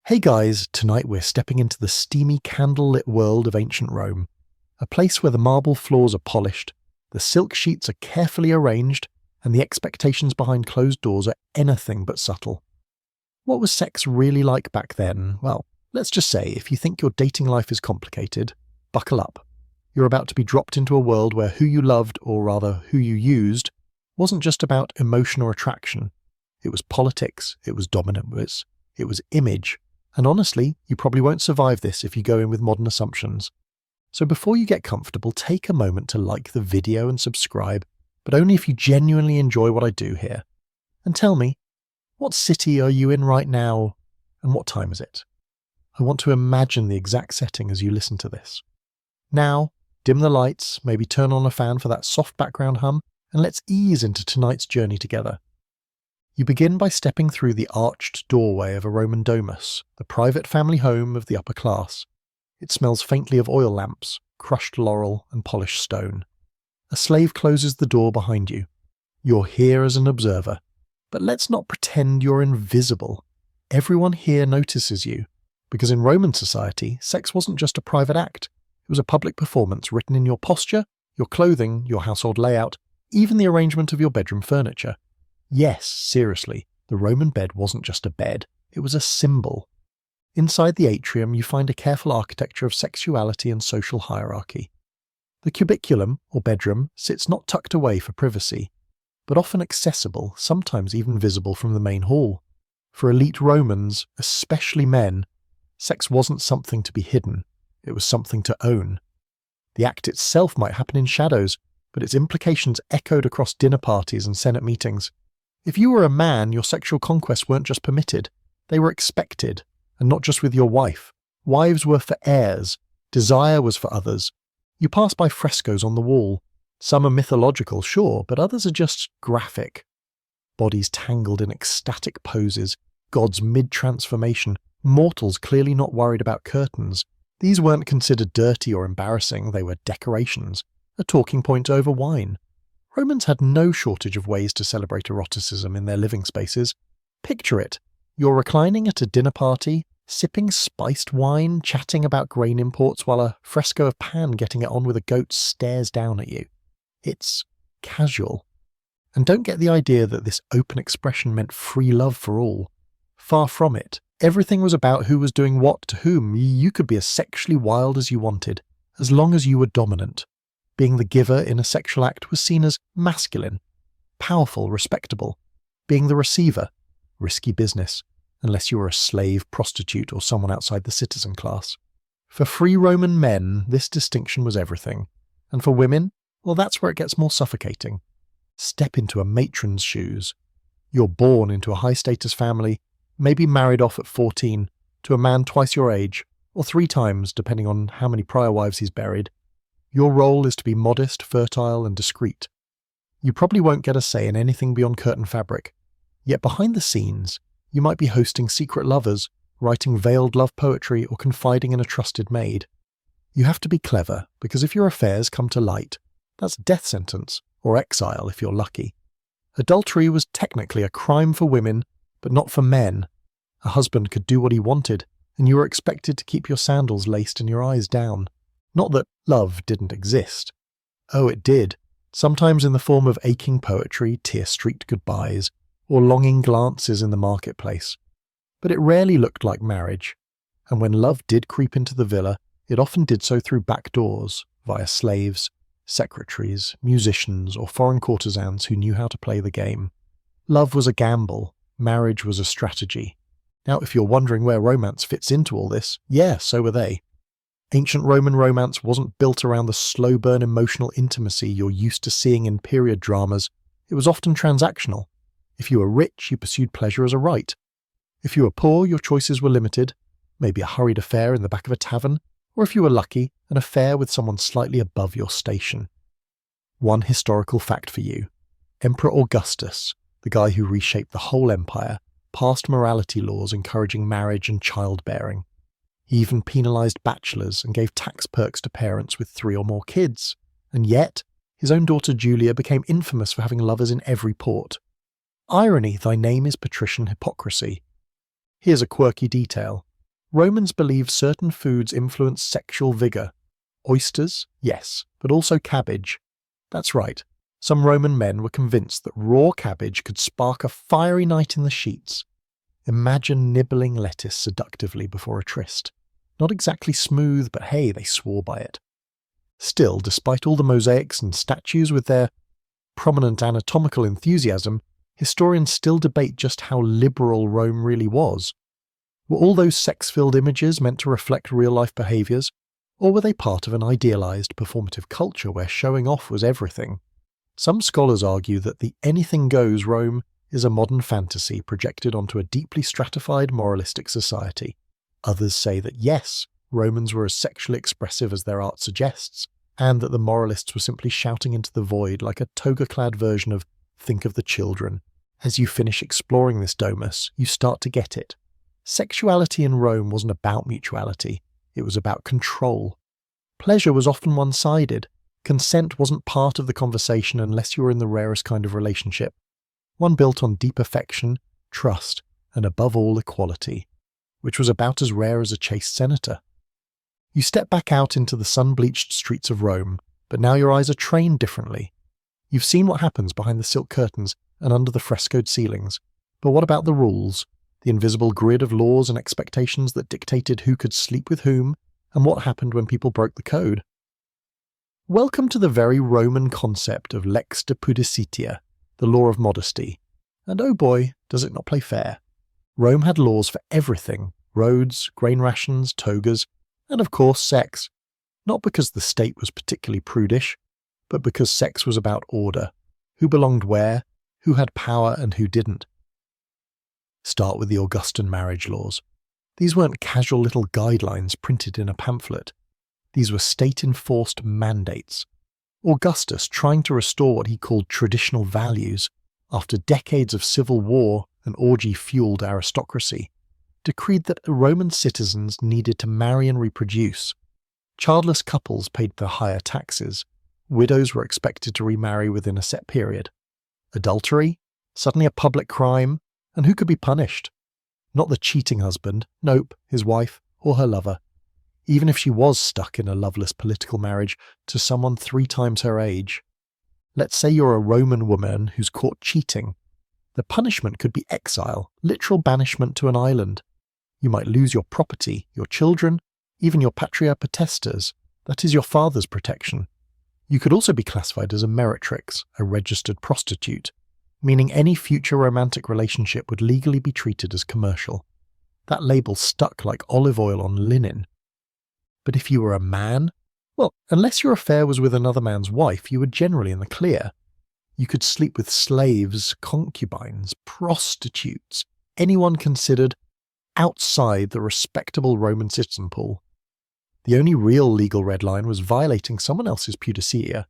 Hey guys, tonight we're stepping into the steamy candlelit world of ancient Rome, a place where the marble floors are polished, the silk sheets are carefully arranged, and the expectations behind closed doors are anything but subtle. What was sex really like back then? Well, let's just say if you think your dating life is complicated, buckle up. You're about to be dropped into a world where who you loved, or rather who you used, wasn't just about emotion or attraction. It was politics, it was dominance, it was image. And honestly, you probably won't survive this if you go in with modern assumptions. So before you get comfortable, take a moment to like the video and subscribe, but only if you genuinely enjoy what I do here. And tell me, what city are you in right now, and what time is it? I want to imagine the exact setting as you listen to this. Now, dim the lights, maybe turn on a fan for that soft background hum, and let's ease into tonight's journey together. You begin by stepping through the arched doorway of a Roman domus, the private family home of the upper class. It smells faintly of oil lamps, crushed laurel, and polished stone. A slave closes the door behind you. You're here as an observer, but let's not pretend you're invisible. Everyone here notices you, because in Roman society, sex wasn't just a private act. It was a public performance written in your posture, your clothing, your household layout, even the arrangement of your bedroom furniture. Yes, seriously, the Roman bed wasn't just a bed, it was a symbol. Inside the atrium you find a careful architecture of sexuality and social hierarchy. The cubiculum, or bedroom, sits not tucked away for privacy, but often accessible, sometimes even visible from the main hall. For elite Romans, especially men, sex wasn't something to be hidden, it was something to own. The act itself might happen in shadows, but its implications echoed across dinner parties and Senate meetings. If you were a man, your sexual conquests weren't just permitted, they were expected, and not just with your wife. Wives were for heirs, desire was for others. You pass by frescoes on the wall. Some are mythological, sure, but others are just graphic. Bodies tangled in ecstatic poses, gods mid-transformation, mortals clearly not worried about curtains. These weren't considered dirty or embarrassing, they were decorations, a talking point over wine. Romans had no shortage of ways to celebrate eroticism in their living spaces. Picture it. You're reclining at a dinner party, sipping spiced wine, chatting about grain imports while a fresco of Pan getting it on with a goat stares down at you. It's casual. And don't get the idea that this open expression meant free love for all. Far from it. Everything was about who was doing what to whom. You could be as sexually wild as you wanted, as long as you were dominant. Being the giver in a sexual act was seen as masculine, powerful, respectable. Being the receiver, risky business, unless you were a slave, prostitute, or someone outside the citizen class. For free Roman men, this distinction was everything. And for women, well, that's where it gets more suffocating. Step into a matron's shoes. You're born into a high-status family, maybe married off at 14, to a man twice your age, or 3 times, depending on how many prior wives he's buried. Your role is to be modest, fertile, and discreet. You probably won't get a say in anything beyond curtain fabric. Yet behind the scenes, you might be hosting secret lovers, writing veiled love poetry, or confiding in a trusted maid. You have to be clever, because if your affairs come to light, that's death sentence, or exile if you're lucky. Adultery was technically a crime for women, but not for men. A husband could do what he wanted, and you were expected to keep your sandals laced and your eyes down. Not that love didn't exist. Oh, it did. Sometimes in the form of aching poetry, tear-streaked goodbyes, or longing glances in the marketplace. But it rarely looked like marriage. And when love did creep into the villa, it often did so through back doors, via slaves, secretaries, musicians, or foreign courtesans who knew how to play the game. Love was a gamble. Marriage was a strategy. Now, if you're wondering where romance fits into all this, yeah, so were they. Ancient Roman romance wasn't built around the slow-burn emotional intimacy you're used to seeing in period dramas. It was often transactional. If you were rich, you pursued pleasure as a right. If you were poor, your choices were limited, maybe a hurried affair in the back of a tavern, or if you were lucky, an affair with someone slightly above your station. One historical fact for you. Emperor Augustus, the guy who reshaped the whole empire, passed morality laws encouraging marriage and childbearing. He even penalised bachelors and gave tax perks to parents with 3 or more kids. And yet, his own daughter Julia became infamous for having lovers in every port. Irony, thy name is patrician hypocrisy. Here's a quirky detail. Romans believed certain foods influenced sexual vigor. Oysters, yes, but also cabbage. That's right, some Roman men were convinced that raw cabbage could spark a fiery night in the sheets. Imagine nibbling lettuce seductively before a tryst. Not exactly smooth, but hey, they swore by it. Still, despite all the mosaics and statues with their prominent anatomical enthusiasm, historians still debate just how liberal Rome really was. Were all those sex-filled images meant to reflect real-life behaviours, or were they part of an idealised performative culture where showing off was everything? Some scholars argue that the anything-goes Rome is a modern fantasy projected onto a deeply stratified moralistic society. Others say that yes, Romans were as sexually expressive as their art suggests, and that the moralists were simply shouting into the void like a toga-clad version of Think of the Children. As you finish exploring this domus, you start to get it. Sexuality in Rome wasn't about mutuality, it was about control. Pleasure was often one-sided. Consent wasn't part of the conversation unless you were in the rarest kind of relationship. One built on deep affection, trust, and above all equality, which was about as rare as a chaste senator. You step back out into the sun-bleached streets of Rome, but now your eyes are trained differently. You've seen what happens behind the silk curtains and under the frescoed ceilings, but what about the rules? The invisible grid of laws and expectations that dictated who could sleep with whom, and what happened when people broke the code? Welcome to the very Roman concept of lex de pudicitia, the law of modesty. And oh boy, does it not play fair. Rome had laws for everything: roads, grain rations, togas, and of course sex. Not because the state was particularly prudish, but because sex was about order. Who belonged where, who had power and who didn't. Start with the Augustan marriage laws. These weren't casual little guidelines printed in a pamphlet. These were state-enforced mandates. Augustus, trying to restore what he called traditional values, after decades of civil war and orgy-fueled aristocracy, decreed that Roman citizens needed to marry and reproduce. Childless couples paid the higher taxes. Widows were expected to remarry within a set period. Adultery? Suddenly a public crime, and who could be punished? Not the cheating husband, nope, his wife, or her lover. Even if she was stuck in a loveless political marriage to someone 3 times her age. Let's say you're a Roman woman who's caught cheating. The punishment could be exile, literal banishment to an island. You might lose your property, your children, even your patria potestas, that is your father's protection. You could also be classified as a meretrix, a registered prostitute, meaning any future romantic relationship would legally be treated as commercial. That label stuck like olive oil on linen. But if you were a man, well, unless your affair was with another man's wife, you were generally in the clear. You could sleep with slaves, concubines, prostitutes, anyone considered outside the respectable Roman citizen pool. The only real legal red line was violating someone else's pudicitia,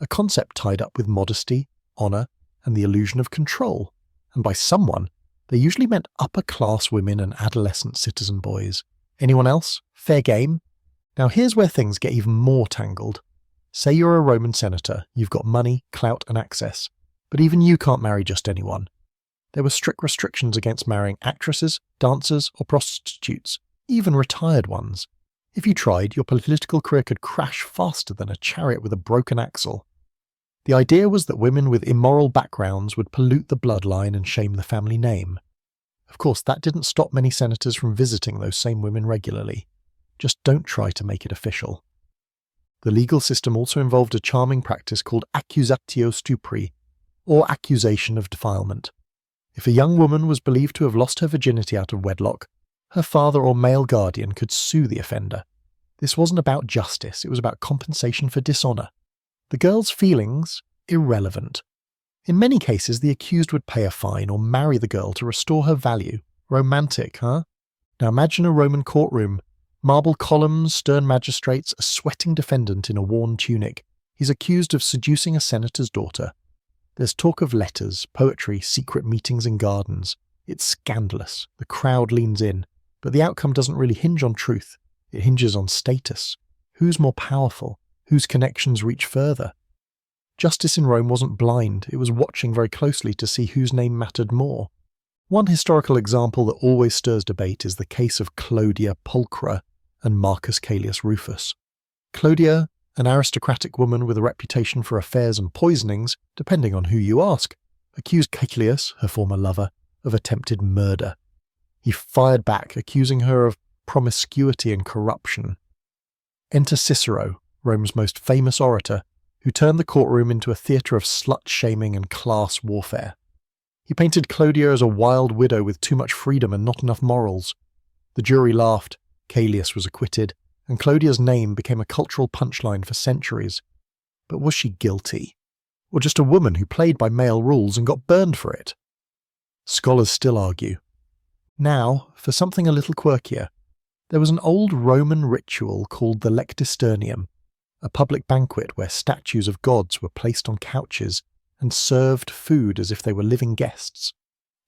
a concept tied up with modesty, honour, and the illusion of control. And by someone, they usually meant upper-class women and adolescent citizen boys. Anyone else? Fair game? Now here's where things get even more tangled. Say you're a Roman senator, you've got money, clout, and access, but even you can't marry just anyone. There were strict restrictions against marrying actresses, dancers, or prostitutes, even retired ones. If you tried, your political career could crash faster than a chariot with a broken axle. The idea was that women with immoral backgrounds would pollute the bloodline and shame the family name. Of course, that didn't stop many senators from visiting those same women regularly. Just don't try to make it official. The legal system also involved a charming practice called accusatio stupri, or accusation of defilement. If a young woman was believed to have lost her virginity out of wedlock, her father or male guardian could sue the offender. This wasn't about justice, it was about compensation for dishonour. The girl's feelings? Irrelevant. In many cases, the accused would pay a fine or marry the girl to restore her value. Romantic, huh? Now imagine a Roman courtroom. Marble columns, stern magistrates, a sweating defendant in a worn tunic. He's accused of seducing a senator's daughter. There's talk of letters, poetry, secret meetings in gardens. It's scandalous. The crowd leans in. But the outcome doesn't really hinge on truth. It hinges on status. Who's more powerful? Whose connections reach further? Justice in Rome wasn't blind. It was watching very closely to see whose name mattered more. One historical example that always stirs debate is the case of Clodia Pulchra and Marcus Caelius Rufus. Clodia, an aristocratic woman with a reputation for affairs and poisonings, depending on who you ask, accused Caelius, her former lover, of attempted murder. He fired back, accusing her of promiscuity and corruption. Enter Cicero, Rome's most famous orator, who turned the courtroom into a theatre of slut-shaming and class warfare. He painted Clodia as a wild widow with too much freedom and not enough morals. The jury laughed, Caelius was acquitted, and Clodia's name became a cultural punchline for centuries. But was she guilty? Or just a woman who played by male rules and got burned for it? Scholars still argue. Now, for something a little quirkier, there was an old Roman ritual called the lectisternium, a public banquet where statues of gods were placed on couches and served food as if they were living guests.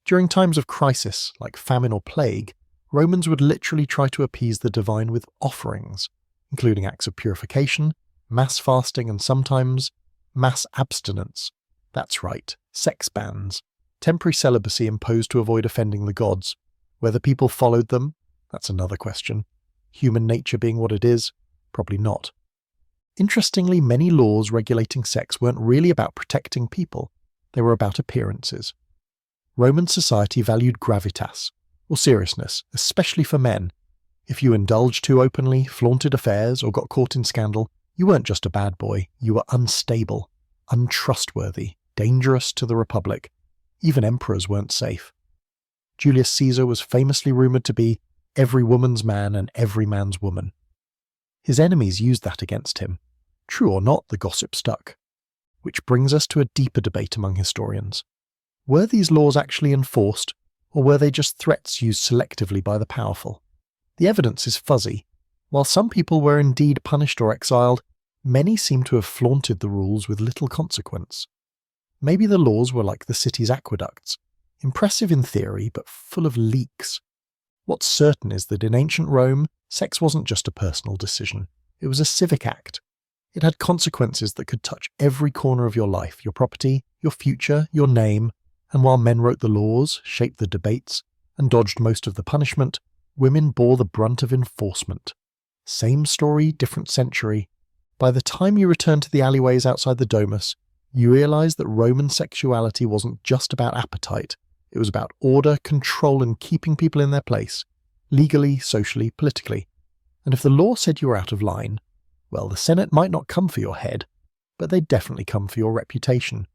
During times of crisis, like famine or plague, Romans would literally try to appease the divine with offerings, including acts of purification, mass fasting, and sometimes mass abstinence. That's right, sex bans, temporary celibacy imposed to avoid offending the gods. Whether people followed them, that's another question. Human nature being what it is, probably not. Interestingly, many laws regulating sex weren't really about protecting people, they were about appearances. Roman society valued gravitas, or seriousness, especially for men. If you indulged too openly, flaunted affairs, or got caught in scandal, you weren't just a bad boy, you were unstable, untrustworthy, dangerous to the Republic. Even emperors weren't safe. Julius Caesar was famously rumoured to be every woman's man and every man's woman. His enemies used that against him. True or not, the gossip stuck. Which brings us to a deeper debate among historians. Were these laws actually enforced, or were they just threats used selectively by the powerful? The evidence is fuzzy. While some people were indeed punished or exiled, many seem to have flaunted the rules with little consequence. Maybe the laws were like the city's aqueducts, impressive in theory but full of leaks. What's certain is that in ancient Rome, sex wasn't just a personal decision, it was a civic act. It had consequences that could touch every corner of your life, your property, your future, your name, and while men wrote the laws, shaped the debates, and dodged most of the punishment, women bore the brunt of enforcement. Same story, different century. By the time you return to the alleyways outside the Domus, you realise that Roman sexuality wasn't just about appetite, it was about order, control, and keeping people in their place, legally, socially, politically. And if the law said you were out of line, well, the Senate might not come for your head, but they'd definitely come for your reputation.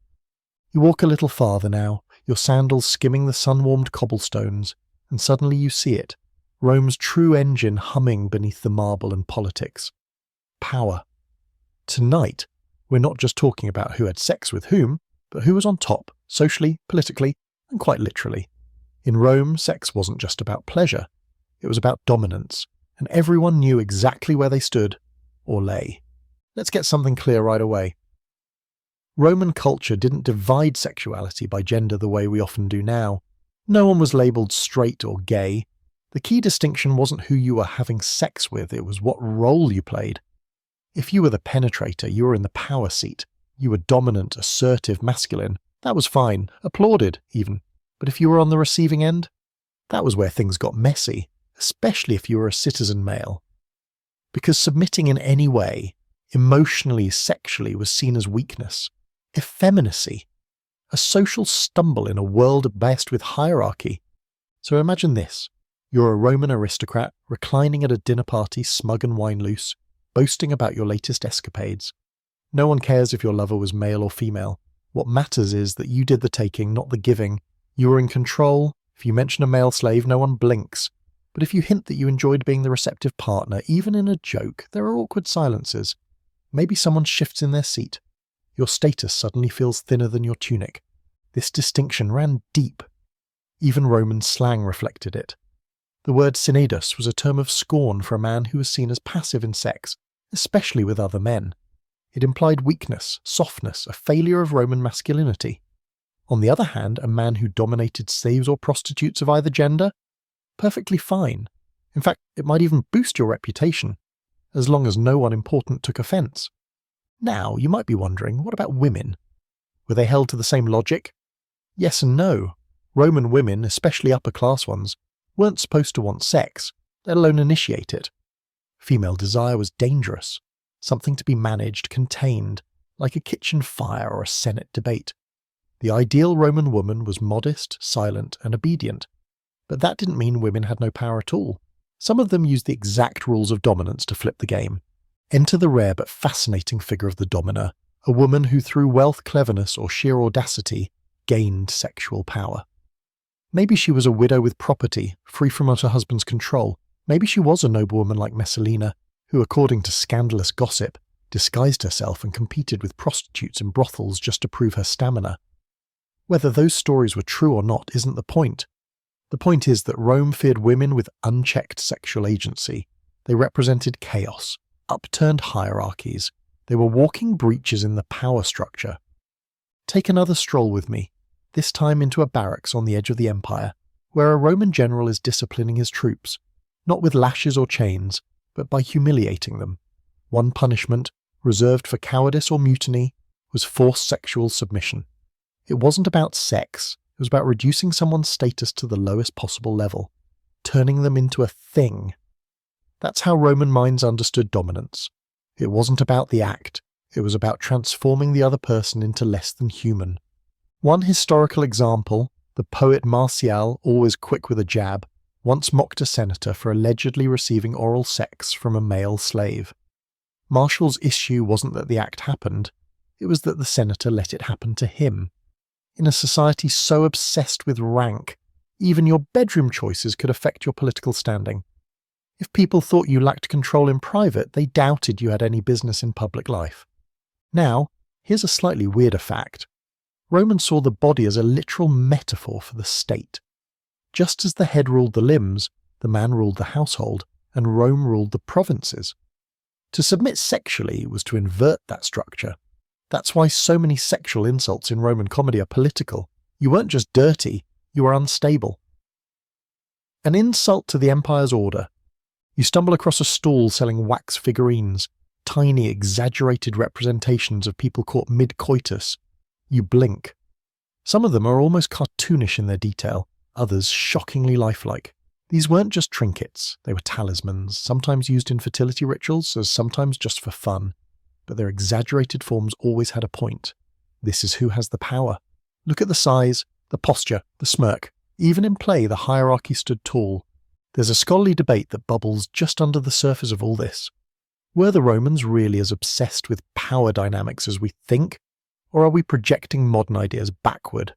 You walk a little farther now, your sandals skimming the sun-warmed cobblestones, and suddenly you see it, Rome's true engine humming beneath the marble and politics. Power. Tonight, we're not just talking about who had sex with whom, but who was on top, socially, politically, and quite literally. In Rome, sex wasn't just about pleasure, it was about dominance, and everyone knew exactly where they stood, or lay. Let's get something clear right away. Roman culture didn't divide sexuality by gender the way we often do now. No one was labelled straight or gay. The key distinction wasn't who you were having sex with, it was what role you played. If you were the penetrator, you were in the power seat. You were dominant, assertive, masculine. That was fine, applauded even. But if you were on the receiving end, that was where things got messy, especially if you were a citizen male. Because submitting in any way, emotionally, sexually, was seen as weakness, effeminacy, a social stumble in a world obsessed with hierarchy. So imagine this. You're a Roman aristocrat, reclining at a dinner party, smug and wine-loose, boasting about your latest escapades. No one cares if your lover was male or female. What matters is that you did the taking, not the giving. You were in control. If you mention a male slave, no one blinks. But if you hint that you enjoyed being the receptive partner, even in a joke, there are awkward silences. Maybe someone shifts in their seat. Your status suddenly feels thinner than your tunic. This distinction ran deep. Even Roman slang reflected it. The word synedus was a term of scorn for a man who was seen as passive in sex, especially with other men. It implied weakness, softness, a failure of Roman masculinity. On the other hand, a man who dominated slaves or prostitutes of either gender? Perfectly fine. In fact, it might even boost your reputation, as long as no one important took offence. Now, you might be wondering, what about women? Were they held to the same logic? Yes and no. Roman women, especially upper-class ones, weren't supposed to want sex, let alone initiate it. Female desire was dangerous, something to be managed, contained, like a kitchen fire or a Senate debate. The ideal Roman woman was modest, silent, and obedient. But that didn't mean women had no power at all. Some of them used the exact rules of dominance to flip the game. Enter the rare but fascinating figure of the domina, a woman who through wealth, cleverness, or sheer audacity gained sexual power. Maybe she was a widow with property, free from her husband's control. Maybe she was a noblewoman like Messalina, who, according to scandalous gossip, disguised herself and competed with prostitutes in brothels just to prove her stamina. Whether those stories were true or not isn't the point. The point is that Rome feared women with unchecked sexual agency. They represented chaos, upturned hierarchies. They were walking breaches in the power structure. Take another stroll with me, this time into a barracks on the edge of the empire, where a Roman general is disciplining his troops, not with lashes or chains, but by humiliating them. One punishment, reserved for cowardice or mutiny, was forced sexual submission. It wasn't about sex, it was about reducing someone's status to the lowest possible level, turning them into a thing. That's how Roman minds understood dominance. It wasn't about the act, it was about transforming the other person into less than human. One historical example, the poet Martial, always quick with a jab, once mocked a senator for allegedly receiving oral sex from a male slave. Martial's issue wasn't that the act happened, it was that the senator let it happen to him. In a society so obsessed with rank, even your bedroom choices could affect your political standing. If people thought you lacked control in private, they doubted you had any business in public life. Now, here's a slightly weirder fact. Romans saw the body as a literal metaphor for the state. Just as the head ruled the limbs, the man ruled the household, and Rome ruled the provinces. To submit sexually was to invert that structure. That's why so many sexual insults in Roman comedy are political. You weren't just dirty, you were unstable. An insult to the empire's order. You stumble across a stall selling wax figurines, tiny exaggerated representations of people caught mid-coitus. You blink. Some of them are almost cartoonish in their detail, others shockingly lifelike. These weren't just trinkets, they were talismans, sometimes used in fertility rituals, as sometimes just for fun. But their exaggerated forms always had a point. This is who has the power. Look at the size, the posture, the smirk. Even in play, the hierarchy stood tall. There's a scholarly debate that bubbles just under the surface of all this. Were the Romans really as obsessed with power dynamics as we think, or are we projecting modern ideas backward?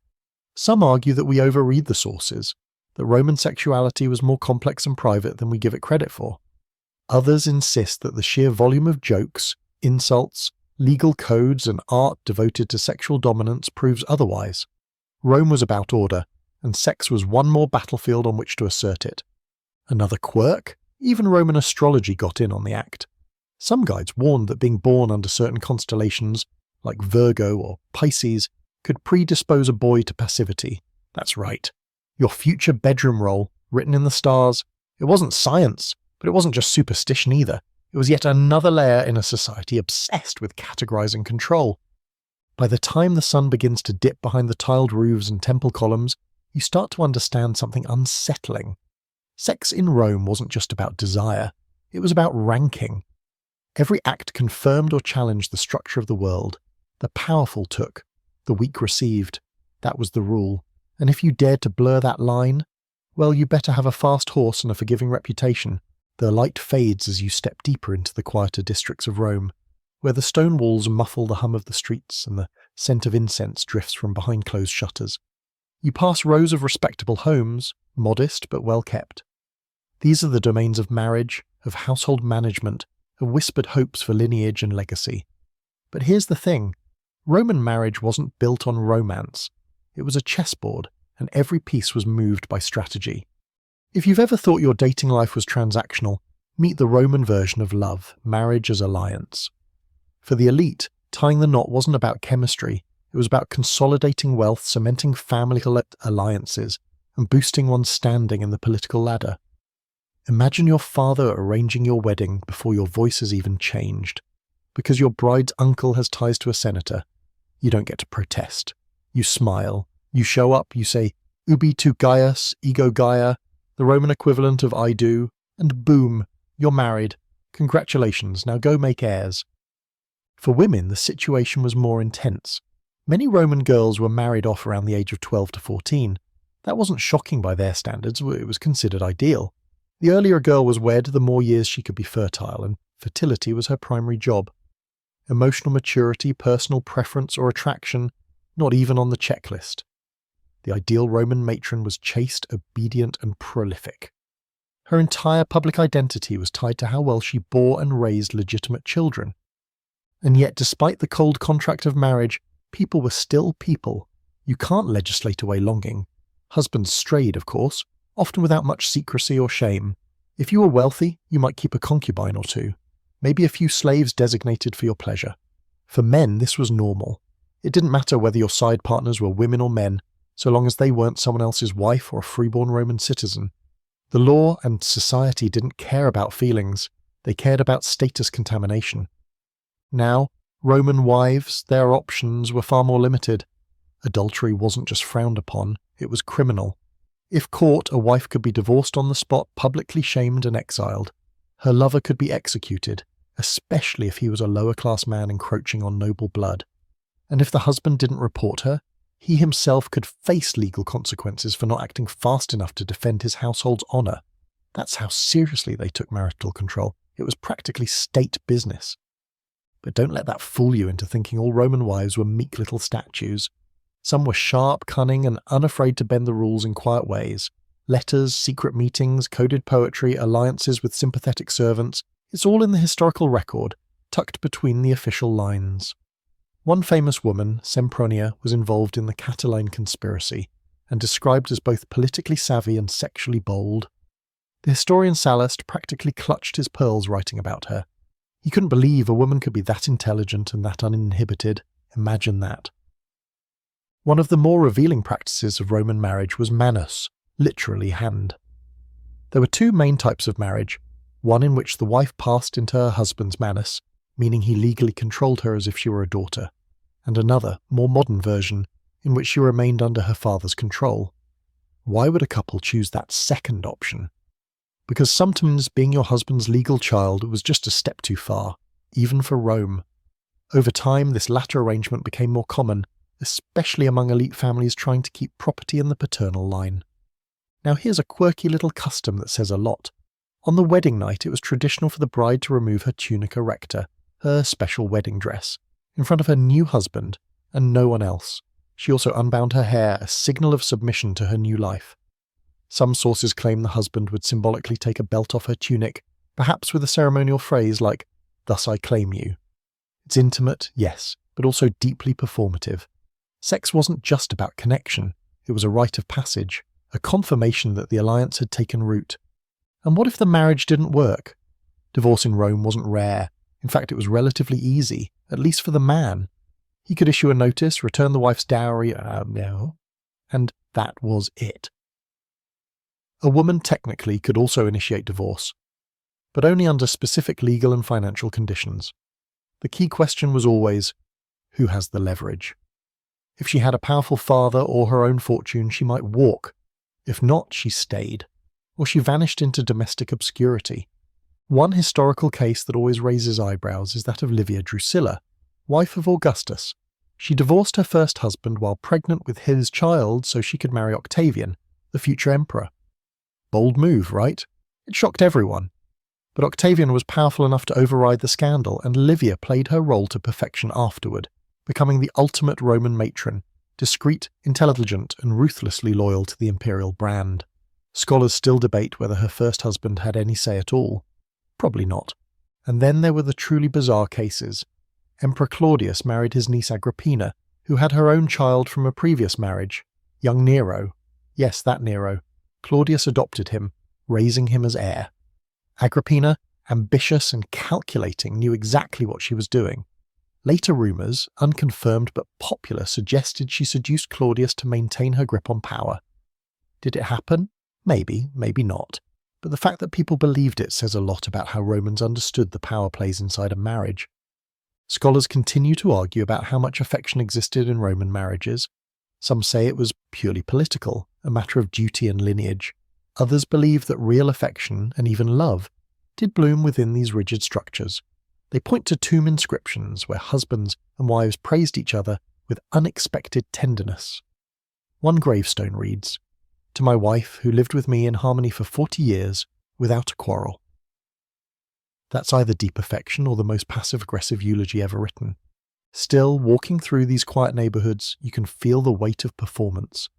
Some argue that we overread the sources, that Roman sexuality was more complex and private than we give it credit for. Others insist that the sheer volume of jokes, insults, legal codes, and art devoted to sexual dominance proves otherwise. Rome was about order, and sex was one more battlefield on which to assert it. Another quirk? Even Roman astrology got in on the act. Some guides warned that being born under certain constellations, like Virgo or Pisces, could predispose a boy to passivity. That's right. Your future bedroom role, written in the stars, it wasn't science, but it wasn't just superstition either. It was yet another layer in a society obsessed with categorizing control. By the time the sun begins to dip behind the tiled roofs and temple columns, you start to understand something unsettling. Sex in Rome wasn't just about desire, it was about ranking. Every act confirmed or challenged the structure of the world. The powerful took, the weak received. That was the rule. And if you dared to blur that line, well, you better have a fast horse and a forgiving reputation. The light fades as you step deeper into the quieter districts of Rome, where the stone walls muffle the hum of the streets and the scent of incense drifts from behind closed shutters. You pass rows of respectable homes, modest but well kept. These are the domains of marriage, of household management, of whispered hopes for lineage and legacy. But here's the thing. Roman marriage wasn't built on romance. It was a chessboard, and every piece was moved by strategy. If you've ever thought your dating life was transactional, meet the Roman version of love, marriage as alliance. For the elite, tying the knot wasn't about chemistry, it was about consolidating wealth, cementing family alliances, and boosting one's standing in the political ladder. Imagine your father arranging your wedding before your voice has even changed. Because your bride's uncle has ties to a senator, you don't get to protest. You smile, you show up, you say, Ubi tu Gaius, ego Gaia, the Roman equivalent of I do, and boom, you're married. Congratulations, now go make heirs. For women, the situation was more intense. Many Roman girls were married off around the age of 12 to 14. That wasn't shocking by their standards, it was considered ideal. The earlier a girl was wed, the more years she could be fertile, and fertility was her primary job. Emotional maturity, personal preference, or attraction, not even on the checklist. The ideal Roman matron was chaste, obedient, and prolific. Her entire public identity was tied to how well she bore and raised legitimate children. And yet, despite the cold contract of marriage, people were still people. You can't legislate away longing. Husbands strayed, of course, often without much secrecy or shame. If you were wealthy, you might keep a concubine or two, maybe a few slaves designated for your pleasure. For men, this was normal. It didn't matter whether your side partners were women or men, so long as they weren't someone else's wife or a freeborn Roman citizen. The law and society didn't care about feelings, they cared about status contamination. Now, Roman wives, their options were far more limited. Adultery wasn't just frowned upon, it was criminal. If caught, a wife could be divorced on the spot, publicly shamed and exiled. Her lover could be executed, especially if he was a lower-class man encroaching on noble blood. And if the husband didn't report her, he himself could face legal consequences for not acting fast enough to defend his household's honour. That's how seriously they took marital control. It was practically state business. But don't let that fool you into thinking all Roman wives were meek little statues. Some were sharp, cunning, and unafraid to bend the rules in quiet ways. Letters, secret meetings, coded poetry, alliances with sympathetic servants, it's all in the historical record, tucked between the official lines. One famous woman, Sempronia, was involved in the Catiline conspiracy, and described as both politically savvy and sexually bold. The historian Sallust practically clutched his pearls writing about her. He couldn't believe a woman could be that intelligent and that uninhibited. Imagine that. One of the more revealing practices of Roman marriage was manus, literally hand. There were two main types of marriage, one in which the wife passed into her husband's manus, meaning he legally controlled her as if she were a daughter, and another, more modern version, in which she remained under her father's control. Why would a couple choose that second option? Because sometimes being your husband's legal child was just a step too far, even for Rome. Over time, this latter arrangement became more common, especially among elite families trying to keep property in the paternal line. Now here's a quirky little custom that says a lot. On the wedding night, it was traditional for the bride to remove her tunica recta, her special wedding dress, in front of her new husband, and no one else. She also unbound her hair, a signal of submission to her new life. Some sources claim the husband would symbolically take a belt off her tunic, perhaps with a ceremonial phrase like, "Thus I claim you." It's intimate, yes, but also deeply performative. Sex wasn't just about connection, it was a rite of passage, a confirmation that the alliance had taken root. And what if the marriage didn't work? Divorce in Rome wasn't rare. In fact, it was relatively easy, at least for the man. He could issue a notice, return the wife's dowry, and that was it. A woman technically could also initiate divorce, but only under specific legal and financial conditions. The key question was always, who has the leverage? If she had a powerful father or her own fortune, she might walk. If not, she stayed, or she vanished into domestic obscurity. One historical case that always raises eyebrows is that of Livia Drusilla, wife of Augustus. She divorced her first husband while pregnant with his child so she could marry Octavian, the future emperor. Bold move, right? It shocked everyone. But Octavian was powerful enough to override the scandal, and Livia played her role to perfection afterward, becoming the ultimate Roman matron, discreet, intelligent, and ruthlessly loyal to the Imperial brand. Scholars still debate whether her first husband had any say at all. Probably not. And then there were the truly bizarre cases. Emperor Claudius married his niece Agrippina, who had her own child from a previous marriage, young Nero. Yes, that Nero. Claudius adopted him, raising him as heir. Agrippina, ambitious and calculating, knew exactly what she was doing. Later rumours, unconfirmed but popular, suggested she seduced Claudius to maintain her grip on power. Did it happen? Maybe, maybe not. But the fact that people believed it says a lot about how Romans understood the power plays inside a marriage. Scholars continue to argue about how much affection existed in Roman marriages. Some say it was purely political, a matter of duty and lineage. Others believe that real affection, and even love, did bloom within these rigid structures. They point to tomb inscriptions where husbands and wives praised each other with unexpected tenderness. One gravestone reads, "To my wife who lived with me in harmony for 40 years without a quarrel." That's either deep affection or the most passive-aggressive eulogy ever written. Still, walking through these quiet neighbourhoods, you can feel the weight of performance.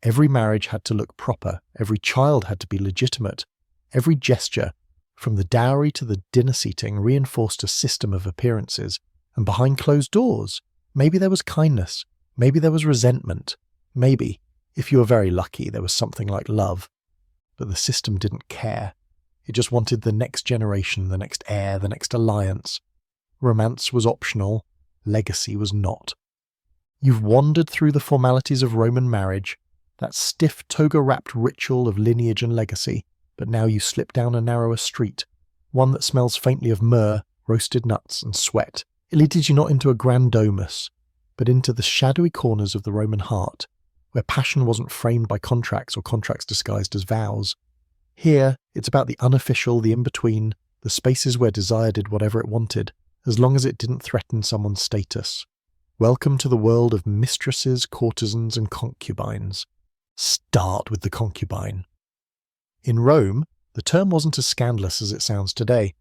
Every marriage had to look proper, every child had to be legitimate, every gesture, from the dowry to the dinner seating, reinforced a system of appearances, and behind closed doors, maybe there was kindness, maybe there was resentment, maybe, if you were very lucky, there was something like love. But the system didn't care. It just wanted the next generation, the next heir, the next alliance. Romance was optional, legacy was not. You've wandered through the formalities of Roman marriage, that stiff toga-wrapped ritual of lineage and legacy, but now you slip down a narrower street, one that smells faintly of myrrh, roasted nuts, and sweat. It leads you not into a grand domus, but into the shadowy corners of the Roman heart, where passion wasn't framed by contracts or contracts disguised as vows. Here, it's about the unofficial, the in-between, the spaces where desire did whatever it wanted, as long as it didn't threaten someone's status. Welcome to the world of mistresses, courtesans, and concubines. Start with the concubine. In Rome, the term wasn't as scandalous as it sounds today.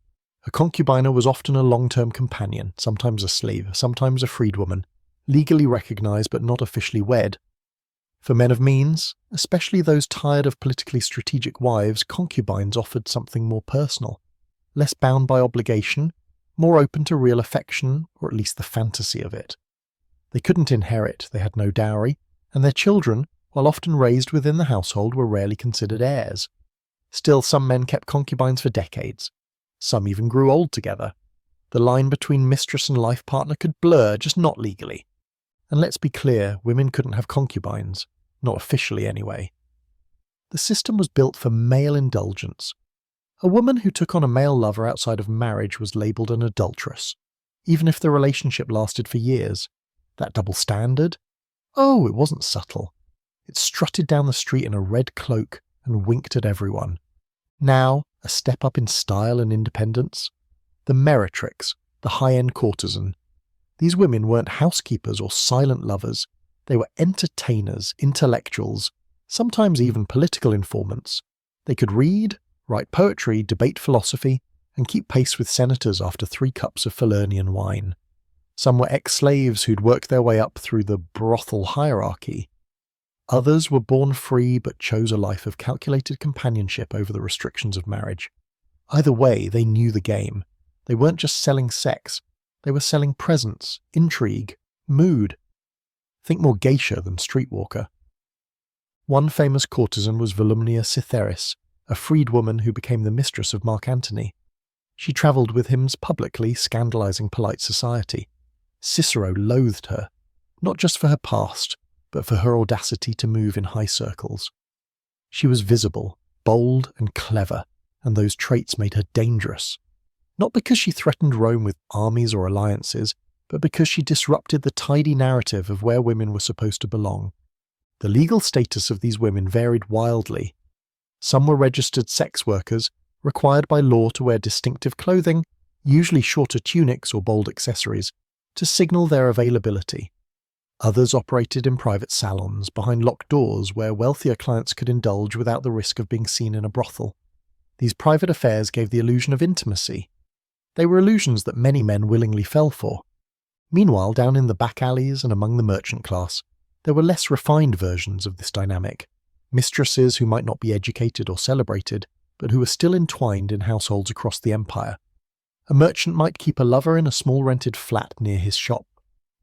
A concubina was often a long-term companion, sometimes a slave, sometimes a freedwoman, legally recognized but not officially wed. For men of means, especially those tired of politically strategic wives, concubines offered something more personal, less bound by obligation, more open to real affection, or at least the fantasy of it. They couldn't inherit, they had no dowry, and their children, while often raised within the household, were rarely considered heirs. Still, some men kept concubines for decades. Some even grew old together. The line between mistress and life partner could blur, just not legally. And let's be clear, women couldn't have concubines, not officially anyway. The system was built for male indulgence. A woman who took on a male lover outside of marriage was labelled an adulteress, even if the relationship lasted for years. That double standard? Oh, it wasn't subtle. It strutted down the street in a red cloak and winked at everyone. Now, a step up in style and independence. The meretrix, the high-end courtesan. These women weren't housekeepers or silent lovers. They were entertainers, intellectuals, sometimes even political informants. They could read, write poetry, debate philosophy, and keep pace with senators after 3 cups of Falernian wine. Some were ex-slaves who'd worked their way up through the brothel hierarchy. Others were born free but chose a life of calculated companionship over the restrictions of marriage. Either way, they knew the game. They weren't just selling sex, they were selling presence, intrigue, mood. Think more geisha than streetwalker. One famous courtesan was Volumnia Cytheris, a freedwoman who became the mistress of Mark Antony. She travelled with him publicly, scandalising polite society. Cicero loathed her, not just for her past, but for her audacity to move in high circles. She was visible, bold and clever, and those traits made her dangerous. Not because she threatened Rome with armies or alliances, but because she disrupted the tidy narrative of where women were supposed to belong. The legal status of these women varied wildly. Some were registered sex workers, required by law to wear distinctive clothing, usually shorter tunics or bold accessories, to signal their availability. Others operated in private salons, behind locked doors where wealthier clients could indulge without the risk of being seen in a brothel. These private affairs gave the illusion of intimacy. They were illusions that many men willingly fell for. Meanwhile, down in the back alleys and among the merchant class, there were less refined versions of this dynamic. Mistresses who might not be educated or celebrated, but who were still entwined in households across the empire. A merchant might keep a lover in a small rented flat near his shop.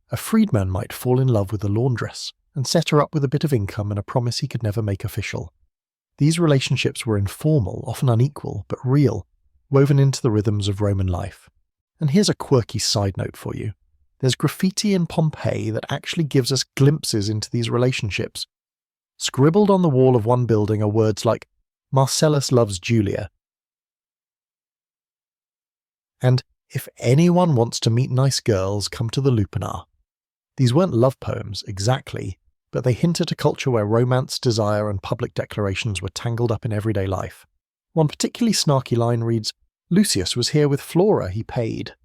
A freedman might fall in love with a laundress and set her up with a bit of income and a promise he could never make official. These relationships were informal, often unequal, but real, woven into the rhythms of Roman life. And here's a quirky side note for you. There's graffiti in Pompeii that actually gives us glimpses into these relationships. Scribbled on the wall of one building are words like, "Marcellus loves Julia," and "If anyone wants to meet nice girls, come to the Lupanar." These weren't love poems, exactly, but they hint at a culture where romance, desire, and public declarations were tangled up in everyday life. One particularly snarky line reads, "Lucius was here with Flora he paid."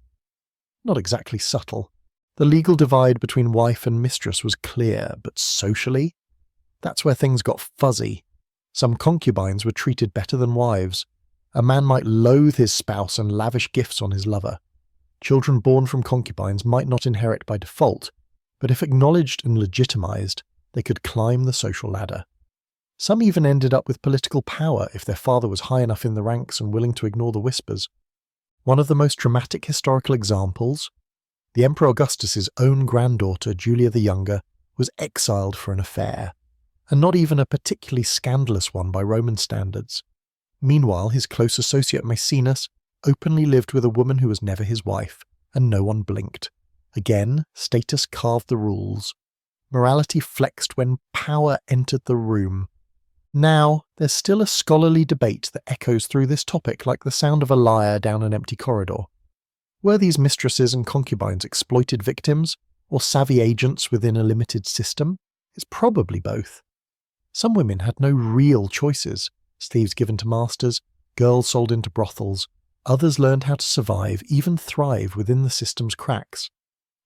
Not exactly subtle. The legal divide between wife and mistress was clear, but socially? That's where things got fuzzy. Some concubines were treated better than wives. A man might loathe his spouse and lavish gifts on his lover. Children born from concubines might not inherit by default, but if acknowledged and legitimized, they could climb the social ladder. Some even ended up with political power if their father was high enough in the ranks and willing to ignore the whispers. One of the most dramatic historical examples, the Emperor Augustus's own granddaughter, Julia the Younger, was exiled for an affair, and not even a particularly scandalous one by Roman standards. Meanwhile, his close associate Maecenas openly lived with a woman who was never his wife, and no one blinked. Again, status carved the rules. Morality flexed when power entered the room. Now, there's still a scholarly debate that echoes through this topic like the sound of a lyre down an empty corridor. Were these mistresses and concubines exploited victims, or savvy agents within a limited system? It's probably both. Some women had no real choices. Slaves given to masters, girls sold into brothels. Others learned how to survive, even thrive within the system's cracks.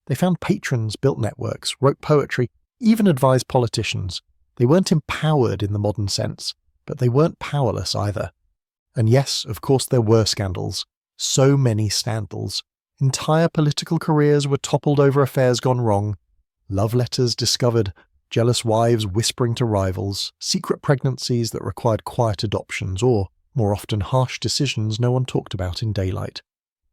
They found patrons, built networks, wrote poetry, even advised politicians. They weren't empowered in the modern sense, but they weren't powerless either. And yes, of course there were scandals. So many scandals. Entire political careers were toppled over affairs gone wrong. Love letters discovered, jealous wives whispering to rivals, secret pregnancies that required quiet adoptions, or, more often, harsh decisions no one talked about in daylight.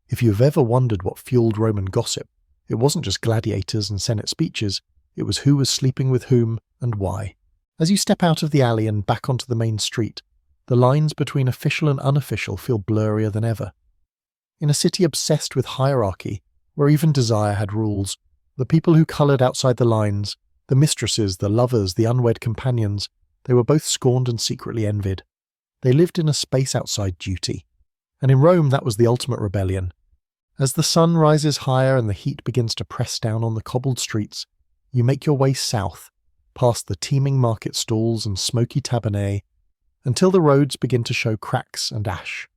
If you've ever wondered what fueled Roman gossip, it wasn't just gladiators and Senate speeches, it was who was sleeping with whom and why. As you step out of the alley and back onto the main street, the lines between official and unofficial feel blurrier than ever. In a city obsessed with hierarchy, where even desire had rules, the people who coloured outside the lines, the mistresses, the lovers, the unwed companions, they were both scorned and secretly envied. They lived in a space outside duty. And in Rome that was the ultimate rebellion. As the sun rises higher and the heat begins to press down on the cobbled streets, you make your way south, past the teeming market stalls and smoky tabernae, until the roads begin to show cracks and ash.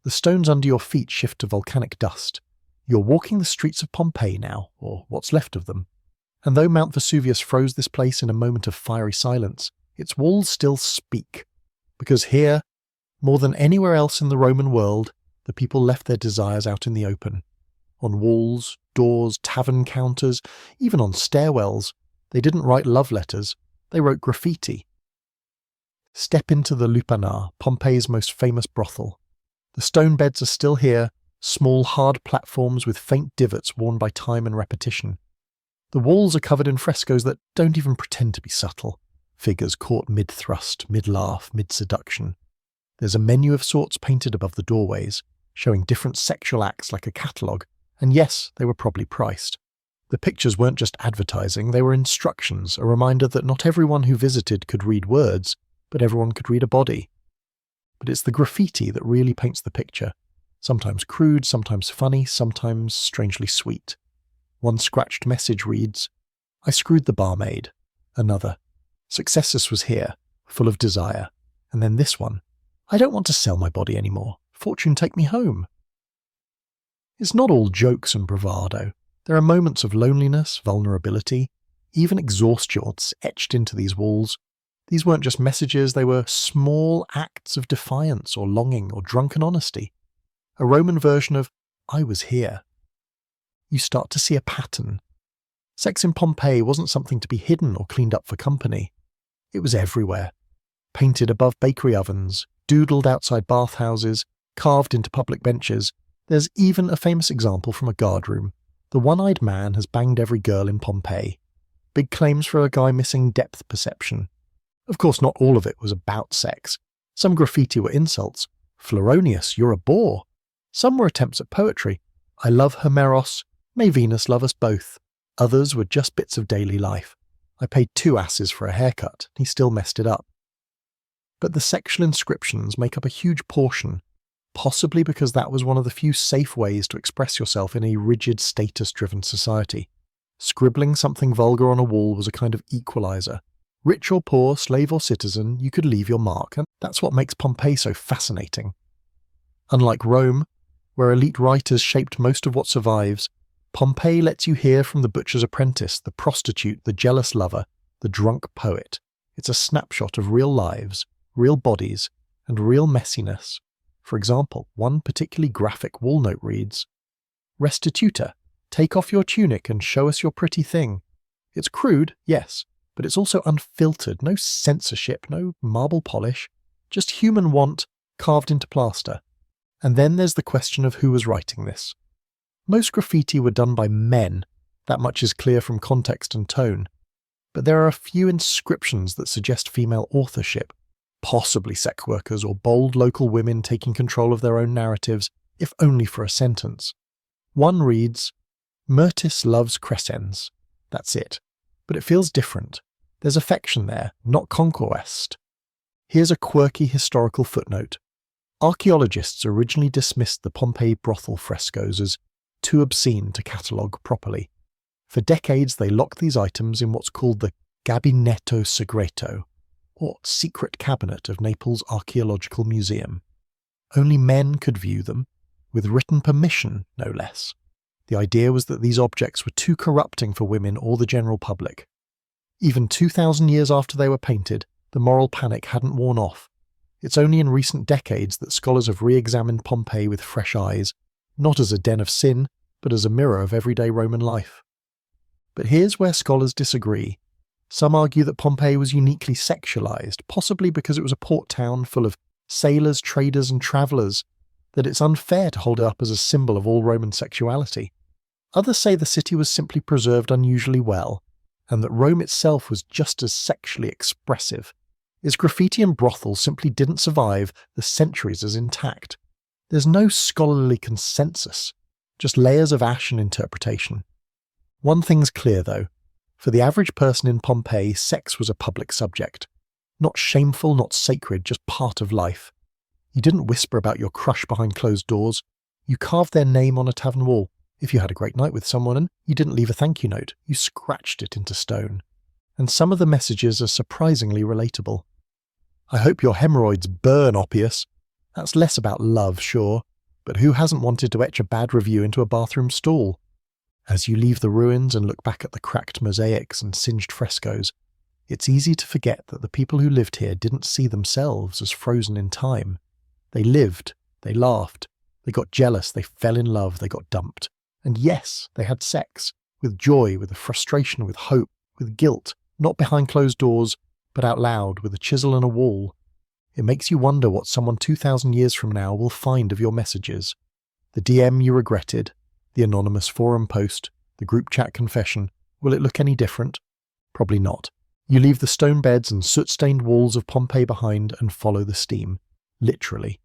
The stones under your feet shift to volcanic dust. You're walking the streets of Pompeii now, or what's left of them. And though Mount Vesuvius froze this place in a moment of fiery silence, its walls still speak. Because here, more than anywhere else in the Roman world, the people left their desires out in the open. On walls, doors, tavern counters, even on stairwells, they didn't write love letters, they wrote graffiti. Step into the Lupanar, Pompeii's most famous brothel. The stone beds are still here, small hard platforms with faint divots worn by time and repetition. The walls are covered in frescoes that don't even pretend to be subtle. Figures caught mid-thrust, mid-laugh, mid-seduction. There's a menu of sorts painted above the doorways, showing different sexual acts like a catalogue, and yes, they were probably priced. The pictures weren't just advertising, they were instructions, a reminder that not everyone who visited could read words, but everyone could read a body. But it's the graffiti that really paints the picture, sometimes crude, sometimes funny, sometimes strangely sweet. One scratched message reads, "I screwed the barmaid." Another, "Successus was here, full of desire." And then this one, "I don't want to sell my body anymore. Fortune take me home." It's not all jokes and bravado. There are moments of loneliness, vulnerability, even exhaustion etched into these walls. These weren't just messages, they were small acts of defiance or longing or drunken honesty. A Roman version of, "I was here." You start to see a pattern. Sex in Pompeii wasn't something to be hidden or cleaned up for company. It was everywhere. Painted above bakery ovens, doodled outside bathhouses, carved into public benches. There's even a famous example from a guardroom. The one-eyed man has banged every girl in Pompeii. Big claims for a guy missing depth perception. Of course, not all of it was about sex. Some graffiti were insults. "Floronius, you're a bore." Some were attempts at poetry. "I love Homeros. May Venus love us both." Others were just bits of daily life. "I paid 2 asses for a haircut. He still messed it up." But the sexual inscriptions make up a huge portion, possibly because that was one of the few safe ways to express yourself in a rigid, status-driven society. Scribbling something vulgar on a wall was a kind of equalizer. Rich or poor, slave or citizen, you could leave your mark, and that's what makes Pompeii so fascinating. Unlike Rome, where elite writers shaped most of what survives, Pompeii lets you hear from the butcher's apprentice, the prostitute, the jealous lover, the drunk poet. It's a snapshot of real lives, real bodies, and real messiness. For example, one particularly graphic wall note reads, "Restituta, take off your tunic and show us your pretty thing." It's crude, yes, but it's also unfiltered, no censorship, no marble polish, just human want carved into plaster. And then there's the question of who was writing this. Most graffiti were done by men, that much is clear from context and tone, but there are a few inscriptions that suggest female authorship, possibly sex workers or bold local women taking control of their own narratives, if only for a sentence. One reads, "Myrtis loves crescens." That's it. But it feels different. There's affection there, not conquest. Here's a quirky historical footnote. Archaeologists originally dismissed the Pompeii brothel frescoes as too obscene to catalogue properly. For decades they locked these items in what's called the Gabinetto Segreto, or secret cabinet of Naples' Archaeological Museum. Only men could view them, with written permission, no less. The idea was that these objects were too corrupting for women or the general public. Even 2,000 years after they were painted, the moral panic hadn't worn off. It's only in recent decades that scholars have re-examined Pompeii with fresh eyes, not as a den of sin, but as a mirror of everyday Roman life. But here's where scholars disagree. Some argue that Pompeii was uniquely sexualized, possibly because it was a port town full of sailors, traders, and travellers, that it's unfair to hold it up as a symbol of all Roman sexuality. Others say the city was simply preserved unusually well, and that Rome itself was just as sexually expressive. Its graffiti and brothels simply didn't survive the centuries as intact. There's no scholarly consensus, just layers of ash and interpretation. One thing's clear though, for the average person in Pompeii, sex was a public subject. Not shameful, not sacred, just part of life. You didn't whisper about your crush behind closed doors. You carved their name on a tavern wall. If you had a great night with someone and you didn't leave a thank you note, you scratched it into stone. And some of the messages are surprisingly relatable. "I hope your hemorrhoids burn, Oppius." That's less about love, sure, but who hasn't wanted to etch a bad review into a bathroom stall? As you leave the ruins and look back at the cracked mosaics and singed frescoes, it's easy to forget that the people who lived here didn't see themselves as frozen in time. They lived, they laughed, they got jealous, they fell in love, they got dumped. And yes, they had sex, with joy, with a frustration, with hope, with guilt, not behind closed doors, but out loud, with a chisel and a wall. It makes you wonder what someone 2,000 years from now will find of your messages. The DM you regretted, the anonymous forum post, the group chat confession, will it look any different? Probably not. You leave the stone beds and soot-stained walls of Pompeii behind and follow the steam. Literally.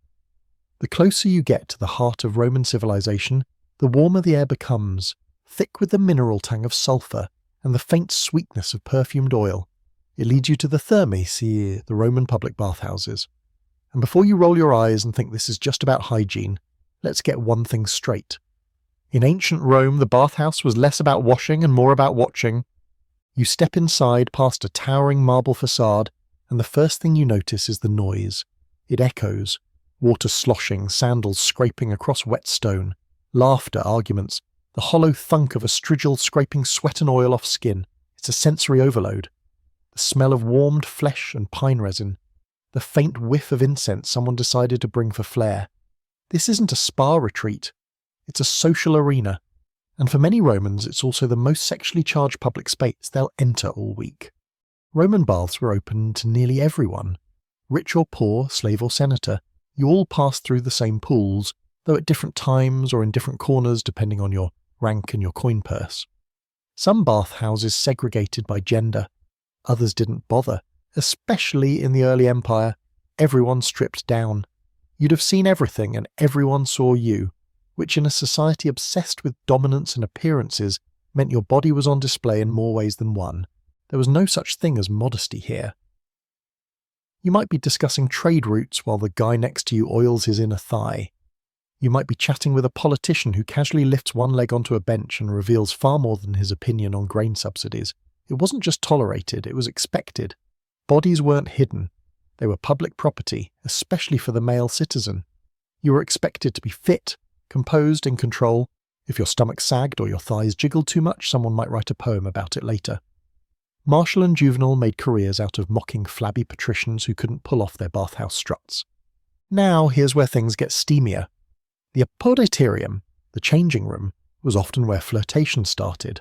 The closer you get to the heart of Roman civilization, the warmer the air becomes, thick with the mineral tang of sulphur and the faint sweetness of perfumed oil. It leads you to the thermae, the Roman public bathhouses. And before you roll your eyes and think this is just about hygiene, let's get one thing straight. In ancient Rome, the bathhouse was less about washing and more about watching. You step inside past a towering marble facade, and the first thing you notice is the noise. It echoes. Water sloshing, sandals scraping across wet stone, laughter, arguments, the hollow thunk of a strigil scraping sweat and oil off skin. It's a sensory overload. The smell of warmed flesh and pine resin. The faint whiff of incense someone decided to bring for flair. This isn't a spa retreat. It's a social arena. And for many Romans, it's also the most sexually charged public space they'll enter all week. Roman baths were open to nearly everyone. Rich or poor, slave or senator, you all passed through the same pools, though at different times or in different corners depending on your rank and your coin purse. Some bathhouses segregated by gender. Others didn't bother. Especially in the early empire, everyone stripped down. You'd have seen everything and everyone saw you, which in a society obsessed with dominance and appearances meant your body was on display in more ways than one. There was no such thing as modesty here. You might be discussing trade routes while the guy next to you oils his inner thigh. You might be chatting with a politician who casually lifts one leg onto a bench and reveals far more than his opinion on grain subsidies. It wasn't just tolerated, it was expected. Bodies weren't hidden. They were public property, especially for the male citizen. You were expected to be fit, composed, in control. If your stomach sagged or your thighs jiggled too much, someone might write a poem about it later. Martial and Juvenal made careers out of mocking flabby patricians who couldn't pull off their bathhouse struts. Now, here's where things get steamier. The apoditerium, the changing room, was often where flirtation started.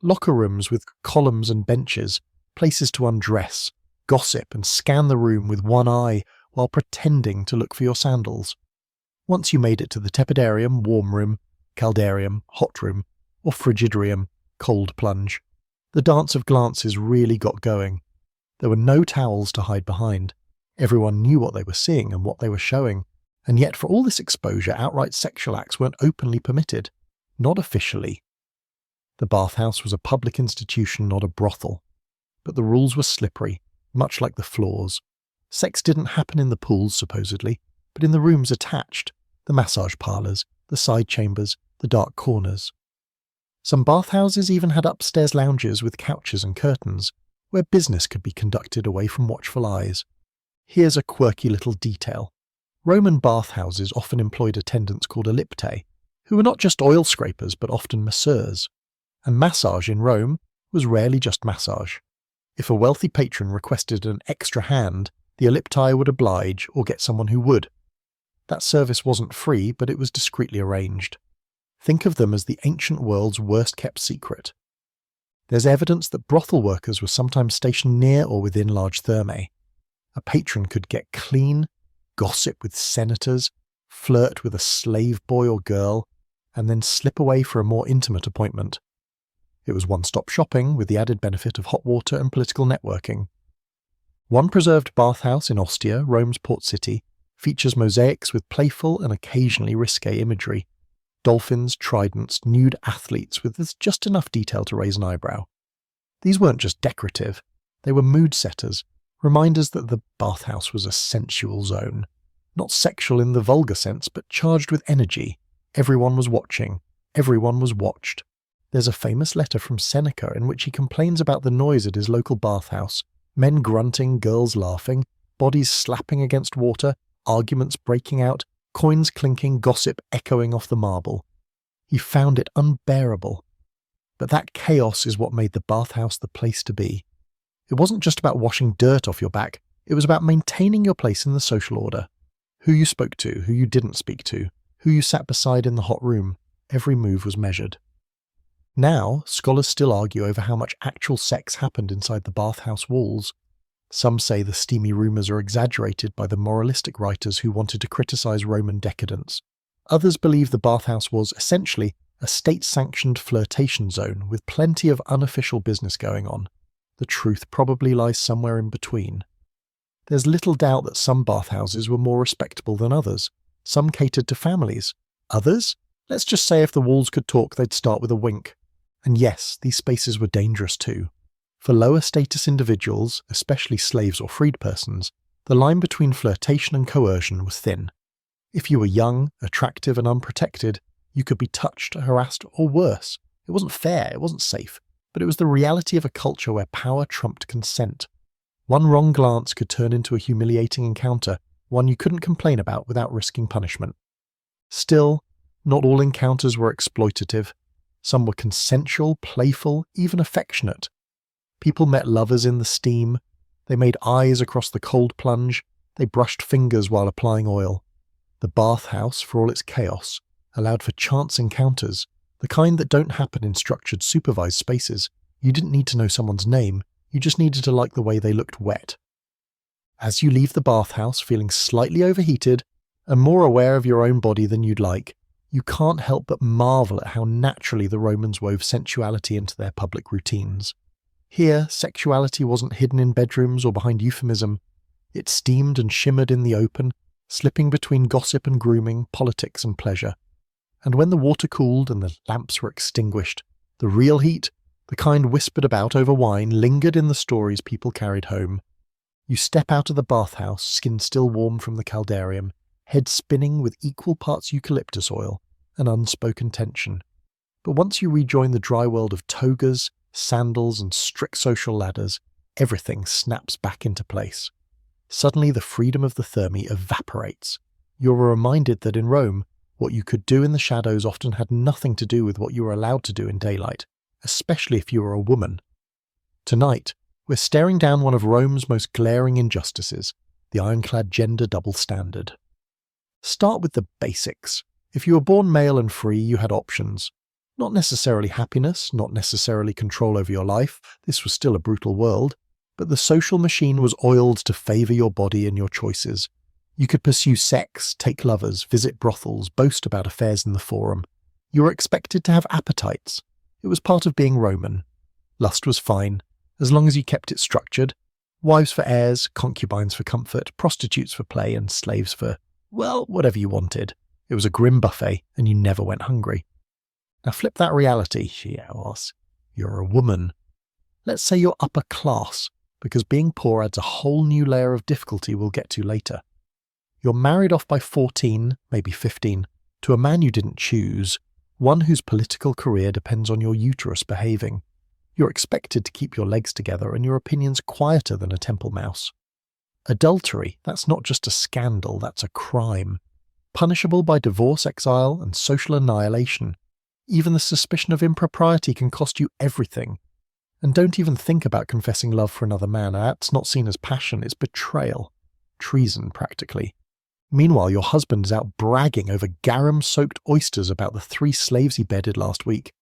Locker rooms with columns and benches, places to undress, gossip and scan the room with one eye while pretending to look for your sandals. Once you made it to the tepidarium, warm room, caldarium, hot room, or frigidarium, cold plunge, the dance of glances really got going. There were no towels to hide behind. Everyone knew what they were seeing and what they were showing, and yet for all this exposure, outright sexual acts weren't openly permitted. Not officially. The bathhouse was a public institution, not a brothel. But the rules were slippery, much like the floors. Sex didn't happen in the pools, supposedly, but in the rooms attached, the massage parlours, the side chambers, the dark corners. Some bathhouses even had upstairs lounges with couches and curtains, where business could be conducted away from watchful eyes. Here's a quirky little detail. Roman bathhouses often employed attendants called elliptae, who were not just oil scrapers but often masseurs. And massage in Rome was rarely just massage. If a wealthy patron requested an extra hand, the elliptae would oblige or get someone who would. That service wasn't free, but it was discreetly arranged. Think of them as the ancient world's worst-kept secret. There's evidence that brothel workers were sometimes stationed near or within large thermae. A patron could get clean, gossip with senators, flirt with a slave boy or girl, and then slip away for a more intimate appointment. It was one-stop shopping with the added benefit of hot water and political networking. One preserved bathhouse in Ostia, Rome's port city, features mosaics with playful and occasionally risque imagery. Dolphins, tridents, nude athletes with just enough detail to raise an eyebrow. These weren't just decorative, they were mood setters, reminders that the bathhouse was a sensual zone. Not sexual in the vulgar sense, but charged with energy. Everyone was watching. Everyone was watched. There's a famous letter from Seneca in which he complains about the noise at his local bathhouse. Men grunting, girls laughing, bodies slapping against water, arguments breaking out, coins clinking, gossip echoing off the marble. He found it unbearable. But that chaos is what made the bathhouse the place to be. It wasn't just about washing dirt off your back, it was about maintaining your place in the social order. Who you spoke to, who you didn't speak to, who you sat beside in the hot room, every move was measured. Now, scholars still argue over how much actual sex happened inside the bathhouse walls. Some say the steamy rumours are exaggerated by the moralistic writers who wanted to criticise Roman decadence. Others believe the bathhouse was, essentially, a state-sanctioned flirtation zone with plenty of unofficial business going on. The truth probably lies somewhere in between. There's little doubt that some bathhouses were more respectable than others. Some catered to families. Others? Let's just say if the walls could talk, they'd start with a wink. And yes, these spaces were dangerous too. For lower status individuals, especially slaves or freed persons, the line between flirtation and coercion was thin. If you were young, attractive and unprotected, you could be touched, harassed or worse. It wasn't fair, it wasn't safe, but it was the reality of a culture where power trumped consent. One wrong glance could turn into a humiliating encounter, one you couldn't complain about without risking punishment. Still, not all encounters were exploitative. Some were consensual, playful, even affectionate. People met lovers in the steam. They made eyes across the cold plunge. They brushed fingers while applying oil. The bathhouse, for all its chaos, allowed for chance encounters, the kind that don't happen in structured, supervised spaces. You didn't need to know someone's name. You just needed to like the way they looked wet. As you leave the bathhouse feeling slightly overheated and more aware of your own body than you'd like, you can't help but marvel at how naturally the Romans wove sensuality into their public routines. Here, sexuality wasn't hidden in bedrooms or behind euphemism. It steamed and shimmered in the open, slipping between gossip and grooming, politics and pleasure. And when the water cooled and the lamps were extinguished, the real heat, the kind whispered about over wine, lingered in the stories people carried home. You step out of the bathhouse, skin still warm from the caldarium, head spinning with equal parts eucalyptus oil and unspoken tension. But once you rejoin the dry world of togas, sandals and strict social ladders, everything snaps back into place. Suddenly the freedom of the thermi evaporates. You're reminded that in Rome, what you could do in the shadows often had nothing to do with what you were allowed to do in daylight, especially if you were a woman. Tonight, we're staring down one of Rome's most glaring injustices, the ironclad gender double standard. Start with the basics. If you were born male and free, you had options. Not necessarily happiness, not necessarily control over your life, this was still a brutal world, but the social machine was oiled to favour your body and your choices. You could pursue sex, take lovers, visit brothels, boast about affairs in the forum. You were expected to have appetites. It was part of being Roman. Lust was fine, as long as you kept it structured. Wives for heirs, concubines for comfort, prostitutes for play, and slaves for, well, whatever you wanted. It was a grim buffet, and you never went hungry. Now flip that reality, she asks. You're a woman. Let's say you're upper class, because being poor adds a whole new layer of difficulty we'll get to later. You're married off by 14, maybe 15, to a man you didn't choose, one whose political career depends on your uterus behaving. You're expected to keep your legs together and your opinions quieter than a temple mouse. Adultery, that's not just a scandal, that's a crime. Punishable by divorce, exile, and social annihilation. Even the suspicion of impropriety can cost you everything. And don't even think about confessing love for another man. That's not seen as passion, it's betrayal. Treason, practically. Meanwhile, your husband is out bragging over garum-soaked oysters about the 3 slaves he bedded last week.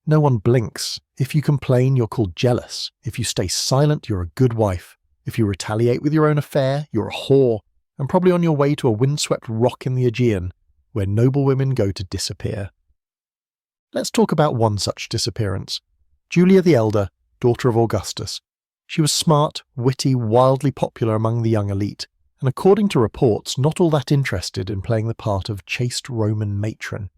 No one blinks. If you complain, you're called jealous. If you stay silent, you're a good wife. If you retaliate with your own affair, you're a whore, and probably on your way to a windswept rock in the Aegean, where noble women go to disappear. Let's talk about one such disappearance. Julia the Elder, daughter of Augustus. She was smart, witty, wildly popular among the young elite, and according to reports, not all that interested in playing the part of chaste Roman matron.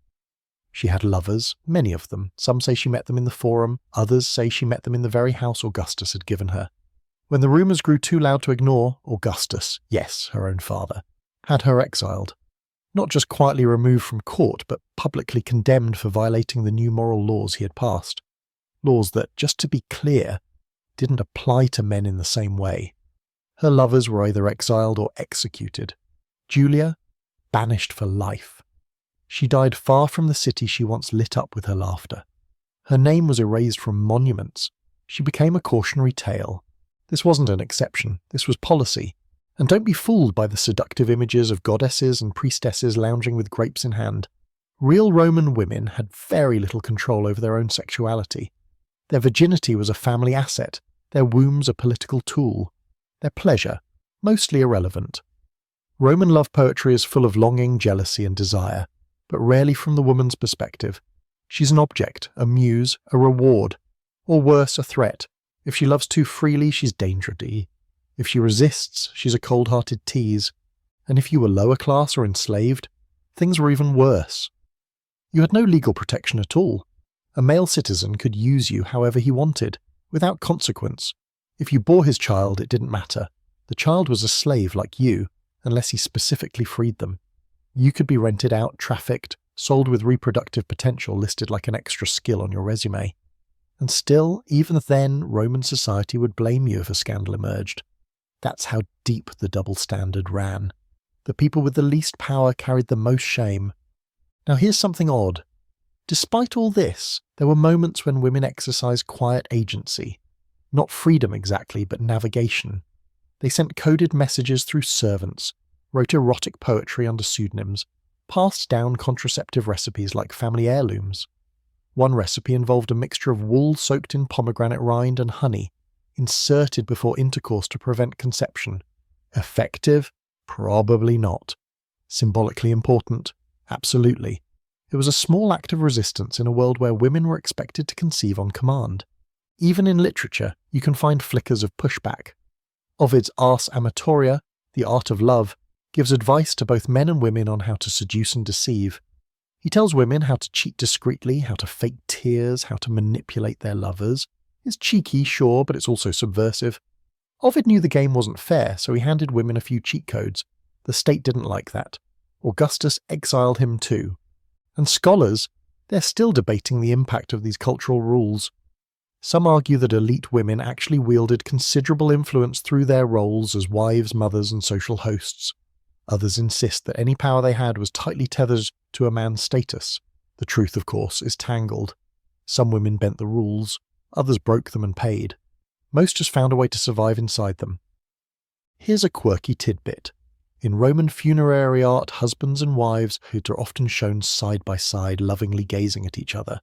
She had lovers, many of them. Some say she met them in the forum, others say she met them in the very house Augustus had given her. When the rumours grew too loud to ignore, Augustus, yes, her own father, had her exiled. Not just quietly removed from court, but publicly condemned for violating the new moral laws he had passed. Laws that, just to be clear, didn't apply to men in the same way. Her lovers were either exiled or executed. Julia, banished for life. She died far from the city she once lit up with her laughter. Her name was erased from monuments. She became a cautionary tale. This wasn't an exception, this was policy. And don't be fooled by the seductive images of goddesses and priestesses lounging with grapes in hand. Real Roman women had very little control over their own sexuality. Their virginity was a family asset, their wombs a political tool. Their pleasure, mostly irrelevant. Roman love poetry is full of longing, jealousy, and desire, but rarely from the woman's perspective. She's an object, a muse, a reward, or worse, a threat. If she loves too freely, she's dangerous. If she resists, she's a cold-hearted tease. And if you were lower class or enslaved, things were even worse. You had no legal protection at all. A male citizen could use you however he wanted, without consequence. If you bore his child, it didn't matter. The child was a slave like you, unless he specifically freed them. You could be rented out, trafficked, sold with reproductive potential listed like an extra skill on your resume. And still, even then, Roman society would blame you if a scandal emerged. That's how deep the double standard ran. The people with the least power carried the most shame. Now here's something odd. Despite all this, there were moments when women exercised quiet agency. Not freedom exactly, but navigation. They sent coded messages through servants, wrote erotic poetry under pseudonyms, passed down contraceptive recipes like family heirlooms. One recipe involved a mixture of wool soaked in pomegranate rind and honey, inserted before intercourse to prevent conception. Effective? Probably not. Symbolically important? Absolutely. It was a small act of resistance in a world where women were expected to conceive on command. Even in literature, you can find flickers of pushback. Ovid's Ars Amatoria, The Art of Love, gives advice to both men and women on how to seduce and deceive. He tells women how to cheat discreetly, how to fake tears, how to manipulate their lovers. It's cheeky, sure, but it's also subversive. Ovid knew the game wasn't fair, so he handed women a few cheat codes. The state didn't like that. Augustus exiled him too. And scholars, they're still debating the impact of these cultural rules. Some argue that elite women actually wielded considerable influence through their roles as wives, mothers, and social hosts. Others insist that any power they had was tightly tethered to a man's status. The truth, of course, is tangled. Some women bent the rules, others broke them and paid. Most just found a way to survive inside them. Here's a quirky tidbit. In Roman funerary art, husbands and wives are often shown side by side, lovingly gazing at each other.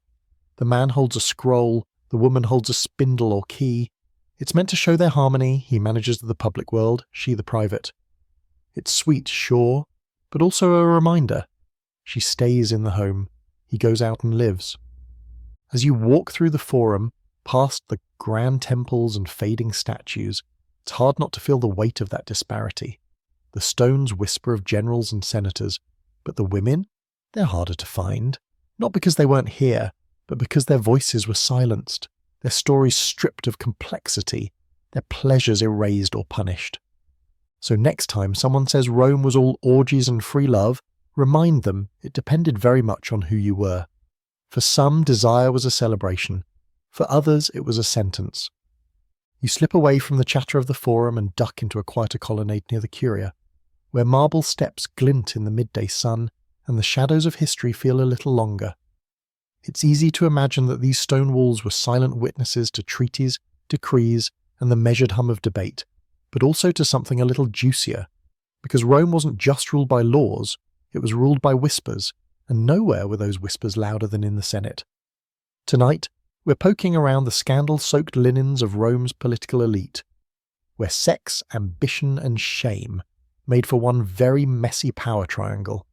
The man holds a scroll, the woman holds a spindle or key. It's meant to show their harmony. He manages the public world, she the private. It's sweet, sure, but also a reminder. She stays in the home. He goes out and lives. As you walk through the forum, past the grand temples and fading statues, it's hard not to feel the weight of that disparity. The stones whisper of generals and senators, but the women? They're harder to find. Not because they weren't here, but because their voices were silenced, their stories stripped of complexity, their pleasures erased or punished. So next time someone says Rome was all orgies and free love, remind them it depended very much on who you were. For some, desire was a celebration. For others, it was a sentence. You slip away from the chatter of the forum and duck into a quieter colonnade near the Curia, where marble steps glint in the midday sun and the shadows of history feel a little longer. It's easy to imagine that these stone walls were silent witnesses to treaties, decrees, and the measured hum of debate, but also to something a little juicier, because Rome wasn't just ruled by laws, it was ruled by whispers, and nowhere were those whispers louder than in the Senate. Tonight, we're poking around the scandal-soaked linens of Rome's political elite, where sex, ambition, and shame made for one very messy power triangle.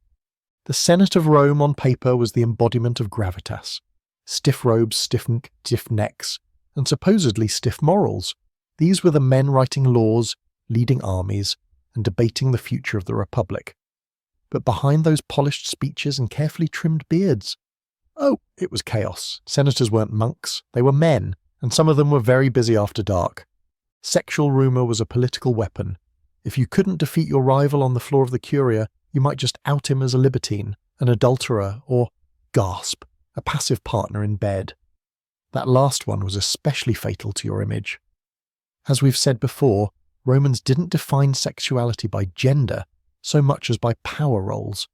The Senate of Rome on paper was the embodiment of gravitas. Stiff robes, stiff necks, and supposedly stiff morals. These were the men writing laws, leading armies, and debating the future of the Republic. But behind those polished speeches and carefully trimmed beards, oh, it was chaos. Senators weren't monks, they were men, and some of them were very busy after dark. Sexual rumour was a political weapon. If you couldn't defeat your rival on the floor of the Curia, you might just out him as a libertine, an adulterer, or, gasp, a passive partner in bed. That last one was especially fatal to your image. As we've said before, Romans didn't define sexuality by gender so much as by power roles.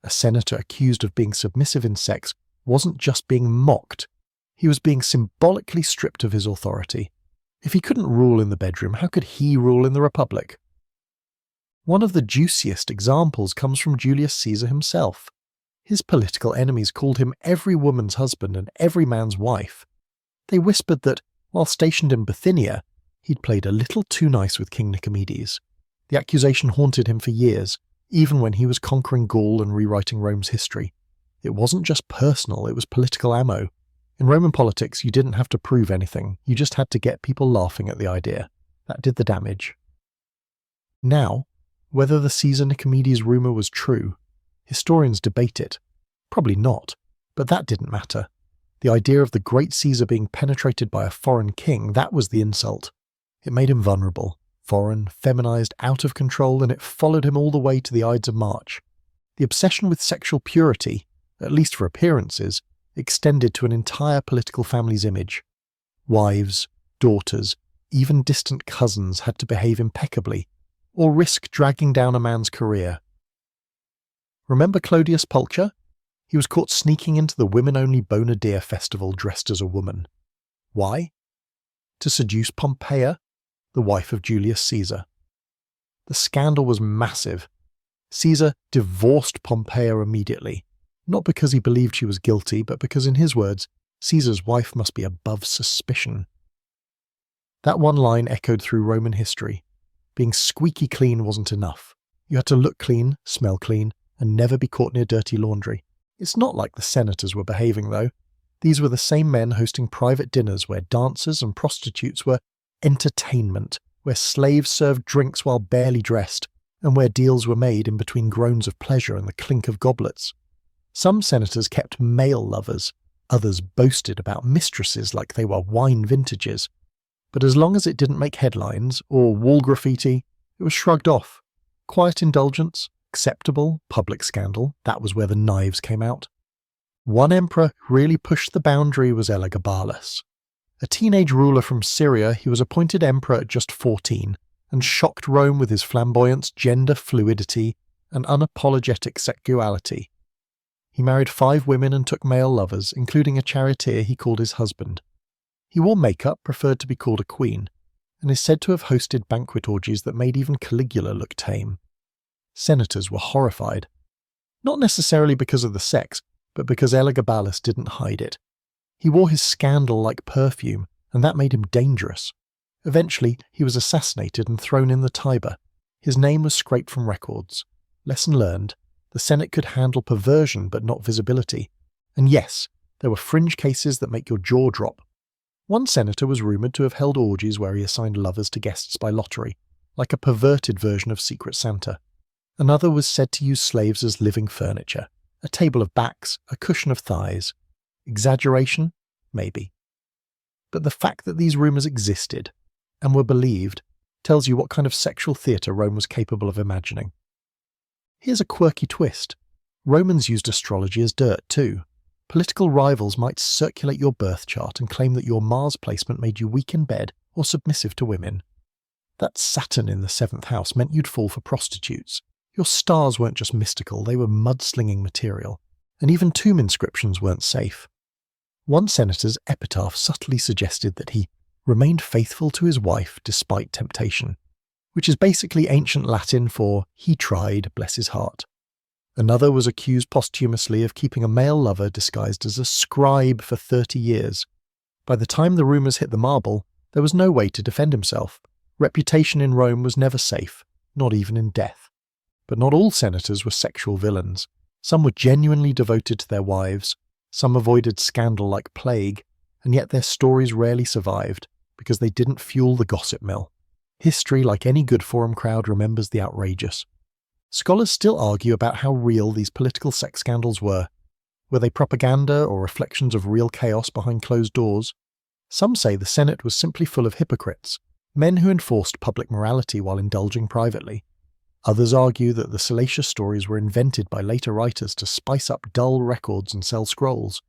A senator accused of being submissive in sex wasn't just being mocked, he was being symbolically stripped of his authority. If he couldn't rule in the bedroom, how could he rule in the Republic? One of the juiciest examples comes from Julius Caesar himself. His political enemies called him every woman's husband and every man's wife. They whispered that, while stationed in Bithynia, he'd played a little too nice with King Nicomedes. The accusation haunted him for years, even when he was conquering Gaul and rewriting Rome's history. It wasn't just personal, it was political ammo. In Roman politics, you didn't have to prove anything, you just had to get people laughing at the idea. That did the damage. Now, whether the Caesar Nicomedes rumour was true, historians debate it. Probably not, but that didn't matter. The idea of the great Caesar being penetrated by a foreign king, that was the insult. It made him vulnerable, foreign, feminised, out of control, and it followed him all the way to the Ides of March. The obsession with sexual purity, at least for appearances, extended to an entire political family's image. Wives, daughters, even distant cousins had to behave impeccably, or risk dragging down a man's career. Remember Clodius Pulcher? He was caught sneaking into the women-only Bonadir festival dressed as a woman. Why? To seduce Pompeia, the wife of Julius Caesar. The scandal was massive. Caesar divorced Pompeia immediately, not because he believed she was guilty, but because, in his words, Caesar's wife must be above suspicion. That one line echoed through Roman history. Being squeaky clean wasn't enough. You had to look clean, smell clean, and never be caught near dirty laundry. It's not like the senators were behaving, though. These were the same men hosting private dinners where dancers and prostitutes were entertainment, where slaves served drinks while barely dressed, and where deals were made in between groans of pleasure and the clink of goblets. Some senators kept male lovers, others boasted about mistresses like they were wine vintages. But as long as it didn't make headlines, or wall graffiti, it was shrugged off. Quiet indulgence, acceptable, public scandal, that was where the knives came out. One emperor who really pushed the boundary was Elagabalus. A teenage ruler from Syria, he was appointed emperor at just 14 and shocked Rome with his flamboyance, gender fluidity, and unapologetic sexuality. He married 5 women and took male lovers, including a charioteer he called his husband. He wore makeup, preferred to be called a queen, and is said to have hosted banquet orgies that made even Caligula look tame. Senators were horrified. Not necessarily because of the sex, but because Elagabalus didn't hide it. He wore his scandal like perfume, and that made him dangerous. Eventually, he was assassinated and thrown in the Tiber. His name was scraped from records. Lesson learned, the Senate could handle perversion but not visibility. And yes, there were fringe cases that make your jaw drop. One senator was rumoured to have held orgies where he assigned lovers to guests by lottery, like a perverted version of Secret Santa. Another was said to use slaves as living furniture, a table of backs, a cushion of thighs. Exaggeration? Maybe. But the fact that these rumours existed, and were believed, tells you what kind of sexual theatre Rome was capable of imagining. Here's a quirky twist. Romans used astrology as dirt too. Political rivals might circulate your birth chart and claim that your Mars placement made you weak in bed or submissive to women. That Saturn in the 7th house meant you'd fall for prostitutes. Your stars weren't just mystical, they were mudslinging material. And even tomb inscriptions weren't safe. One senator's epitaph subtly suggested that he remained faithful to his wife despite temptation, which is basically ancient Latin for he tried, bless his heart. Another was accused posthumously of keeping a male lover disguised as a scribe for 30 years. By the time the rumours hit the marble, there was no way to defend himself. Reputation in Rome was never safe, not even in death. But not all senators were sexual villains. Some were genuinely devoted to their wives, some avoided scandal like plague, and yet their stories rarely survived because they didn't fuel the gossip mill. History, like any good forum crowd, remembers the outrageous. Scholars still argue about how real these political sex scandals were. Were they propaganda or reflections of real chaos behind closed doors? Some say the Senate was simply full of hypocrites, men who enforced public morality while indulging privately. Others argue that the salacious stories were invented by later writers to spice up dull records and sell scrolls.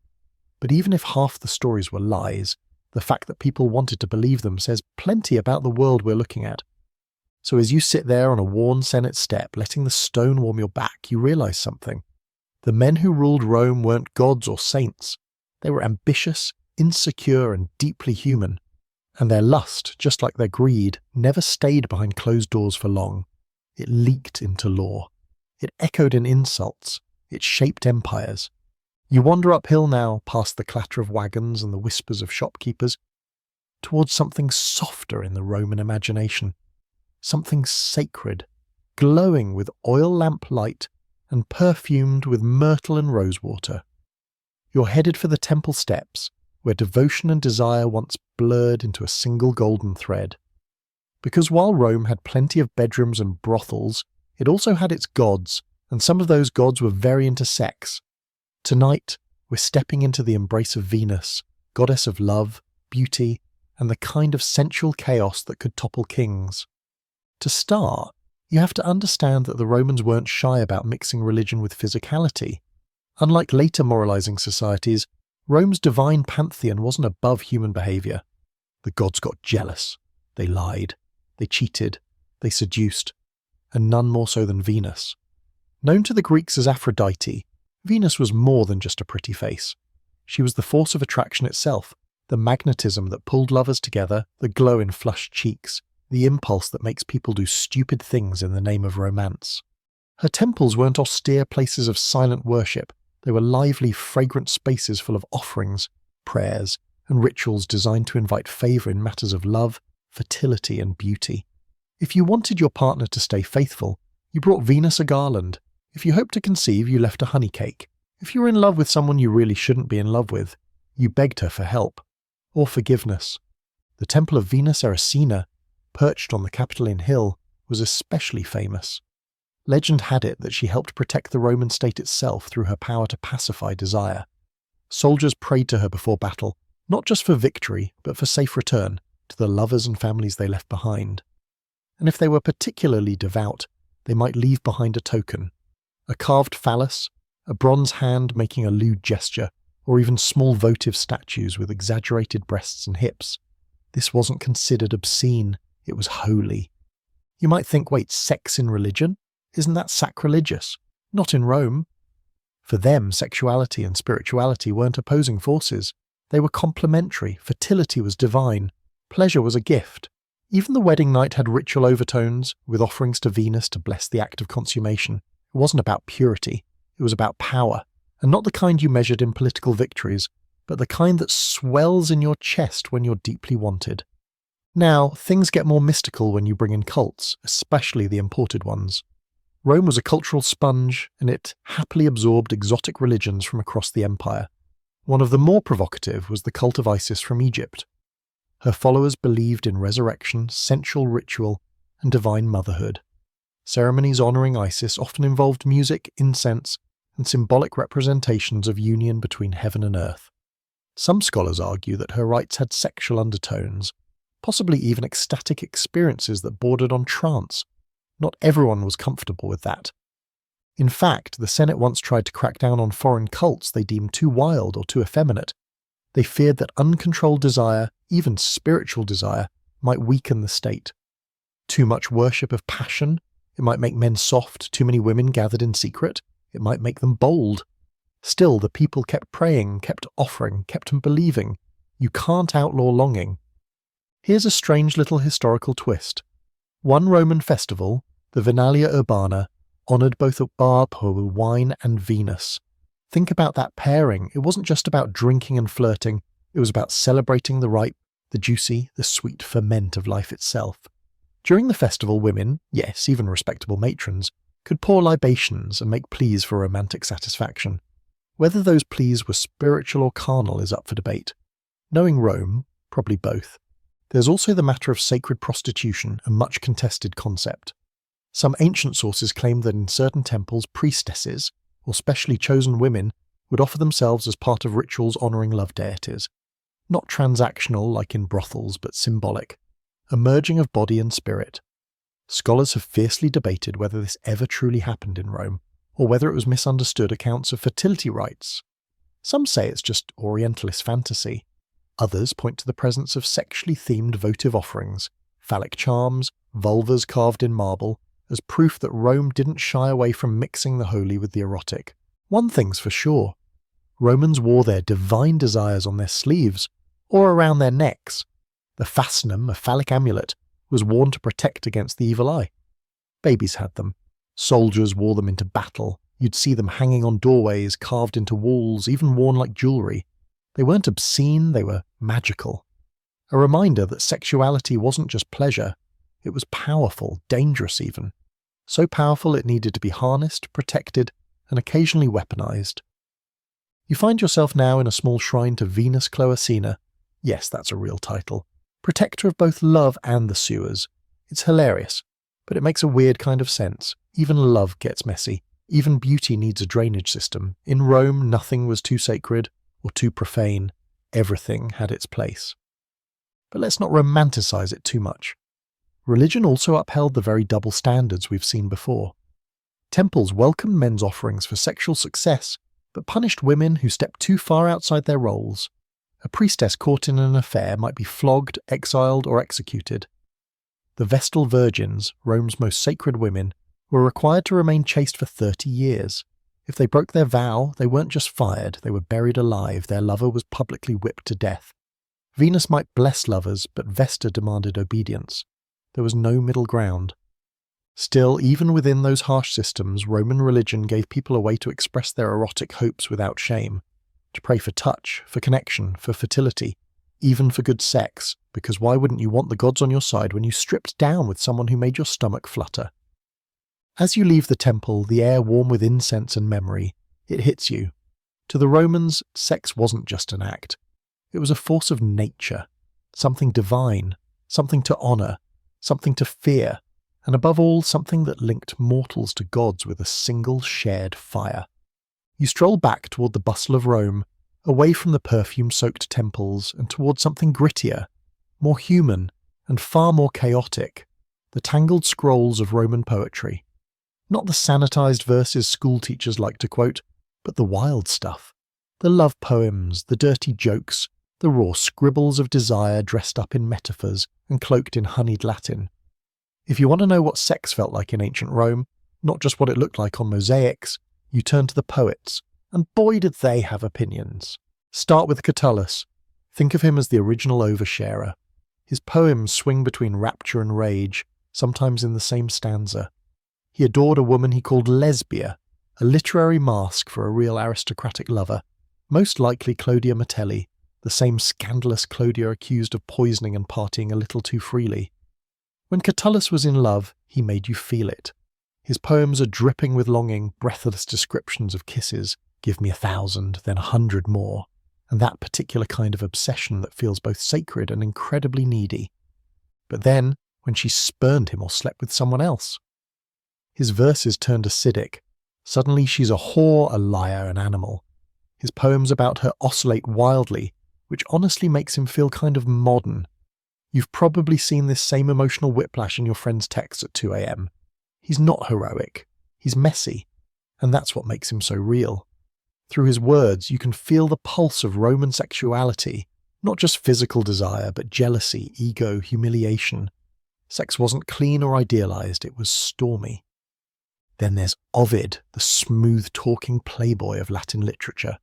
But even if half the stories were lies, the fact that people wanted to believe them says plenty about the world we're looking at. So as you sit there on a worn Senate step, letting the stone warm your back, you realise something. The men who ruled Rome weren't gods or saints. They were ambitious, insecure, and deeply human. And their lust, just like their greed, never stayed behind closed doors for long. It leaked into law. It echoed in insults. It shaped empires. You wander uphill now, past the clatter of wagons and the whispers of shopkeepers, towards something softer in the Roman imagination. Something sacred, glowing with oil lamp light and perfumed with myrtle and rosewater. You're headed for the temple steps, where devotion and desire once blurred into a single golden thread. Because while Rome had plenty of bedrooms and brothels, it also had its gods, and some of those gods were very into sex. Tonight, we're stepping into the embrace of Venus, goddess of love, beauty, and the kind of sensual chaos that could topple kings. To start, you have to understand that the Romans weren't shy about mixing religion with physicality. Unlike later moralizing societies, Rome's divine pantheon wasn't above human behaviour. The gods got jealous. They lied. They cheated. They seduced. And none more so than Venus. Known to the Greeks as Aphrodite, Venus was more than just a pretty face. She was the force of attraction itself, the magnetism that pulled lovers together, the glow in flushed cheeks, the impulse that makes people do stupid things in the name of romance. Her temples weren't austere places of silent worship. They were lively, fragrant spaces full of offerings, prayers, and rituals designed to invite favour in matters of love, fertility, and beauty. If you wanted your partner to stay faithful, you brought Venus a garland. If you hoped to conceive, you left a honey cake. If you were in love with someone you really shouldn't be in love with, you begged her for help, or forgiveness. The temple of Venus Erycina, perched on the Capitoline Hill, was especially famous. Legend had it that she helped protect the Roman state itself through her power to pacify desire. Soldiers prayed to her before battle, not just for victory, but for safe return to the lovers and families they left behind. And if they were particularly devout, they might leave behind a token. A carved phallus, a bronze hand making a lewd gesture, or even small votive statues with exaggerated breasts and hips. This wasn't considered obscene, it was holy. You might think, wait, sex in religion? Isn't that sacrilegious? Not in Rome. For them, sexuality and spirituality weren't opposing forces. They were complementary. Fertility was divine. Pleasure was a gift. Even the wedding night had ritual overtones, with offerings to Venus to bless the act of consummation. It wasn't about purity. It was about power. And not the kind you measured in political victories, but the kind that swells in your chest when you're deeply wanted. Now, things get more mystical when you bring in cults, especially the imported ones. Rome was a cultural sponge, and it happily absorbed exotic religions from across the empire. One of the more provocative was the cult of Isis from Egypt. Her followers believed in resurrection, sensual ritual, and divine motherhood. Ceremonies honouring Isis often involved music, incense, and symbolic representations of union between heaven and earth. Some scholars argue that her rites had sexual undertones, possibly even ecstatic experiences that bordered on trance. Not everyone was comfortable with that. In fact, the Senate once tried to crack down on foreign cults they deemed too wild or too effeminate. They feared that uncontrolled desire, even spiritual desire, might weaken the state. Too much worship of passion, it might make men soft. Too many women gathered in secret, it might make them bold. Still, the people kept praying, kept offering, kept believing. You can't outlaw longing. Here's a strange little historical twist. One Roman festival, the Vinalia Urbana, honoured both Barpo, wine, and Venus. Think about that pairing. It wasn't just about drinking and flirting, it was about celebrating the ripe, the juicy, the sweet ferment of life itself. During the festival, women, yes, even respectable matrons, could pour libations and make pleas for romantic satisfaction. Whether those pleas were spiritual or carnal is up for debate. Knowing Rome, probably both. There's also the matter of sacred prostitution, a much contested concept. Some ancient sources claim that in certain temples, priestesses, or specially chosen women, would offer themselves as part of rituals honouring love deities. Not transactional like in brothels, but symbolic. A merging of body and spirit. Scholars have fiercely debated whether this ever truly happened in Rome, or whether it was misunderstood accounts of fertility rites. Some say it's just Orientalist fantasy. Others point to the presence of sexually themed votive offerings, phallic charms, vulvas carved in marble, as proof that Rome didn't shy away from mixing the holy with the erotic. One thing's for sure. Romans wore their divine desires on their sleeves, or around their necks. The fascinum, a phallic amulet, was worn to protect against the evil eye. Babies had them. Soldiers wore them into battle. You'd see them hanging on doorways, carved into walls, even worn like jewellery. They weren't obscene, they were magical. A reminder that sexuality wasn't just pleasure, it was powerful, dangerous even. So powerful it needed to be harnessed, protected, and occasionally weaponized. You find yourself now in a small shrine to Venus Cloacina. Yes, that's a real title. Protector of both love and the sewers. It's hilarious, but it makes a weird kind of sense. Even love gets messy. Even beauty needs a drainage system. In Rome, nothing was too sacred or too profane. Everything had its place. But let's not romanticize it too much. Religion also upheld the very double standards we've seen before. Temples welcomed men's offerings for sexual success, but punished women who stepped too far outside their roles. A priestess caught in an affair might be flogged, exiled, or executed. The Vestal Virgins, Rome's most sacred women, were required to remain chaste for 30 years. If they broke their vow, they weren't just fired, they were buried alive, their lover was publicly whipped to death. Venus might bless lovers, but Vesta demanded obedience. There was no middle ground. Still, even within those harsh systems, Roman religion gave people a way to express their erotic hopes without shame. To pray for touch, for connection, for fertility, even for good sex, because why wouldn't you want the gods on your side when you stripped down with someone who made your stomach flutter? As you leave the temple, the air warm with incense and memory, it hits you. To the Romans, sex wasn't just an act. It was a force of nature, something divine, something to honour, something to fear, and above all, something that linked mortals to gods with a single shared fire. You stroll back toward the bustle of Rome, away from the perfume-soaked temples and toward something grittier, more human, and far more chaotic, the tangled scrolls of Roman poetry. Not the sanitized verses schoolteachers like to quote, but the wild stuff. The love poems, the dirty jokes, the raw scribbles of desire dressed up in metaphors and cloaked in honeyed Latin. If you want to know what sex felt like in ancient Rome, not just what it looked like on mosaics, you turn to the poets, and boy did they have opinions. Start with Catullus. Think of him as the original oversharer. His poems swing between rapture and rage, sometimes in the same stanza. He adored a woman he called Lesbia, a literary mask for a real aristocratic lover, most likely Clodia Metelli, the same scandalous Clodia accused of poisoning and partying a little too freely. When Catullus was in love, he made you feel it. His poems are dripping with longing, breathless descriptions of kisses, give me 1,000, then 100 more, and that particular kind of obsession that feels both sacred and incredibly needy. But then, when she spurned him or slept with someone else, his verses turned acidic. Suddenly she's a whore, a liar, an animal. His poems about her oscillate wildly, which honestly makes him feel kind of modern. You've probably seen this same emotional whiplash in your friend's texts at 2 a.m. He's not heroic. He's messy. And that's what makes him so real. Through his words, you can feel the pulse of Roman sexuality, not just physical desire, but jealousy, ego, humiliation. Sex wasn't clean or idealized, it was stormy. Then there's Ovid, the smooth-talking playboy of Latin literature.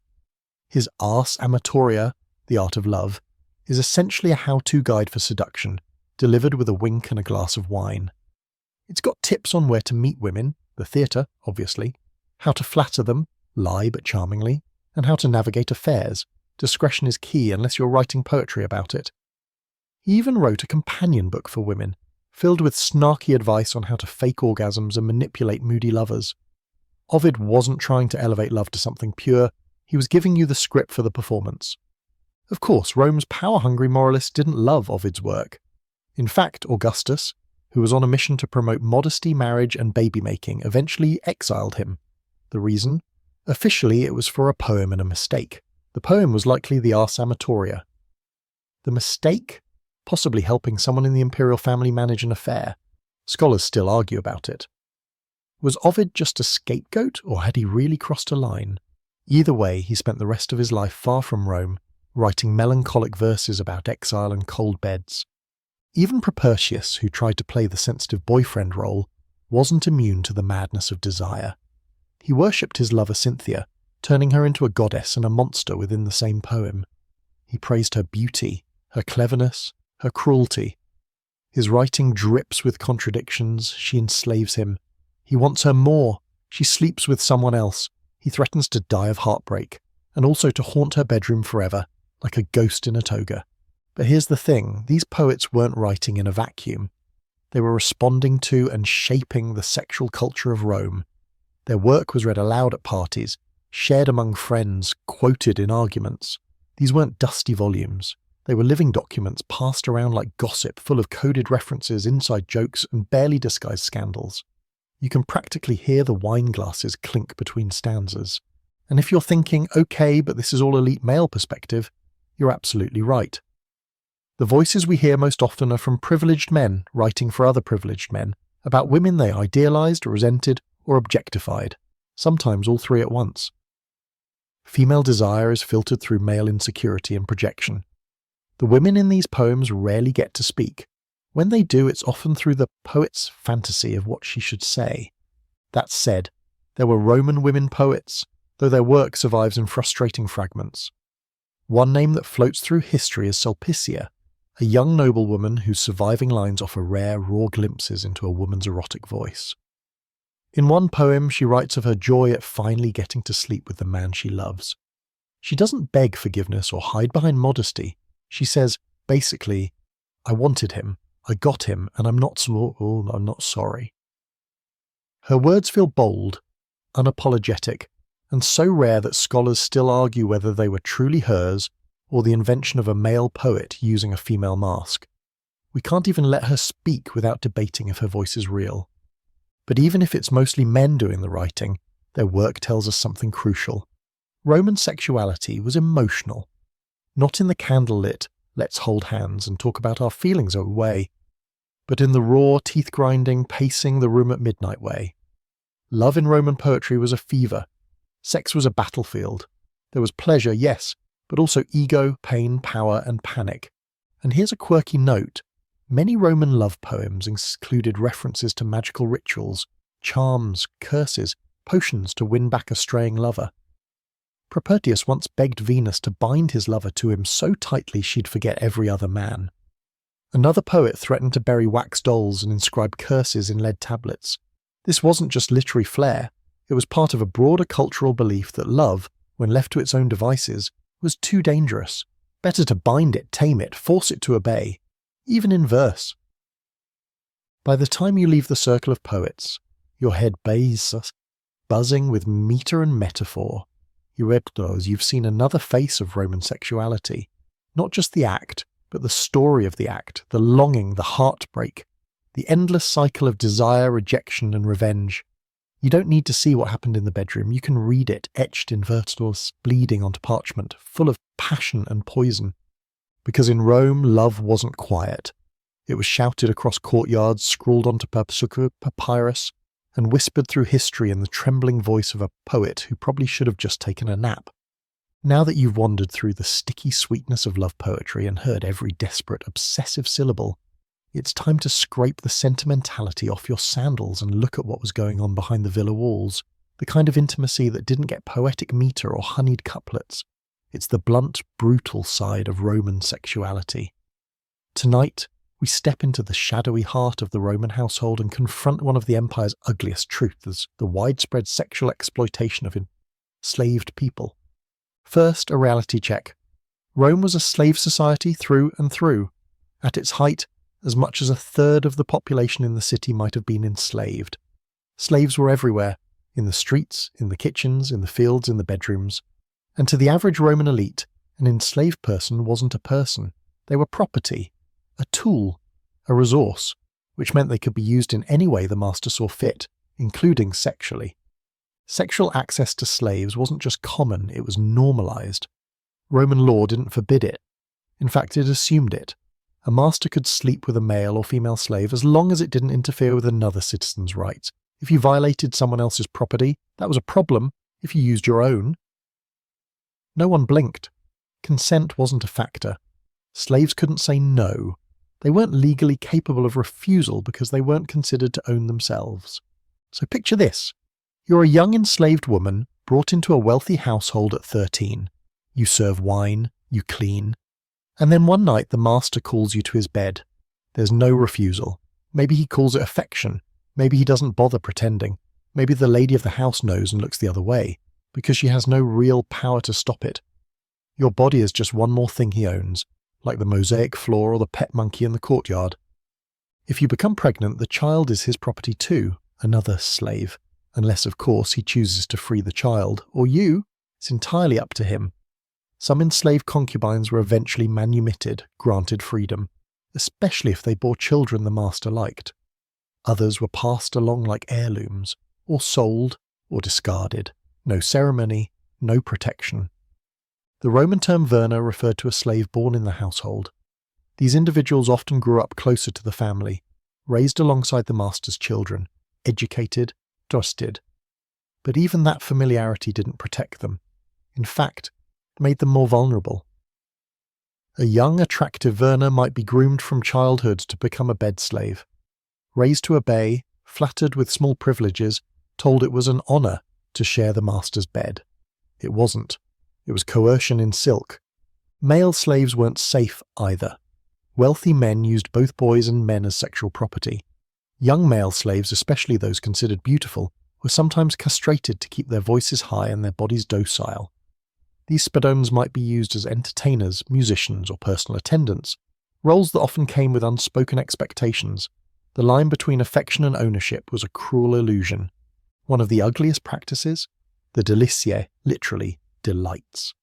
His Ars Amatoria, the art of love, is essentially a how-to guide for seduction, delivered with a wink and a glass of wine. It's got tips on where to meet women, the theatre, obviously, how to flatter them, lie but charmingly, and how to navigate affairs. Discretion is key unless you're writing poetry about it. He even wrote a companion book for women, filled with snarky advice on how to fake orgasms and manipulate moody lovers. Ovid wasn't trying to elevate love to something pure, he was giving you the script for the performance. Of course, Rome's power-hungry moralists didn't love Ovid's work. In fact, Augustus, who was on a mission to promote modesty, marriage, and baby-making, eventually exiled him. The reason? Officially, it was for a poem and a mistake. The poem was likely the Ars Amatoria. The mistake? Possibly helping someone in the Imperial family manage an affair. Scholars still argue about it. Was Ovid just a scapegoat, or had he really crossed a line? Either way, he spent the rest of his life far from Rome, writing melancholic verses about exile and cold beds. Even Propertius, who tried to play the sensitive boyfriend role, wasn't immune to the madness of desire. He worshipped his lover Cynthia, turning her into a goddess and a monster within the same poem. He praised her beauty, her cleverness, her cruelty. His writing drips with contradictions, she enslaves him. He wants her more, she sleeps with someone else. He threatens to die of heartbreak, and also to haunt her bedroom forever, like a ghost in a toga. But here's the thing, these poets weren't writing in a vacuum. They were responding to and shaping the sexual culture of Rome. Their work was read aloud at parties, shared among friends, quoted in arguments. These weren't dusty volumes. They were living documents passed around like gossip, full of coded references, inside jokes, and barely disguised scandals. You can practically hear the wine glasses clink between stanzas. And if you're thinking, okay, but this is all elite male perspective, you're absolutely right. The voices we hear most often are from privileged men writing for other privileged men, about women they idealized, resented, or objectified, sometimes all three at once. Female desire is filtered through male insecurity and projection. The women in these poems rarely get to speak. When they do, it's often through the poet's fantasy of what she should say. That said, there were Roman women poets, though their work survives in frustrating fragments. One name that floats through history is Sulpicia, a young noblewoman whose surviving lines offer rare, raw glimpses into a woman's erotic voice. In one poem, she writes of her joy at finally getting to sleep with the man she loves. She doesn't beg forgiveness or hide behind modesty. She says, basically, I wanted him, I got him, and I'm not sorry. Her words feel bold, unapologetic, and so rare that scholars still argue whether they were truly hers or the invention of a male poet using a female mask. We can't even let her speak without debating if her voice is real. But even if it's mostly men doing the writing, their work tells us something crucial. Roman sexuality was emotional. Not in the candlelit, let's hold hands and talk about our feelings way, but in the raw, teeth-grinding, pacing the room at midnight way. Love in Roman poetry was a fever. Sex was a battlefield. There was pleasure, yes, but also ego, pain, power, and panic. And here's a quirky note. Many Roman love poems included references to magical rituals, charms, curses, potions to win back a straying lover. Propertius once begged Venus to bind his lover to him so tightly she'd forget every other man. Another poet threatened to bury wax dolls and inscribe curses in lead tablets. This wasn't just literary flair, it was part of a broader cultural belief that love, when left to its own devices, was too dangerous. Better to bind it, tame it, force it to obey, even in verse. By the time you leave the circle of poets, your head buzzing with metre and metaphor, you've seen another face of Roman sexuality. Not just the act, but the story of the act, the longing, the heartbreak, the endless cycle of desire, rejection, and revenge. You don't need to see what happened in the bedroom. You can read it, etched in verses, bleeding onto parchment, full of passion and poison. Because in Rome, love wasn't quiet. It was shouted across courtyards, scrawled onto papyrus, and whispered through history in the trembling voice of a poet who probably should have just taken a nap. Now that you've wandered through the sticky sweetness of love poetry and heard every desperate, obsessive syllable, it's time to scrape the sentimentality off your sandals and look at what was going on behind the villa walls, the kind of intimacy that didn't get poetic metre or honeyed couplets. It's the blunt, brutal side of Roman sexuality. Tonight, we step into the shadowy heart of the Roman household and confront one of the empire's ugliest truths, the widespread sexual exploitation of enslaved people. First, a reality check. Rome was a slave society through and through. At its height, as much as a third of the population in the city might have been enslaved. Slaves were everywhere, in the streets, in the kitchens, in the fields, in the bedrooms. And to the average Roman elite, an enslaved person wasn't a person. They were property, a tool, a resource, which meant they could be used in any way the master saw fit, including sexually. Sexual access to slaves wasn't just common, it was normalized. Roman law didn't forbid it. In fact, it assumed it. A master could sleep with a male or female slave as long as it didn't interfere with another citizen's rights. If you violated someone else's property, that was a problem. If you used your own. No one blinked. Consent wasn't a factor. Slaves couldn't say no. They weren't legally capable of refusal because they weren't considered to own themselves. So picture this. You're a young enslaved woman brought into a wealthy household at 13. You serve wine, you clean. And then one night the master calls you to his bed. There's no refusal. Maybe he calls it affection. Maybe he doesn't bother pretending. Maybe the lady of the house knows and looks the other way, because she has no real power to stop it. Your body is just one more thing he owns, like the mosaic floor or the pet monkey in the courtyard. If you become pregnant, the child is his property too, another slave. Unless, of course, he chooses to free the child, or you. It's entirely up to him. Some enslaved concubines were eventually manumitted, granted freedom, especially if they bore children the master liked. Others were passed along like heirlooms, or sold, or discarded. No ceremony, no protection. The Roman term verna referred to a slave born in the household. These individuals often grew up closer to the family, raised alongside the master's children, educated, trusted. But even that familiarity didn't protect them. In fact, it made them more vulnerable. A young, attractive verna might be groomed from childhood to become a bed slave. Raised to obey, flattered with small privileges, told it was an honour to share the master's bed. It wasn't. It was coercion in silk. Male slaves weren't safe either. Wealthy men used both boys and men as sexual property. Young male slaves, especially those considered beautiful, were sometimes castrated to keep their voices high and their bodies docile. These spadones might be used as entertainers, musicians, or personal attendants, roles that often came with unspoken expectations. The line between affection and ownership was a cruel illusion. One of the ugliest practices? The deliciae, literally, delights.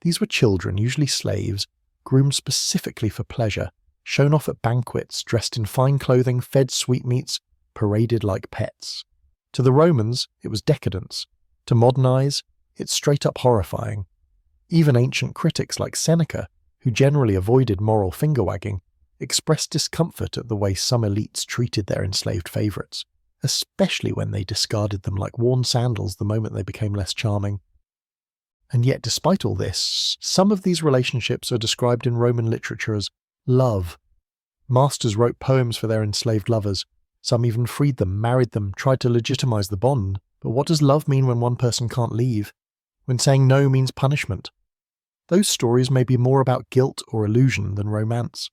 These were children, usually slaves, groomed specifically for pleasure, shown off at banquets, dressed in fine clothing, fed sweetmeats, paraded like pets. To the Romans, it was decadence. To modernize, it's straight up horrifying. Even ancient critics like Seneca, who generally avoided moral finger-wagging, expressed discomfort at the way some elites treated their enslaved favourites, especially when they discarded them like worn sandals the moment they became less charming. And yet, despite all this, some of these relationships are described in Roman literature as love. Masters wrote poems for their enslaved lovers. Some even freed them, married them, tried to legitimize the bond. But what does love mean when one person can't leave? When saying no means punishment? Those stories may be more about guilt or illusion than romance.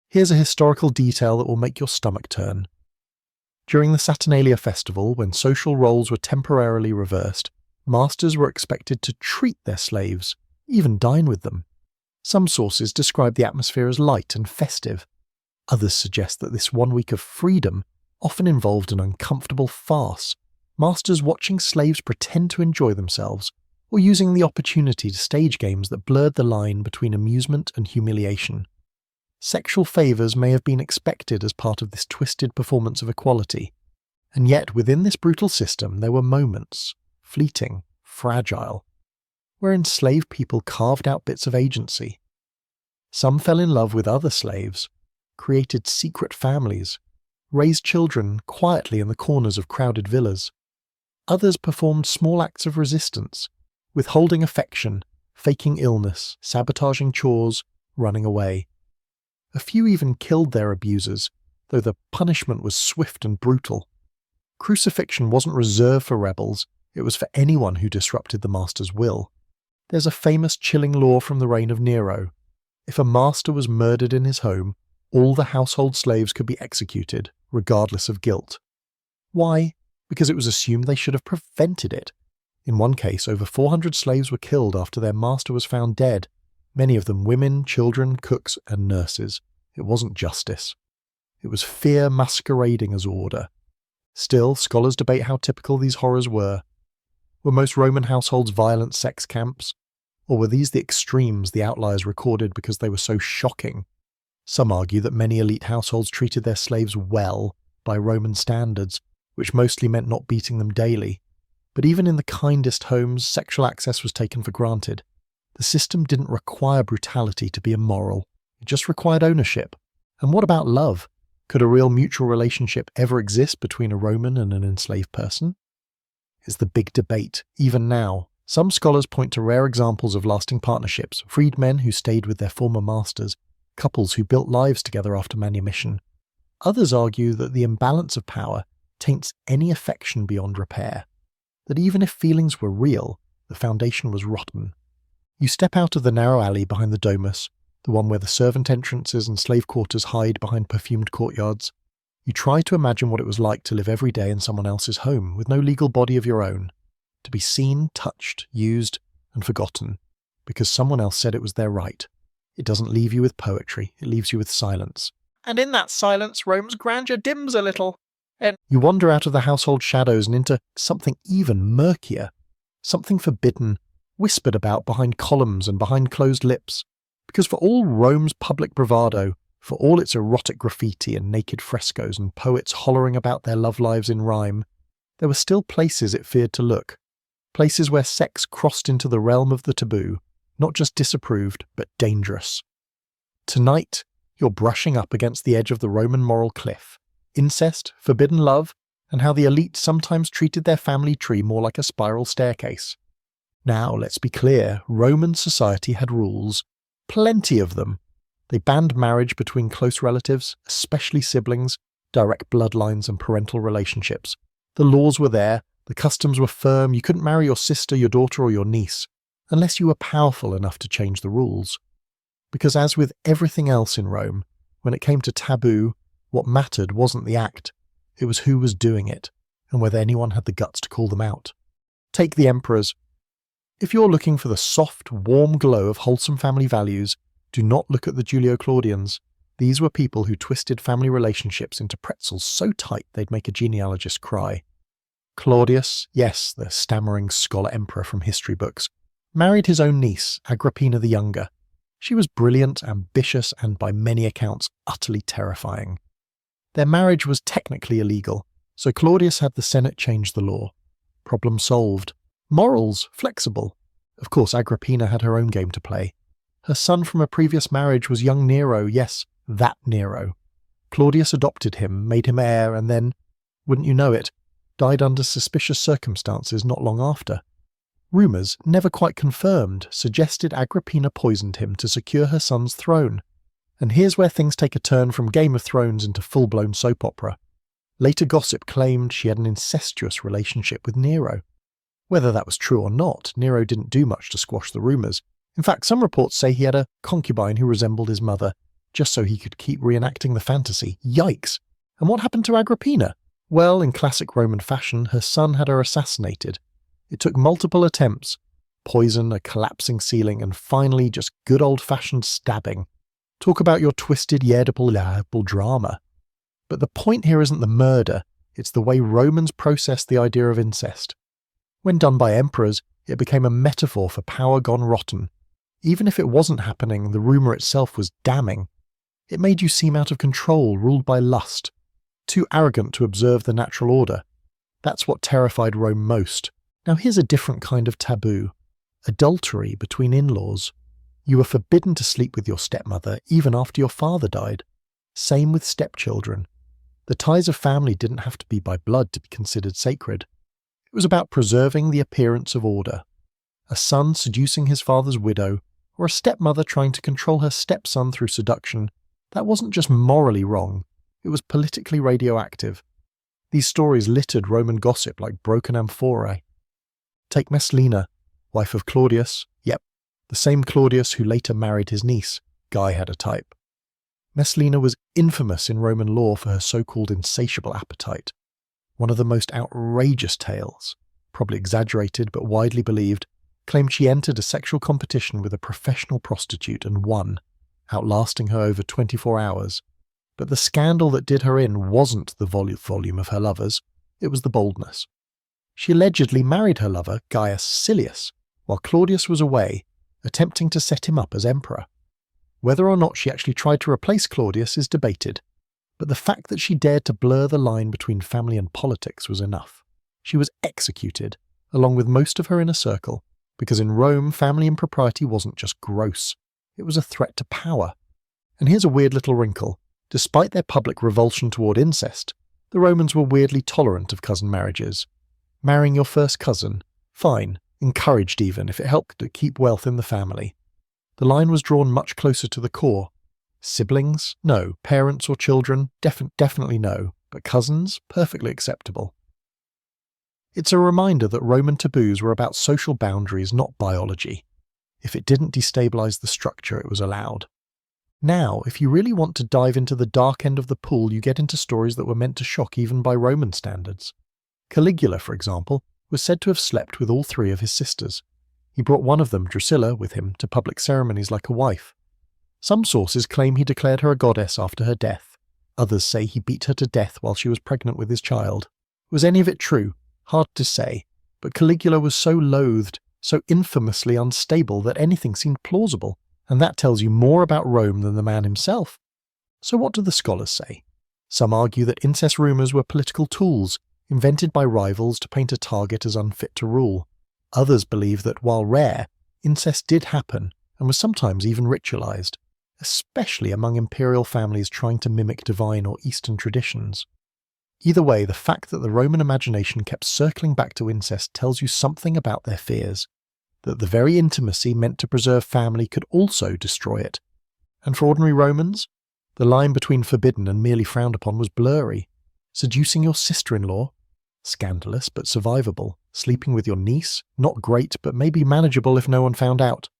Here's a historical detail that will make your stomach turn. During the Saturnalia festival, when social roles were temporarily reversed, masters were expected to treat their slaves, even dine with them. Some sources describe the atmosphere as light and festive. Others suggest that this 1 week of freedom often involved an uncomfortable farce, masters watching slaves pretend to enjoy themselves, or using the opportunity to stage games that blurred the line between amusement and humiliation. Sexual favours may have been expected as part of this twisted performance of equality, and yet within this brutal system there were moments, fleeting, fragile, where enslaved people carved out bits of agency. Some fell in love with other slaves, created secret families, raised children quietly in the corners of crowded villas. Others performed small acts of resistance, withholding affection, faking illness, sabotaging chores, running away. A few even killed their abusers, though the punishment was swift and brutal. Crucifixion wasn't reserved for rebels, it was for anyone who disrupted the master's will. There's a famous chilling law from the reign of Nero. If a master was murdered in his home, all the household slaves could be executed, regardless of guilt. Why? Because it was assumed they should have prevented it. In one case, over 400 slaves were killed after their master was found dead, many of them women, children, cooks, and nurses. It wasn't justice. It was fear masquerading as order. Still, scholars debate how typical these horrors were. Were most Roman households violent sex camps? Or were these the extremes the outliers recorded because they were so shocking? Some argue that many elite households treated their slaves well by Roman standards, which mostly meant not beating them daily. But even in the kindest homes, sexual access was taken for granted. The system didn't require brutality to be immoral. It just required ownership. And what about love? Could a real mutual relationship ever exist between a Roman and an enslaved person? It's the big debate, even now. Some scholars point to rare examples of lasting partnerships, freedmen who stayed with their former masters, couples who built lives together after manumission. Others argue that the imbalance of power taints any affection beyond repair, that even if feelings were real, the foundation was rotten. You step out of the narrow alley behind the domus, the one where the servant entrances and slave quarters hide behind perfumed courtyards. You try to imagine what it was like to live every day in someone else's home with no legal body of your own, to be seen, touched, used, and forgotten, because someone else said it was their right. It doesn't leave you with poetry, it leaves you with silence. And in that silence, Rome's grandeur dims a little. And you wander out of the household shadows and into something even murkier, something forbidden, whispered about behind columns and behind closed lips. Because for all Rome's public bravado, for all its erotic graffiti and naked frescoes and poets hollering about their love lives in rhyme, there were still places it feared to look. Places where sex crossed into the realm of the taboo, not just disapproved, but dangerous. Tonight, you're brushing up against the edge of the Roman moral cliff. Incest, forbidden love, and how the elite sometimes treated their family tree more like a spiral staircase. Now, let's be clear, Roman society had rules. Plenty of them. They banned marriage between close relatives, especially siblings, direct bloodlines and parental relationships. The laws were there, the customs were firm, you couldn't marry your sister, your daughter, or your niece, unless you were powerful enough to change the rules. Because as with everything else in Rome, when it came to taboo, what mattered wasn't the act, it was who was doing it, and whether anyone had the guts to call them out. Take the emperors. If you're looking for the soft, warm glow of wholesome family values, do not look at the Julio-Claudians. These were people who twisted family relationships into pretzels so tight they'd make a genealogist cry. Claudius, yes, the stammering scholar emperor from history books, married his own niece, Agrippina the Younger. She was brilliant, ambitious, and by many accounts utterly terrifying. Their marriage was technically illegal, so Claudius had the Senate change the law. Problem solved. Morals, flexible. Of course, Agrippina had her own game to play. Her son from a previous marriage was young Nero, yes, that Nero. Claudius adopted him, made him heir, and then, wouldn't you know it, died under suspicious circumstances not long after. Rumours, never quite confirmed, suggested Agrippina poisoned him to secure her son's throne. And here's where things take a turn from Game of Thrones into full-blown soap opera. Later gossip claimed she had an incestuous relationship with Nero. Whether that was true or not, Nero didn't do much to squash the rumours. In fact, some reports say he had a concubine who resembled his mother, just so he could keep reenacting the fantasy. Yikes! And what happened to Agrippina? Well, in classic Roman fashion, her son had her assassinated. It took multiple attempts, poison, a collapsing ceiling, and finally just good old-fashioned stabbing. Talk about your twisted, Oedipal drama. But the point here isn't the murder, it's the way Romans processed the idea of incest. When done by emperors, it became a metaphor for power gone rotten. Even if it wasn't happening, the rumour itself was damning. It made you seem out of control, ruled by lust, too arrogant to observe the natural order. That's what terrified Rome most. Now here's a different kind of taboo. Adultery between in-laws. You were forbidden to sleep with your stepmother even after your father died. Same with stepchildren. The ties of family didn't have to be by blood to be considered sacred. It was about preserving the appearance of order. A son seducing his father's widow, or a stepmother trying to control her stepson through seduction, that wasn't just morally wrong, it was politically radioactive. These stories littered Roman gossip like broken amphorae. Take Messalina, wife of Claudius, yep, the same Claudius who later married his niece. Guy had a type. Messalina was infamous in Roman law for her so-called insatiable appetite. One of the most outrageous tales, probably exaggerated but widely believed, claimed she entered a sexual competition with a professional prostitute and won, outlasting her over 24 hours. But the scandal that did her in wasn't the volume of her lovers, it was the boldness. She allegedly married her lover, Gaius Silius, while Claudius was away, attempting to set him up as emperor. Whether or not she actually tried to replace Claudius is debated, but the fact that she dared to blur the line between family and politics was enough. She was executed, along with most of her inner circle, because in Rome family impropriety wasn't just gross, it was a threat to power. And here's a weird little wrinkle. Despite their public revulsion toward incest, the Romans were weirdly tolerant of cousin marriages. Marrying your first cousin? Fine, encouraged even if it helped to keep wealth in the family. The line was drawn much closer to the core. Siblings? No. Parents or children? Definitely no. But cousins? Perfectly acceptable. It's a reminder that Roman taboos were about social boundaries, not biology. If it didn't destabilize the structure, it was allowed. Now, if you really want to dive into the dark end of the pool, you get into stories that were meant to shock even by Roman standards. Caligula, for example, was said to have slept with all three of his sisters. He brought one of them, Drusilla, with him to public ceremonies like a wife. Some sources claim he declared her a goddess after her death. Others say he beat her to death while she was pregnant with his child. Was any of it true? Hard to say, but Caligula was so loathed, so infamously unstable that anything seemed plausible, and that tells you more about Rome than the man himself. So what do the scholars say? Some argue that incest rumours were political tools, invented by rivals to paint a target as unfit to rule. Others believe that, while rare, incest did happen and was sometimes even ritualised, especially among imperial families trying to mimic divine or Eastern traditions. Either way, the fact that the Roman imagination kept circling back to incest tells you something about their fears, that the very intimacy meant to preserve family could also destroy it. And for ordinary Romans, the line between forbidden and merely frowned upon was blurry. Seducing your sister-in-law? Scandalous but survivable. Sleeping with your niece? Not great, but maybe manageable if no one found out.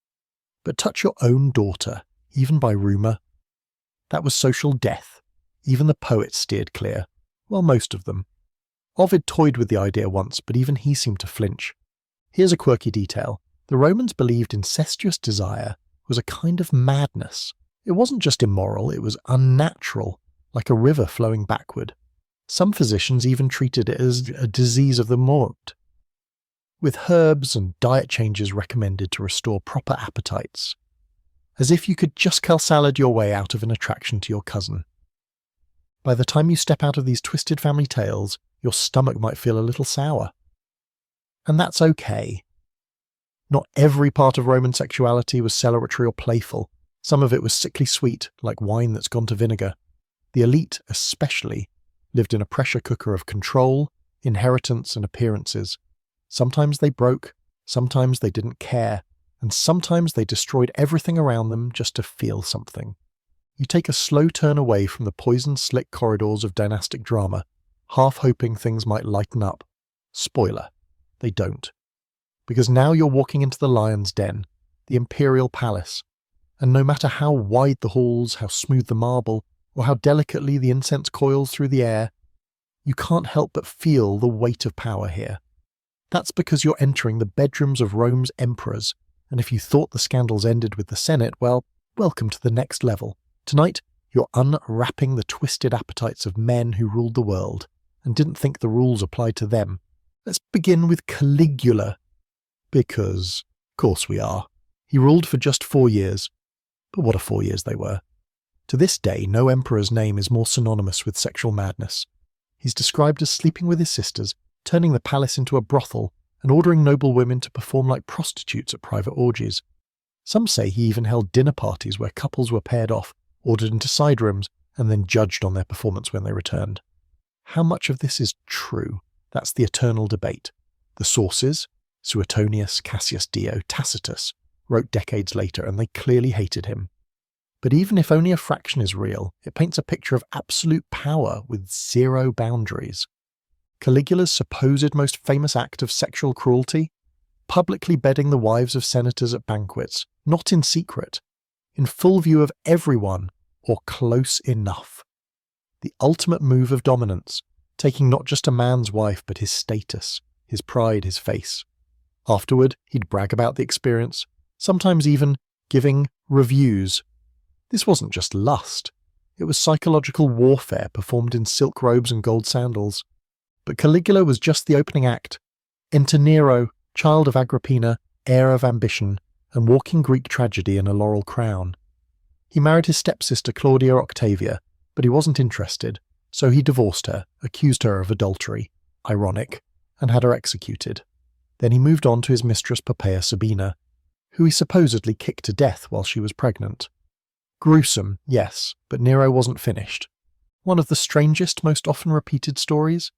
But touch your own daughter, even by rumour? That was social death. Even the poets steered clear. Well, most of them. Ovid toyed with the idea once, but even he seemed to flinch. Here's a quirky detail. The Romans believed incestuous desire was a kind of madness. It wasn't just immoral, it was unnatural, like a river flowing backward. Some physicians even treated it as a disease of the mort, with herbs and diet changes recommended to restore proper appetites. As if you could just cal salad your way out of an attraction to your cousin. By the time you step out of these twisted family tales, your stomach might feel a little sour. And that's okay. Not every part of Roman sexuality was celebratory or playful. Some of it was sickly sweet, like wine that's gone to vinegar. The elite, especially, lived in a pressure cooker of control, inheritance, and appearances. Sometimes they broke, Sometimes they didn't care, and sometimes they destroyed everything around them just to feel something. You take a slow turn away from the poison-slick corridors of dynastic drama, half hoping things might lighten up. Spoiler, they don't. Because now you're walking into the lion's den, the Imperial palace, and no matter how wide the halls, how smooth the marble, or how delicately the incense coils through the air, you can't help but feel the weight of power here. That's because you're entering the bedrooms of Rome's emperors, and if you thought the scandals ended with the Senate, well, welcome to the next level. Tonight, you're unwrapping the twisted appetites of men who ruled the world, and didn't think the rules applied to them. Let's begin with Caligula. Because, of course we are. He ruled for just 4 years. But what a 4 years they were. To this day, no emperor's name is more synonymous with sexual madness. He's described as sleeping with his sisters, turning the palace into a brothel, and ordering noble women to perform like prostitutes at private orgies. Some say he even held dinner parties where couples were paired off, ordered into side rooms, and then judged on their performance when they returned. How much of this is true? That's the eternal debate. The sources, Suetonius, Cassius Dio, Tacitus, wrote decades later, and they clearly hated him. But even if only a fraction is real, it paints a picture of absolute power with zero boundaries. Caligula's supposed most famous act of sexual cruelty? Publicly bedding the wives of senators at banquets, not in secret, in full view of everyone, or close enough. The ultimate move of dominance, taking not just a man's wife but his status, his pride, his face. Afterward, he'd brag about the experience, sometimes even giving reviews. This wasn't just lust. It was psychological warfare performed in silk robes and gold sandals. But Caligula was just the opening act. Enter Nero, child of Agrippina, heir of ambition, and walking Greek tragedy in a laurel crown. He married his stepsister Claudia Octavia, but he wasn't interested, so he divorced her, accused her of adultery, ironic, and had her executed. Then he moved on to his mistress Poppaea Sabina, who he supposedly kicked to death while she was pregnant. Gruesome, yes, but Nero wasn't finished. One of the strangest, most often repeated stories?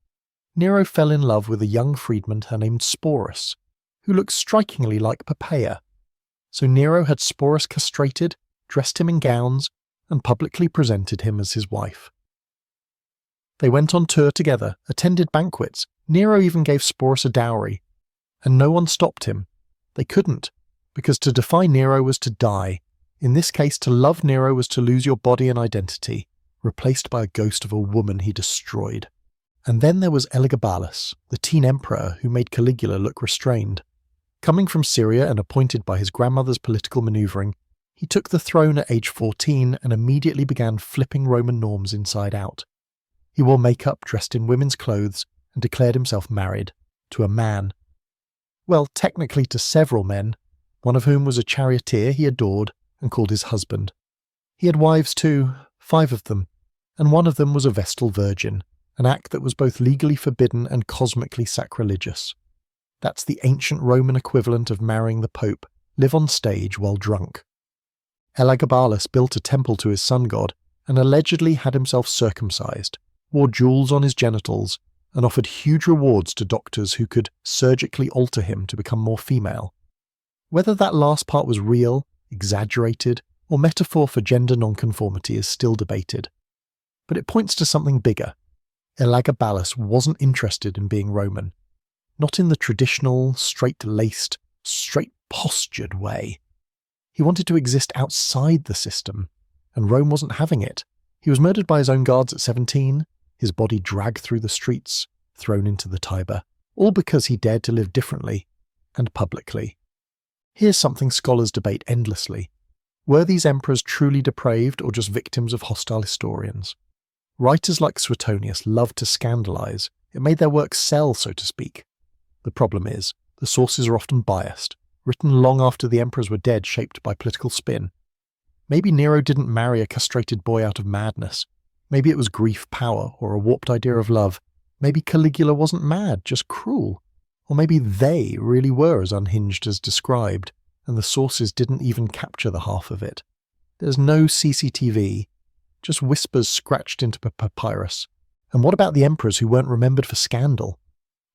Nero fell in love with a young freedman named Sporus, who looked strikingly like Poppaea. So Nero had Sporus castrated, dressed him in gowns, and publicly presented him as his wife. They went on tour together, attended banquets. Nero even gave Sporus a dowry. And no one stopped him. They couldn't, because to defy Nero was to die. In this case, to love Nero was to lose your body and identity, replaced by a ghost of a woman he destroyed. And then there was Elagabalus, the teen emperor who made Caligula look restrained. Coming from Syria and appointed by his grandmother's political maneuvering, he took the throne at age 14 and immediately began flipping Roman norms inside out. He wore makeup, dressed in women's clothes, and declared himself married to a man. Well, technically to several men, one of whom was a charioteer he adored and called his husband. He had wives too, 5 of them, and one of them was a Vestal virgin, an act that was both legally forbidden and cosmically sacrilegious. That's the ancient Roman equivalent of marrying the Pope, live on stage while drunk. Elagabalus built a temple to his sun god and allegedly had himself circumcised, wore jewels on his genitals, and offered huge rewards to doctors who could surgically alter him to become more female. Whether that last part was real, exaggerated, or metaphor for gender nonconformity is still debated. But it points to something bigger. Elagabalus wasn't interested in being Roman. Not in the traditional, straight-laced, straight-postured way. He wanted to exist outside the system, and Rome wasn't having it. He was murdered by his own guards at 17, his body dragged through the streets, thrown into the Tiber, all because he dared to live differently, and publicly. Here's something scholars debate endlessly. Were these emperors truly depraved or just victims of hostile historians? Writers like Suetonius loved to scandalize. It made their work sell, so to speak. The problem is, the sources are often biased, written long after the emperors were dead, shaped by political spin. Maybe Nero didn't marry a castrated boy out of madness. Maybe it was grief, power, or a warped idea of love. Maybe Caligula wasn't mad, just cruel. Or maybe they really were as unhinged as described, and the sources didn't even capture the half of it. There's no CCTV, just whispers scratched into papyrus. And what about the emperors who weren't remembered for scandal?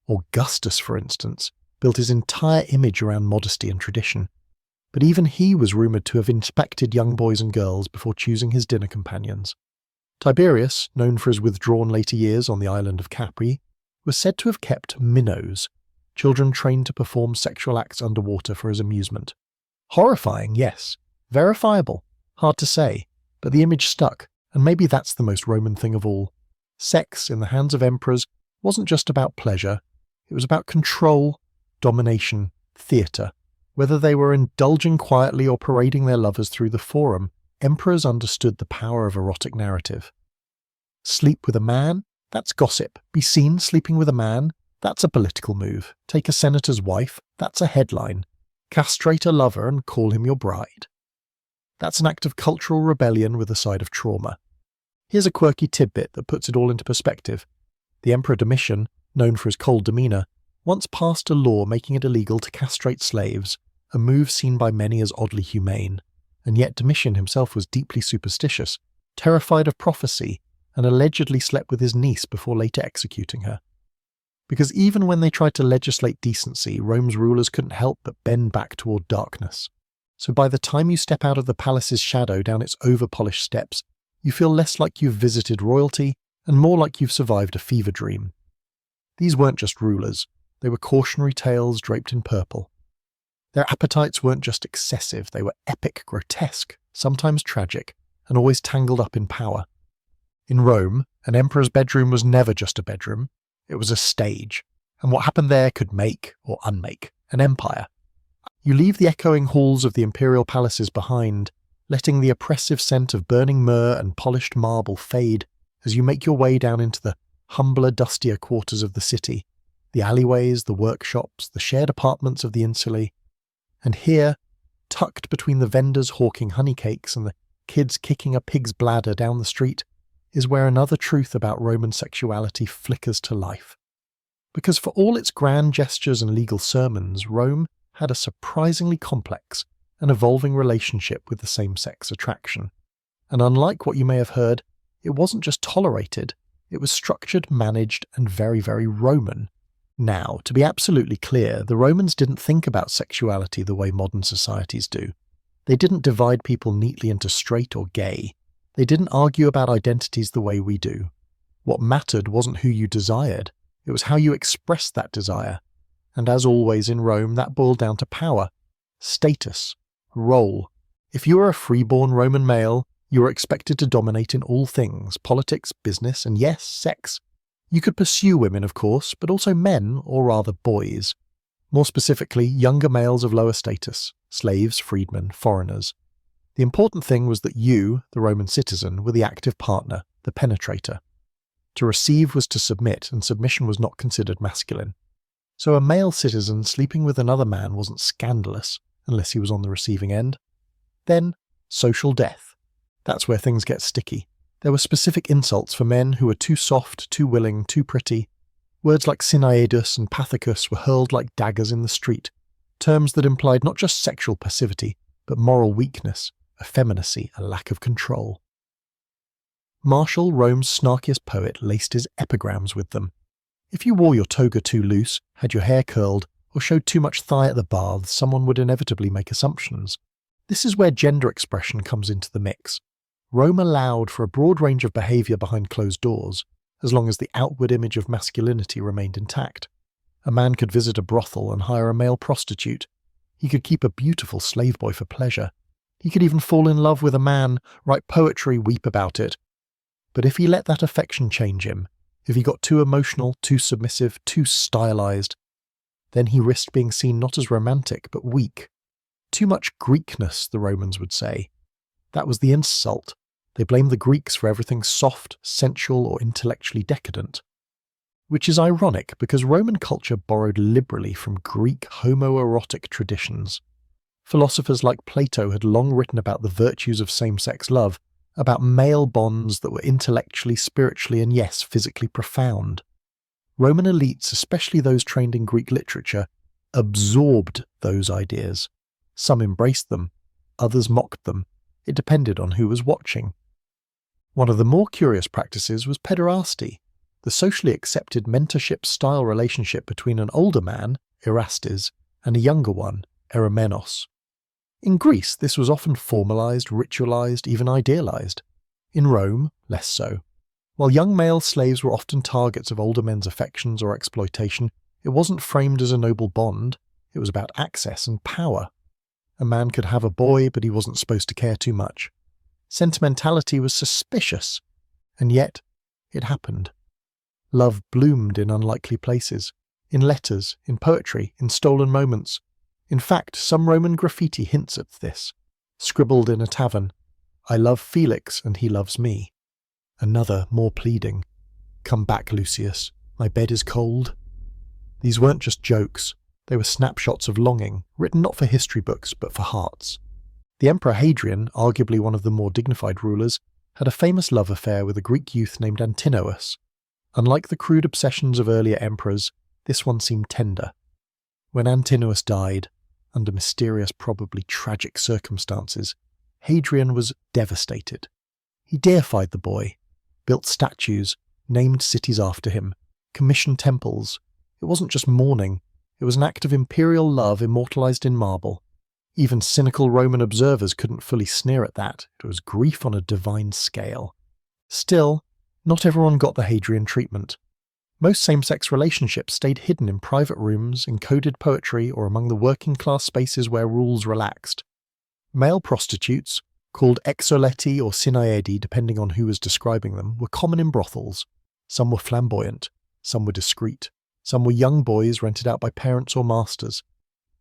Augustus, for instance, built his entire image around modesty and tradition. But even he was rumoured to have inspected young boys and girls before choosing his dinner companions. Tiberius, known for his withdrawn later years on the island of Capri, was said to have kept minnows, children trained to perform sexual acts underwater for his amusement. Horrifying, yes. Verifiable. Hard to say, but the image stuck, and maybe that's the most Roman thing of all. Sex, in the hands of emperors, wasn't just about pleasure, it was about control, domination, theatre. Whether they were indulging quietly or parading their lovers through the forum, emperors understood the power of erotic narrative. Sleep with a man? That's gossip. Be seen sleeping with a man? That's a political move. Take a senator's wife? That's a headline. Castrate a lover and call him your bride? That's an act of cultural rebellion with a side of trauma. Here's a quirky tidbit that puts it all into perspective. The Emperor Domitian, known for his cold demeanour, once passed a law making it illegal to castrate slaves, a move seen by many as oddly humane, and yet Domitian himself was deeply superstitious, terrified of prophecy, and allegedly slept with his niece before later executing her. Because even when they tried to legislate decency, Rome's rulers couldn't help but bend back toward darkness. So by the time you step out of the palace's shadow down its over-polished steps, you feel less like you've visited royalty and more like you've survived a fever dream. These weren't just rulers, they were cautionary tales draped in purple. Their appetites weren't just excessive, they were epic, grotesque, sometimes tragic, and always tangled up in power. In Rome, an emperor's bedroom was never just a bedroom, it was a stage, and what happened there could make, or unmake, an empire. You leave the echoing halls of the imperial palaces behind, letting the oppressive scent of burning myrrh and polished marble fade as you make your way down into the humbler, dustier quarters of the city, the alleyways, the workshops, the shared apartments of the insulae. And here, tucked between the vendors hawking honey cakes and the kids kicking a pig's bladder down the street, is where another truth about Roman sexuality flickers to life. Because for all its grand gestures and legal sermons, Rome had a surprisingly complex and evolving relationship with the same-sex attraction. And unlike what you may have heard, it wasn't just tolerated, it was structured, managed, and very, very Roman. Now, to be absolutely clear, the Romans didn't think about sexuality the way modern societies do. They didn't divide people neatly into straight or gay. They didn't argue about identities the way we do. What mattered wasn't who you desired, it was how you expressed that desire. And as always in Rome, that boiled down to power, status, role. If you were a freeborn Roman male, you were expected to dominate in all things, politics, business, and yes, sex. You could pursue women, of course, but also men, or rather boys. More specifically, younger males of lower status, slaves, freedmen, foreigners. The important thing was that you, the Roman citizen, were the active partner, the penetrator. To receive was to submit, and submission was not considered masculine. So a male citizen sleeping with another man wasn't scandalous, unless he was on the receiving end. Then, social death. That's where things get sticky. There were specific insults for men who were too soft, too willing, too pretty. Words like sinaedus and pathicus were hurled like daggers in the street, terms that implied not just sexual passivity, but moral weakness, effeminacy, a lack of control. Martial, Rome's snarkiest poet, laced his epigrams with them. If you wore your toga too loose, had your hair curled, or showed too much thigh at the baths, someone would inevitably make assumptions. This is where gender expression comes into the mix. Rome allowed for a broad range of behaviour behind closed doors, as long as the outward image of masculinity remained intact. A man could visit a brothel and hire a male prostitute. He could keep a beautiful slave boy for pleasure. He could even fall in love with a man, write poetry, weep about it. But if he let that affection change him, if he got too emotional, too submissive, too stylized, then he risked being seen not as romantic, but weak. Too much Greekness, the Romans would say. That was the insult. They blamed the Greeks for everything soft, sensual, or intellectually decadent. Which is ironic because Roman culture borrowed liberally from Greek homoerotic traditions. Philosophers like Plato had long written about the virtues of same-sex love, about male bonds that were intellectually, spiritually, and yes, physically profound. Roman elites, especially those trained in Greek literature, absorbed those ideas. Some embraced them, others mocked them. It depended on who was watching. One of the more curious practices was pederasty, the socially accepted mentorship-style relationship between an older man, Erastes, and a younger one, Eromenos. In Greece, this was often formalized, ritualized, even idealized. In Rome, less so. While young male slaves were often targets of older men's affections or exploitation, it wasn't framed as a noble bond. It was about access and power. A man could have a boy, but he wasn't supposed to care too much. Sentimentality was suspicious, and yet it happened. Love bloomed in unlikely places, in letters, in poetry, in stolen moments. In fact, some Roman graffiti hints at this. Scribbled in a tavern, "I love Felix and he loves me." Another, more pleading, "Come back, Lucius, my bed is cold." These weren't just jokes, they were snapshots of longing, written not for history books but for hearts. The Emperor Hadrian, arguably one of the more dignified rulers, had a famous love affair with a Greek youth named Antinous. Unlike the crude obsessions of earlier emperors, this one seemed tender. When Antinous died, under mysterious, probably tragic circumstances, Hadrian was devastated. He deified the boy, built statues, named cities after him, commissioned temples. It wasn't just mourning, it was an act of imperial love immortalized in marble. Even cynical Roman observers couldn't fully sneer at that. It was grief on a divine scale. Still, not everyone got the Hadrian treatment. Most same-sex relationships stayed hidden in private rooms, in coded poetry, or among the working-class spaces where rules relaxed. Male prostitutes, called exoleti or synaiedi depending on who was describing them, were common in brothels. Some were flamboyant, some were discreet, some were young boys rented out by parents or masters.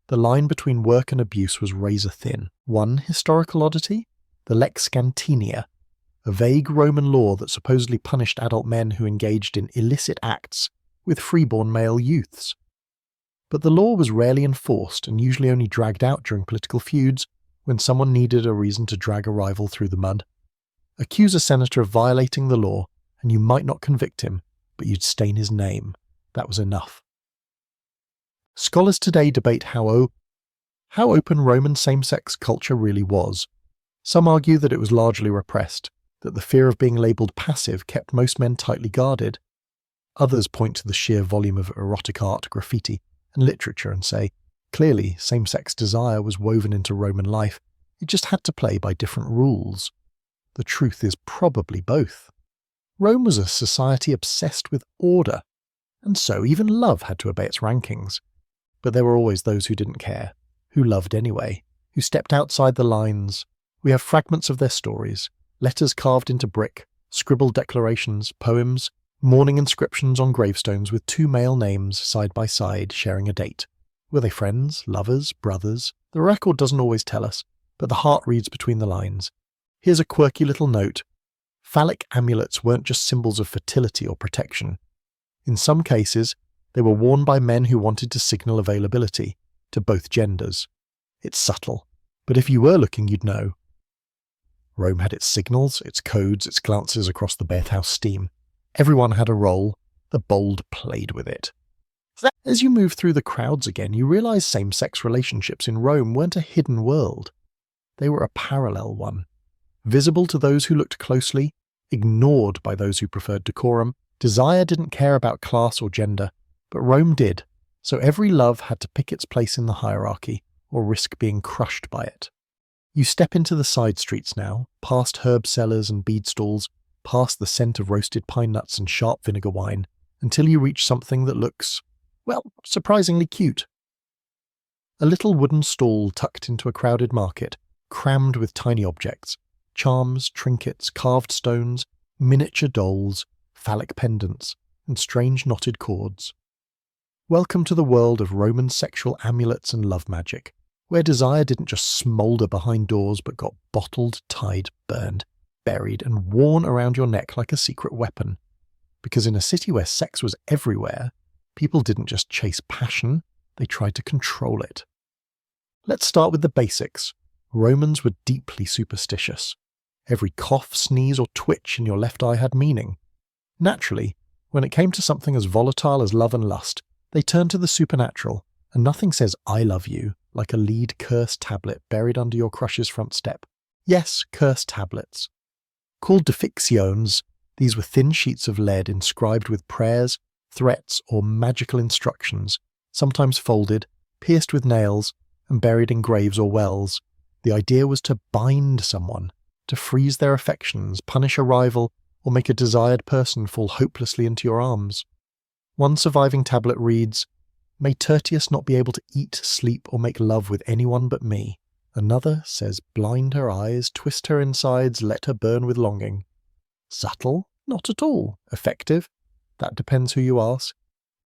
The line between work and abuse was razor-thin. One historical oddity? The Lex Scantinia, a vague Roman law that supposedly punished adult men who engaged in illicit acts with freeborn male youths. But the law was rarely enforced and usually only dragged out during political feuds when someone needed a reason to drag a rival through the mud. Accuse a senator of violating the law, and you might not convict him, but you'd stain his name. That was enough. Scholars today debate how open Roman same-sex culture really was. Some argue that it was largely repressed, that the fear of being labelled passive kept most men tightly guarded. Others point to the sheer volume of erotic art, graffiti, and literature and say, clearly same-sex desire was woven into Roman life, it just had to play by different rules. The truth is probably both. Rome was a society obsessed with order, and so even love had to obey its rankings. But there were always those who didn't care, who loved anyway, who stepped outside the lines. We have fragments of their stories, letters carved into brick, scribbled declarations, poems, mourning inscriptions on gravestones with two male names side by side sharing a date. Were they friends, lovers, brothers? The record doesn't always tell us, but the heart reads between the lines. Here's a quirky little note. Phallic amulets weren't just symbols of fertility or protection. In some cases, they were worn by men who wanted to signal availability to both genders. It's subtle, but if you were looking, you'd know. Rome had its signals, its codes, its glances across the bathhouse steam. Everyone had a role. The bold played with it. As you move through the crowds again, you realize same-sex relationships in Rome weren't a hidden world. They were a parallel one. Visible to those who looked closely, ignored by those who preferred decorum. Desire didn't care about class or gender, but Rome did, so every love had to pick its place in the hierarchy, or risk being crushed by it. You step into the side streets now, past herb sellers and bead stalls, past the scent of roasted pine nuts and sharp vinegar wine, until you reach something that looks, well, surprisingly cute. A little wooden stall tucked into a crowded market, crammed with tiny objects, charms, trinkets, carved stones, miniature dolls, phallic pendants, and strange knotted cords. Welcome to the world of Roman sexual amulets and love magic, where desire didn't just smoulder behind doors but got bottled, tied, burned, buried, and worn around your neck like a secret weapon. Because in a city where sex was everywhere, people didn't just chase passion, they tried to control it. Let's start with the basics. Romans were deeply superstitious. Every cough, sneeze, or twitch in your left eye had meaning. Naturally, when it came to something as volatile as love and lust, they turned to the supernatural, and nothing says "I love you" like a lead curse tablet buried under your crush's front step. Yes, curse tablets. Called defyings, these were thin sheets of lead inscribed with prayers, threats, or magical instructions, sometimes folded, pierced with nails, and buried in graves or wells. The idea was to bind someone, to freeze their affections, punish a rival, or make a desired person fall hopelessly into your arms. One surviving tablet reads, "May Tertius not be able to eat, sleep, or make love with anyone but me." Another says, "Blind her eyes, twist her insides, let her burn with longing." Subtle? Not at all. Effective? That depends who you ask.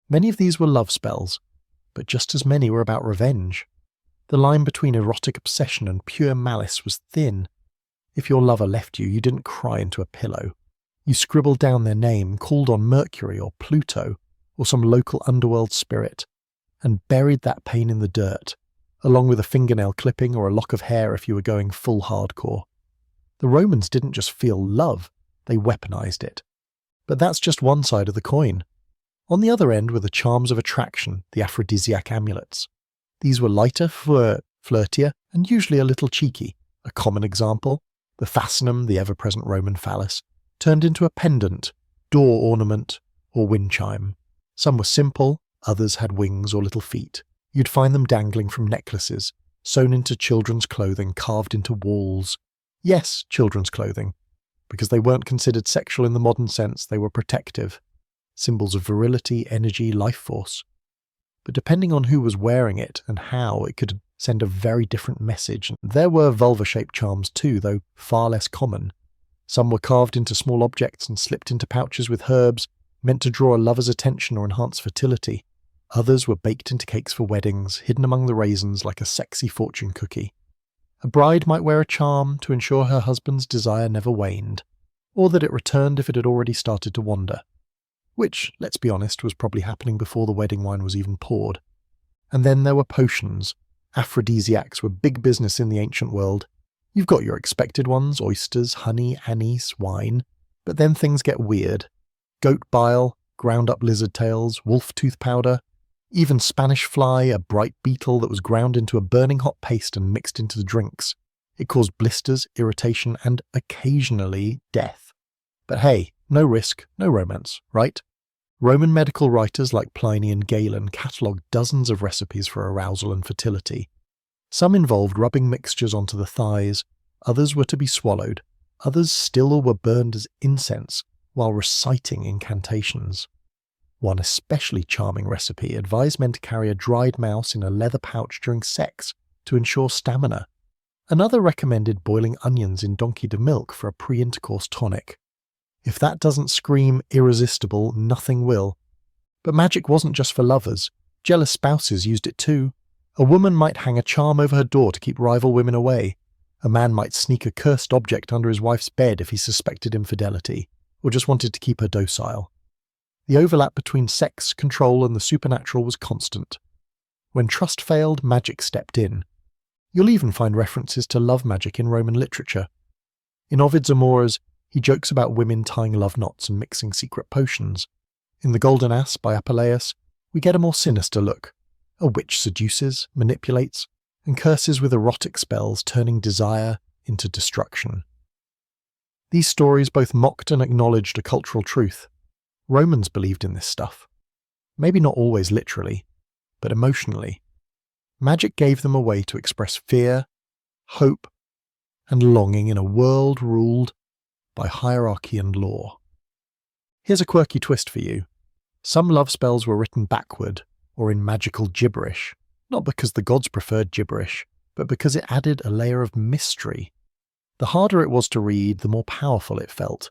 Many of these were love spells, but just as many were about revenge. The line between erotic obsession and pure malice was thin. If your lover left you, you didn't cry into a pillow. You scribbled down their name, called on Mercury or Pluto, or some local underworld spirit, and buried that pain in the dirt, along with a fingernail clipping or a lock of hair if you were going full hardcore. The Romans didn't just feel love, they weaponized it. But that's just one side of the coin. On the other end were the charms of attraction, the aphrodisiac amulets. These were lighter, flirtier, and usually a little cheeky. A common example, the fascinum, the ever-present Roman phallus, turned into a pendant, door ornament, or wind chime. Some were simple, others had wings or little feet. You'd find them dangling from necklaces, sewn into children's clothing, carved into walls. Yes, children's clothing. Because they weren't considered sexual in the modern sense, they were protective. Symbols of virility, energy, life force. But depending on who was wearing it and how, it could send a very different message. There were vulva-shaped charms too, though far less common. Some were carved into small objects and slipped into pouches with herbs, meant to draw a lover's attention or enhance fertility. Others were baked into cakes for weddings, hidden among the raisins like a sexy fortune cookie. A bride might wear a charm to ensure her husband's desire never waned, or that it returned if it had already started to wander. Which, let's be honest, was probably happening before the wedding wine was even poured. And then there were potions. Aphrodisiacs were big business in the ancient world. You've got your expected ones, oysters, honey, anise, wine. But then things get weird. Goat bile, ground up lizard tails, wolf tooth powder, even Spanish fly, a bright beetle that was ground into a burning hot paste and mixed into the drinks. It caused blisters, irritation, and occasionally death. But hey, no risk, no romance, right? Roman medical writers like Pliny and Galen catalogued dozens of recipes for arousal and fertility. Some involved rubbing mixtures onto the thighs, others were to be swallowed, others still were burned as incense while reciting incantations. One especially charming recipe advised men to carry a dried mouse in a leather pouch during sex to ensure stamina. Another recommended boiling onions in donkey de milk for a pre-intercourse tonic. If that doesn't scream irresistible, nothing will. But magic wasn't just for lovers. Jealous spouses used it too. A woman might hang a charm over her door to keep rival women away. A man might sneak a cursed object under his wife's bed if he suspected infidelity, or just wanted to keep her docile. The overlap between sex, control, and the supernatural was constant. When trust failed, magic stepped in. You'll even find references to love magic in Roman literature. In Ovid's Amoras, he jokes about women tying love knots and mixing secret potions. In The Golden Ass by Apuleius, we get a more sinister look. A witch seduces, manipulates, and curses with erotic spells, turning desire into destruction. These stories both mocked and acknowledged a cultural truth. Romans believed in this stuff. Maybe not always literally, but emotionally. Magic gave them a way to express fear, hope, and longing in a world ruled by hierarchy and law. Here's a quirky twist for you. Some love spells were written backward, or in magical gibberish, not because the gods preferred gibberish, but because it added a layer of mystery. The harder it was to read, the more powerful it felt.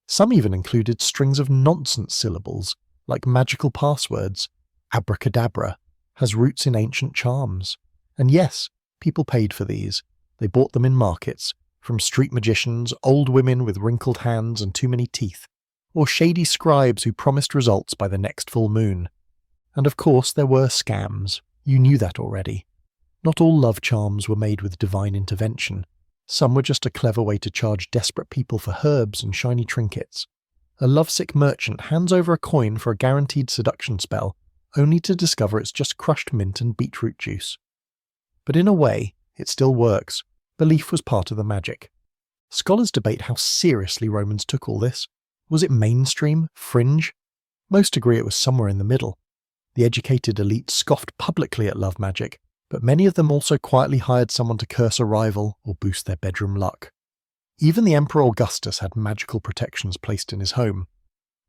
Some even included strings of nonsense syllables, like magical passwords. Abracadabra has roots in ancient charms. And yes, people paid for these. They bought them in markets, from street magicians, old women with wrinkled hands and too many teeth, or shady scribes who promised results by the next full moon. And of course there were scams. You knew that already. Not all love charms were made with divine intervention. Some were just a clever way to charge desperate people for herbs and shiny trinkets. A lovesick merchant hands over a coin for a guaranteed seduction spell, only to discover it's just crushed mint and beetroot juice. But in a way, it still works. Belief was part of the magic. Scholars debate how seriously Romans took all this. Was it mainstream? Fringe? Most agree it was somewhere in the middle. The educated elite scoffed publicly at love magic, but many of them also quietly hired someone to curse a rival or boost their bedroom luck. Even the Emperor Augustus had magical protections placed in his home,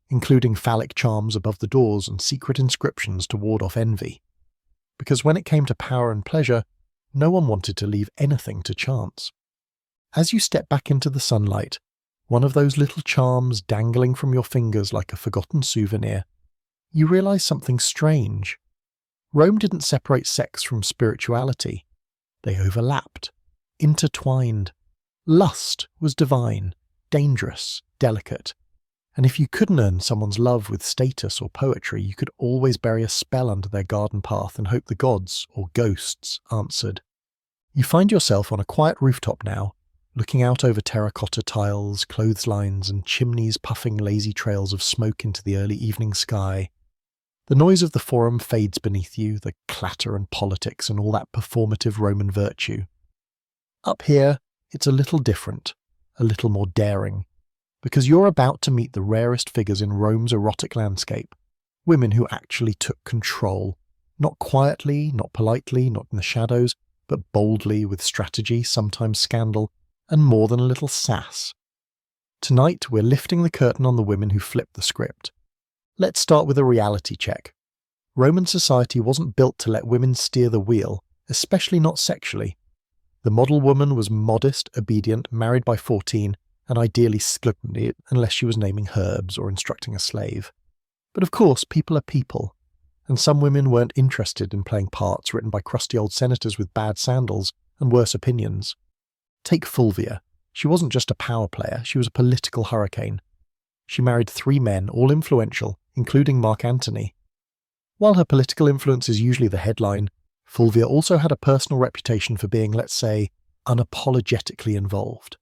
including phallic charms above the doors and secret inscriptions to ward off envy. Because when it came to power and pleasure, no one wanted to leave anything to chance. As you step back into the sunlight, one of those little charms dangling from your fingers like a forgotten souvenir, you realize something strange. Rome didn't separate sex from spirituality. They overlapped, intertwined. Lust was divine, dangerous, delicate. And if you couldn't earn someone's love with status or poetry, you could always bury a spell under their garden path and hope the gods, or ghosts, answered. You find yourself on a quiet rooftop now, looking out over terracotta tiles, clotheslines, and chimneys puffing lazy trails of smoke into the early evening sky. The noise of the forum fades beneath you, the clatter and politics and all that performative Roman virtue. Up here, it's a little different, a little more daring, because you're about to meet the rarest figures in Rome's erotic landscape, women who actually took control, not quietly, not politely, not in the shadows, but boldly, with strategy, sometimes scandal, and more than a little sass. Tonight, we're lifting the curtain on the women who flipped the script. Let's start with a reality check. Roman society wasn't built to let women steer the wheel, especially not sexually. The model woman was modest, obedient, married by 14, and ideally scribbly unless she was naming herbs or instructing a slave. But of course, people are people, and some women weren't interested in playing parts written by crusty old senators with bad sandals and worse opinions. Take Fulvia. She wasn't just a power player, she was a political hurricane. She married 3 men, all influential, including Mark Antony. While her political influence is usually the headline, Fulvia also had a personal reputation for being, let's say, unapologetically involved.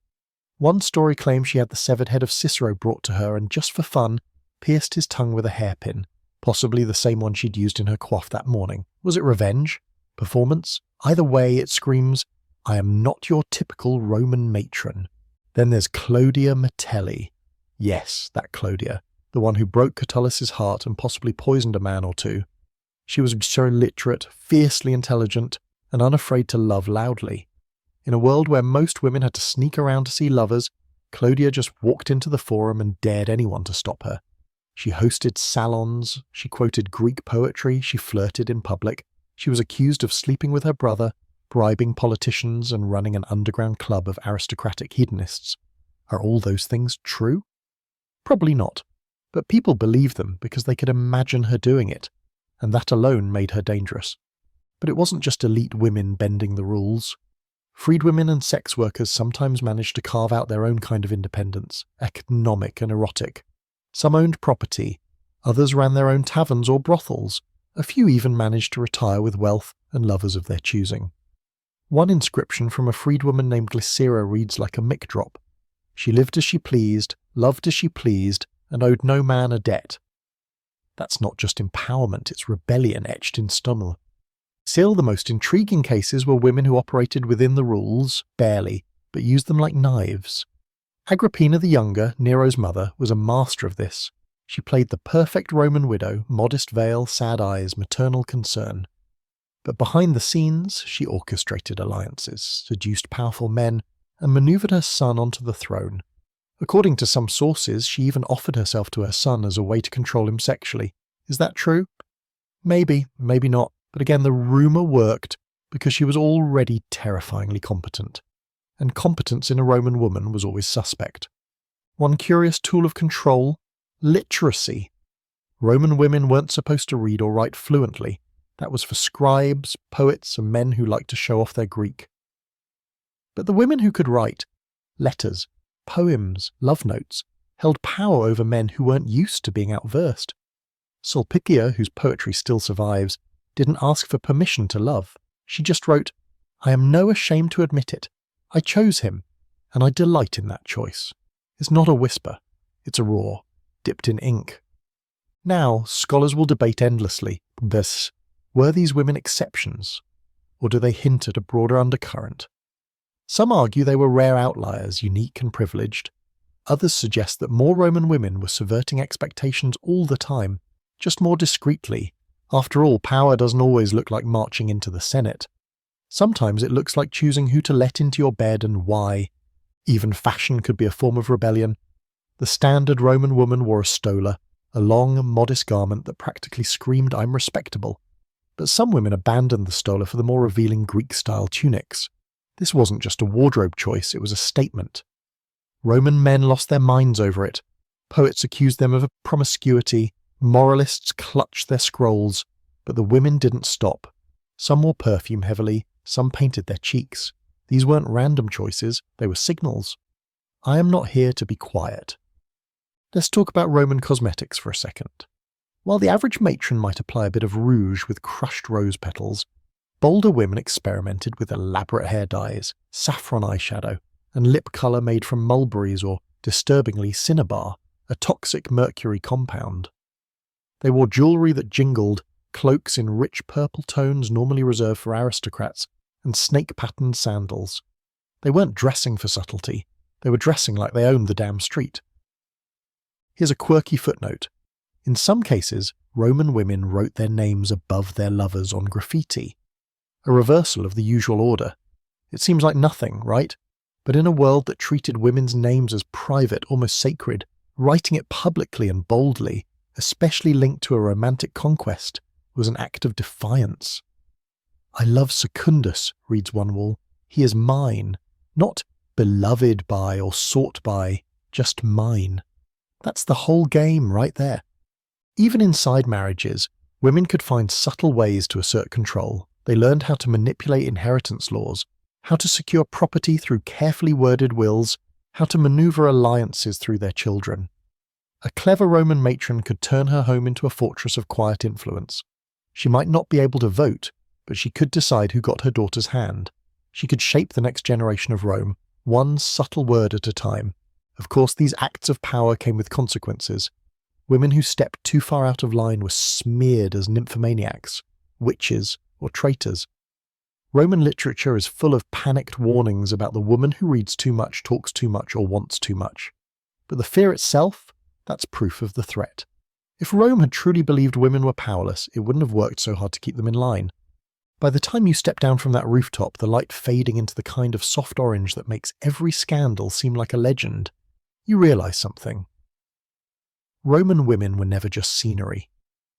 One story claims she had the severed head of Cicero brought to her and, just for fun, pierced his tongue with a hairpin, possibly the same one she'd used in her coif that morning. Was it revenge? Performance? Either way, it screams, I am not your typical Roman matron. Then there's Claudia Metelli. Yes, that Claudia, the one who broke Catullus's heart and possibly poisoned a man or two. She was so literate, fiercely intelligent, and unafraid to love loudly. In a world where most women had to sneak around to see lovers, Claudia just walked into the forum and dared anyone to stop her. She hosted salons, she quoted Greek poetry, she flirted in public, she was accused of sleeping with her brother, bribing politicians, and running an underground club of aristocratic hedonists. Are all those things true? Probably not, but people believed them because they could imagine her doing it, and that alone made her dangerous. But it wasn't just elite women bending the rules. Freedwomen and sex workers sometimes managed to carve out their own kind of independence, economic and erotic. Some owned property, others ran their own taverns or brothels, a few even managed to retire with wealth and lovers of their choosing. One inscription from a freedwoman named Glycera reads like a mic drop. She lived as she pleased, loved as she pleased, and owed no man a debt. That's not just empowerment, it's rebellion etched in stone. Still, the most intriguing cases were women who operated within the rules, barely, but used them like knives. Agrippina the Younger, Nero's mother, was a master of this. She played the perfect Roman widow, modest veil, sad eyes, maternal concern. But behind the scenes, she orchestrated alliances, seduced powerful men, and maneuvered her son onto the throne. According to some sources, she even offered herself to her son as a way to control him sexually. Is that true? Maybe, maybe not. But again, the rumour worked because she was already terrifyingly competent. And competence in a Roman woman was always suspect. One curious tool of control: literacy. Roman women weren't supposed to read or write fluently. That was for scribes, poets, and men who liked to show off their Greek. But the women who could write letters, poems, love notes, held power over men who weren't used to being outversed. Sulpicia, whose poetry still survives, didn't ask for permission to love. She just wrote, I am no ashamed to admit it. I chose him, and I delight in that choice. It's not a whisper, it's a roar, dipped in ink. Now, scholars will debate endlessly. Were these women exceptions, or do they hint at a broader undercurrent? Some argue they were rare outliers, unique and privileged. Others suggest that more Roman women were subverting expectations all the time, just more discreetly, After all, power doesn't always look like marching into the Senate. Sometimes it looks like choosing who to let into your bed and why. Even fashion could be a form of rebellion. The standard Roman woman wore a stola, a long, modest garment that practically screamed, "I'm respectable." But some women abandoned the stola for the more revealing Greek-style tunics. This wasn't just a wardrobe choice, it was a statement. Roman men lost their minds over it. Poets accused them of promiscuity, moralists clutched their scrolls, but the women didn't stop. Some wore perfume heavily, some painted their cheeks. These weren't random choices, they were signals. I am not here to be quiet. Let's talk about Roman cosmetics for a second. While the average matron might apply a bit of rouge with crushed rose petals, bolder women experimented with elaborate hair dyes, saffron eyeshadow, and lip colour made from mulberries or, disturbingly, cinnabar, a toxic mercury compound. They wore jewellery that jingled, cloaks in rich purple tones normally reserved for aristocrats, and snake-patterned sandals. They weren't dressing for subtlety, they were dressing like they owned the damn street. Here's a quirky footnote. In some cases, Roman women wrote their names above their lovers on graffiti. A reversal of the usual order. It seems like nothing, right? But in a world that treated women's names as private, almost sacred, writing it publicly and boldly, especially linked to a romantic conquest, was an act of defiance. "I love Secundus," reads one wall. "He is mine. Not beloved by or sought by, just mine." That's the whole game right there. Even inside marriages, women could find subtle ways to assert control. They learned how to manipulate inheritance laws, how to secure property through carefully worded wills, how to maneuver alliances through their children. A clever Roman matron could turn her home into a fortress of quiet influence. She might not be able to vote, but she could decide who got her daughter's hand. She could shape the next generation of Rome, one subtle word at a time. Of course, these acts of power came with consequences. Women who stepped too far out of line were smeared as nymphomaniacs, witches, or traitors. Roman literature is full of panicked warnings about the woman who reads too much, talks too much, or wants too much. But the fear itself, that's proof of the threat. If Rome had truly believed women were powerless, it wouldn't have worked so hard to keep them in line. By the time you step down from that rooftop, the light fading into the kind of soft orange that makes every scandal seem like a legend, you realise something. Roman women were never just scenery.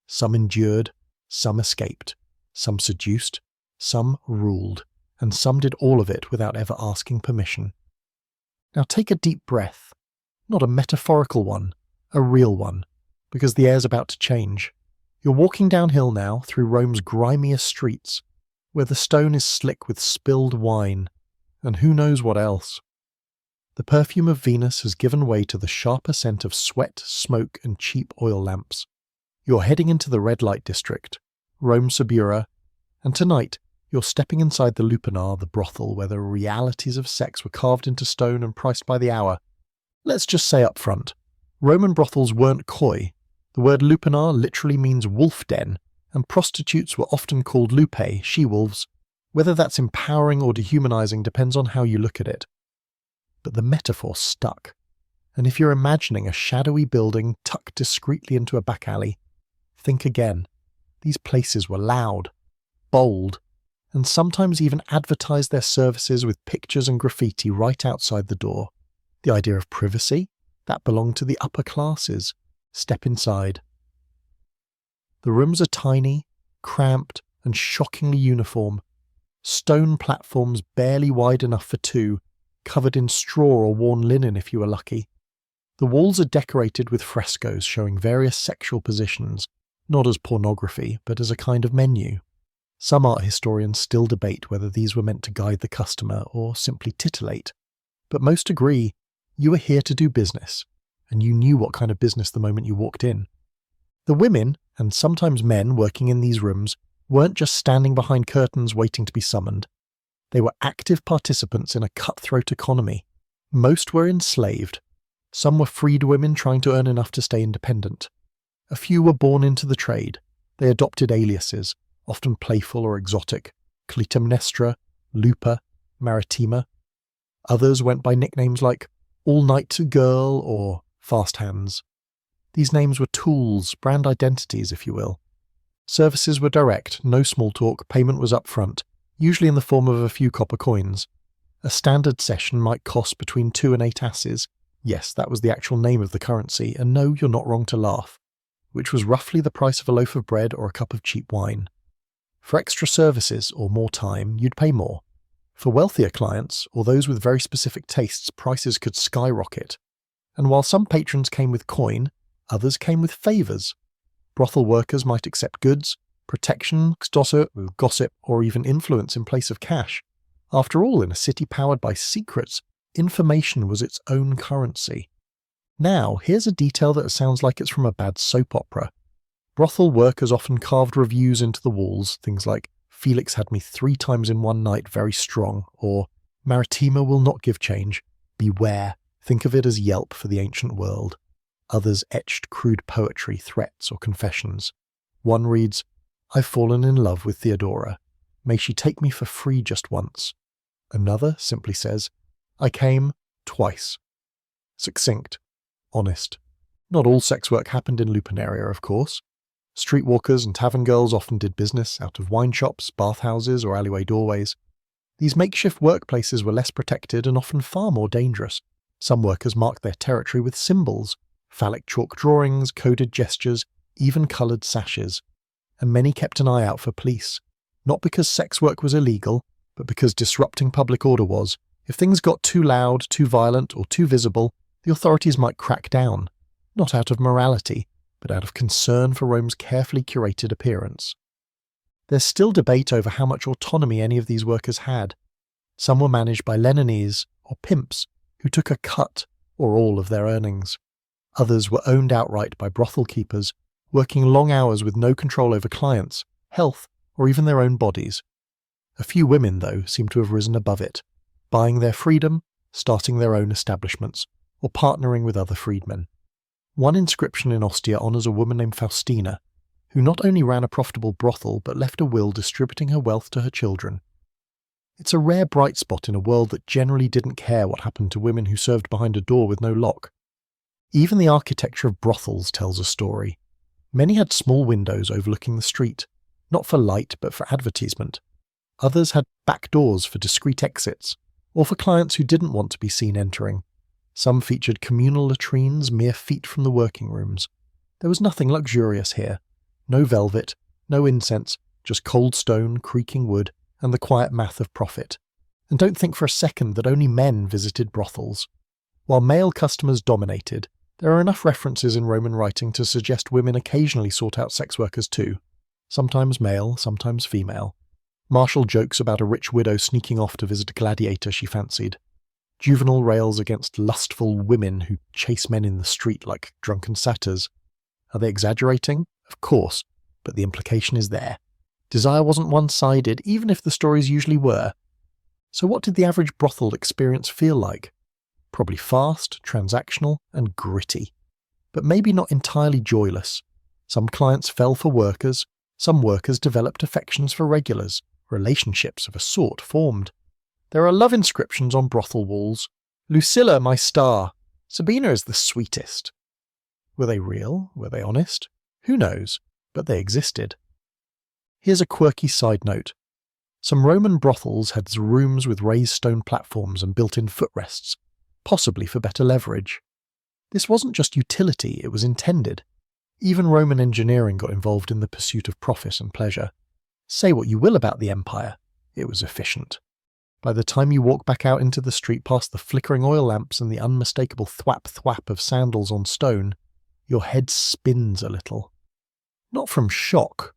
Some endured, some escaped, some seduced, some ruled, and some did all of it without ever asking permission. Now take a deep breath. Not a metaphorical one, a real one, because the air's about to change. You're walking downhill now through Rome's grimiest streets, where the stone is slick with spilled wine, and who knows what else. The perfume of Venus has given way to the sharper scent of sweat, smoke, and cheap oil lamps. You're heading into the red light district, Rome Subura, and tonight you're stepping inside the lupanar, the brothel where the realities of sex were carved into stone and priced by the hour. Let's just say up front, Roman brothels weren't coy. The word lupanar literally means wolf den, and prostitutes were often called lupae, she-wolves. Whether that's empowering or dehumanizing depends on how you look at it. But the metaphor stuck. And if you're imagining a shadowy building tucked discreetly into a back alley, think again. These places were loud, bold, and sometimes even advertised their services with pictures and graffiti right outside the door. The idea of privacy? That belonged to the upper classes. Step inside. The rooms are tiny, cramped, and shockingly uniform. Stone platforms barely wide enough for two, covered in straw or worn linen if you were lucky. The walls are decorated with frescoes showing various sexual positions, not as pornography, but as a kind of menu. Some art historians still debate whether these were meant to guide the customer or simply titillate, but most agree you were here to do business, and you knew what kind of business the moment you walked in. The women, and sometimes men working in these rooms, weren't just standing behind curtains waiting to be summoned. They were active participants in a cutthroat economy. Most were enslaved. Some were freed women trying to earn enough to stay independent. A few were born into the trade. They adopted aliases, often playful or exotic, Clytemnestra, Lupa, Maritima. Others went by nicknames like All-Night Girl or Fast Hands. These names were tools, brand identities, if you will. Services were direct, no small talk, payment was upfront, usually in the form of a few copper coins. A standard session might cost between 2 and 8 asses. Yes, that was the actual name of the currency, and no, you're not wrong to laugh. Which was roughly the price of a loaf of bread or a cup of cheap wine. For extra services or more time, you'd pay more. For wealthier clients, or those with very specific tastes, prices could skyrocket. And while some patrons came with coin, others came with favours. Brothel workers might accept goods, protection, gossip, or even influence in place of cash. After all, in a city powered by secrets, information was its own currency. Now, here's a detail that sounds like it's from a bad soap opera. Brothel workers often carved reviews into the walls, things like, "Felix had me 3 times in one night, very strong," or "Maritima will not give change. Beware, think of it as Yelp for the ancient world." Others etched crude poetry, threats, or confessions. One reads, "I've fallen in love with Theodora. May she take me for free just once." Another simply says, "I came twice." Succinct. Honest. Not all sex work happened in Lupinaria, of course. Streetwalkers and tavern girls often did business out of wine shops, bathhouses, or alleyway doorways. These makeshift workplaces were less protected and often far more dangerous. Some workers marked their territory with symbols, phallic chalk drawings, coded gestures, even coloured sashes. And many kept an eye out for police. Not because sex work was illegal, but because disrupting public order was. If things got too loud, too violent, or too visible, the authorities might crack down, not out of morality, but out of concern for Rome's carefully curated appearance. There's still debate over how much autonomy any of these workers had. Some were managed by leones or pimps who took a cut or all of their earnings. Others were owned outright by brothel keepers, working long hours with no control over clients, health, or even their own bodies. A few women, though, seem to have risen above it, buying their freedom, starting their own establishments, or partnering with other freedmen. One inscription in Ostia honours a woman named Faustina, who not only ran a profitable brothel but left a will distributing her wealth to her children. It's a rare bright spot in a world that generally didn't care what happened to women who served behind a door with no lock. Even the architecture of brothels tells a story. Many had small windows overlooking the street, not for light but for advertisement. Others had back doors for discreet exits, or for clients who didn't want to be seen entering. Some featured communal latrines mere feet from the working rooms. There was nothing luxurious here. No velvet, no incense, just cold stone, creaking wood, and the quiet math of profit. And don't think for a second that only men visited brothels. While male customers dominated, there are enough references in Roman writing to suggest women occasionally sought out sex workers too. Sometimes male, sometimes female. Martial jokes about a rich widow sneaking off to visit a gladiator she fancied. Juvenile rails against lustful women who chase men in the street like drunken satyrs. Are they exaggerating? Of course, but the implication is there. Desire wasn't one-sided, even if the stories usually were. So what did the average brothel experience feel like? Probably fast, transactional, and gritty. But maybe not entirely joyless. Some clients fell for workers, some workers developed affections for regulars, relationships of a sort formed. There are love inscriptions on brothel walls. "Lucilla, my star. Sabina is the sweetest." Were they real? Were they honest? Who knows? But they existed. Here's a quirky side note. Some Roman brothels had rooms with raised stone platforms and built-in footrests, possibly for better leverage. This wasn't just utility, it was intended. Even Roman engineering got involved in the pursuit of profit and pleasure. Say what you will about the empire, it was efficient. By the time you walk back out into the street past the flickering oil lamps and the unmistakable thwap-thwap of sandals on stone, your head spins a little. Not from shock,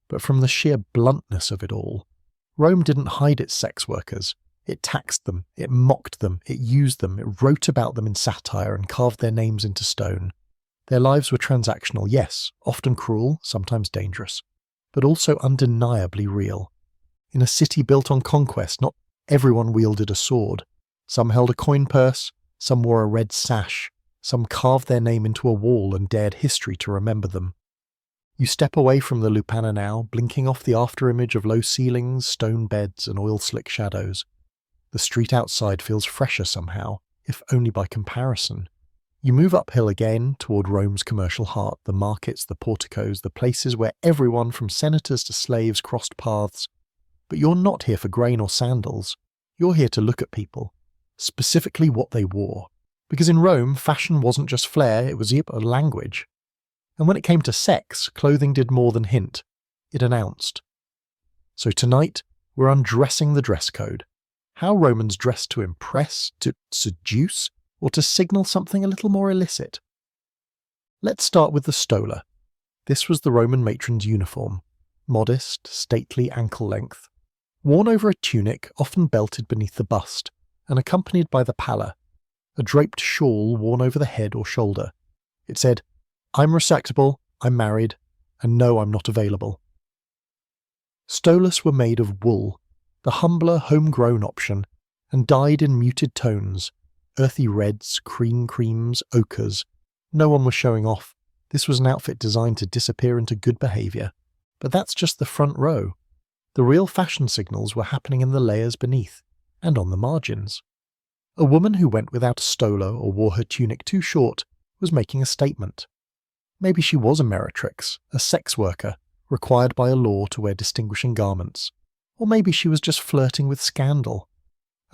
but from the sheer bluntness of it all. Rome didn't hide its sex workers. It taxed them, it mocked them, it used them, it wrote about them in satire and carved their names into stone. Their lives were transactional, yes, often cruel, sometimes dangerous, but also undeniably real. In a city built on conquest, not everyone wielded a sword. Some held a coin purse, some wore a red sash, some carved their name into a wall and dared history to remember them. You step away from the Lupana now, blinking off the after-image of low ceilings, stone beds, and oil-slick shadows. The street outside feels fresher somehow, if only by comparison. You move uphill again toward Rome's commercial heart, the markets, the porticos, the places where everyone from senators to slaves crossed paths. But you're not here for grain or sandals. You're here to look at people, specifically what they wore. Because in Rome, fashion wasn't just flair, it was a language. And when it came to sex, clothing did more than hint. It announced. So tonight, we're undressing the dress code. How Romans dressed to impress, to seduce, or to signal something a little more illicit. Let's start with the stola. This was the Roman matron's uniform. Modest, stately ankle length. Worn over a tunic often belted beneath the bust, and accompanied by the palla, a draped shawl worn over the head or shoulder. It said, "I'm respectable, I'm married, and no, I'm not available." Stolas were made of wool, the humbler homegrown option, and dyed in muted tones, earthy reds, creams, ochres. No one was showing off. This was an outfit designed to disappear into good behaviour. But that's just the front row. The real fashion signals were happening in the layers beneath, and on the margins. A woman who went without a stola or wore her tunic too short was making a statement. Maybe she was a meretrix, a sex worker, required by a law to wear distinguishing garments. Or maybe she was just flirting with scandal.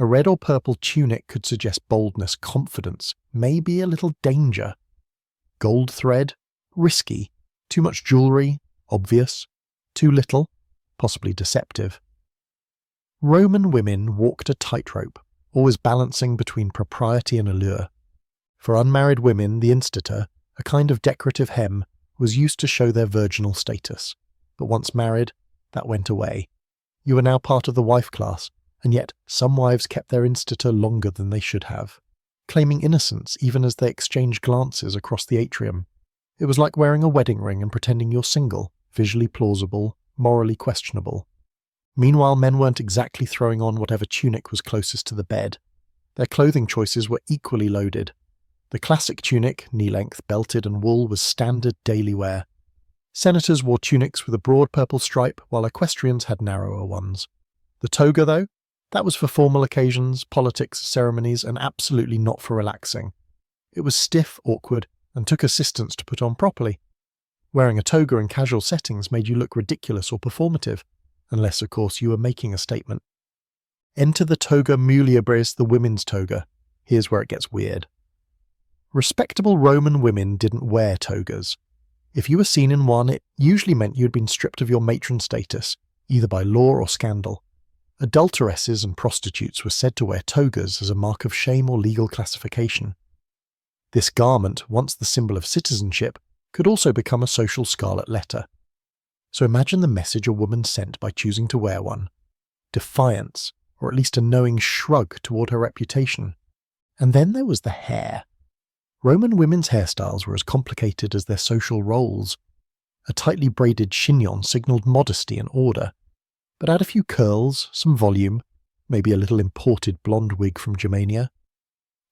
A red or purple tunic could suggest boldness, confidence, maybe a little danger. Gold thread? Risky. Too much jewellery? Obvious. Too little? Possibly deceptive. Roman women walked a tightrope, always balancing between propriety and allure. For unmarried women, the instata, a kind of decorative hem, was used to show their virginal status. But once married, that went away. You were now part of the wife class, and yet some wives kept their instata longer than they should have, claiming innocence even as they exchanged glances across the atrium. It was like wearing a wedding ring and pretending you're single, visually plausible, morally questionable. Meanwhile, men weren't exactly throwing on whatever tunic was closest to the bed. Their clothing choices were equally loaded. The classic tunic, knee-length, belted and wool, was standard daily wear. Senators wore tunics with a broad purple stripe, while equestrians had narrower ones. The toga, though? That was for formal occasions, politics, ceremonies, and absolutely not for relaxing. It was stiff, awkward, and took assistance to put on properly. Wearing a toga in casual settings made you look ridiculous or performative, unless, of course, you were making a statement. Enter the toga muliebris, the women's toga. Here's where it gets weird. Respectable Roman women didn't wear togas. If you were seen in one, it usually meant you had been stripped of your matron status, either by law or scandal. Adulteresses and prostitutes were said to wear togas as a mark of shame or legal classification. This garment, once the symbol of citizenship, could also become a social scarlet letter. So imagine the message a woman sent by choosing to wear one. Defiance, or at least a knowing shrug toward her reputation. And then there was the hair. Roman women's hairstyles were as complicated as their social roles. A tightly braided chignon signalled modesty and order. But add a few curls, some volume, maybe a little imported blonde wig from Germania.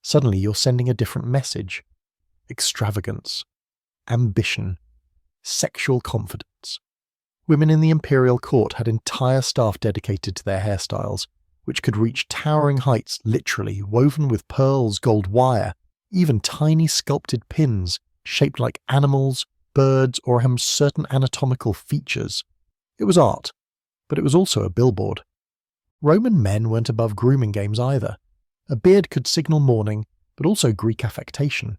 Suddenly you're sending a different message. Extravagance. Ambition. Sexual confidence. Women in the Imperial court had entire staff dedicated to their hairstyles, which could reach towering heights, literally, woven with pearls, gold wire, even tiny sculpted pins, shaped like animals, birds, or certain anatomical features. It was art, but it was also a billboard. Roman men weren't above grooming games either. A beard could signal mourning, but also Greek affectation.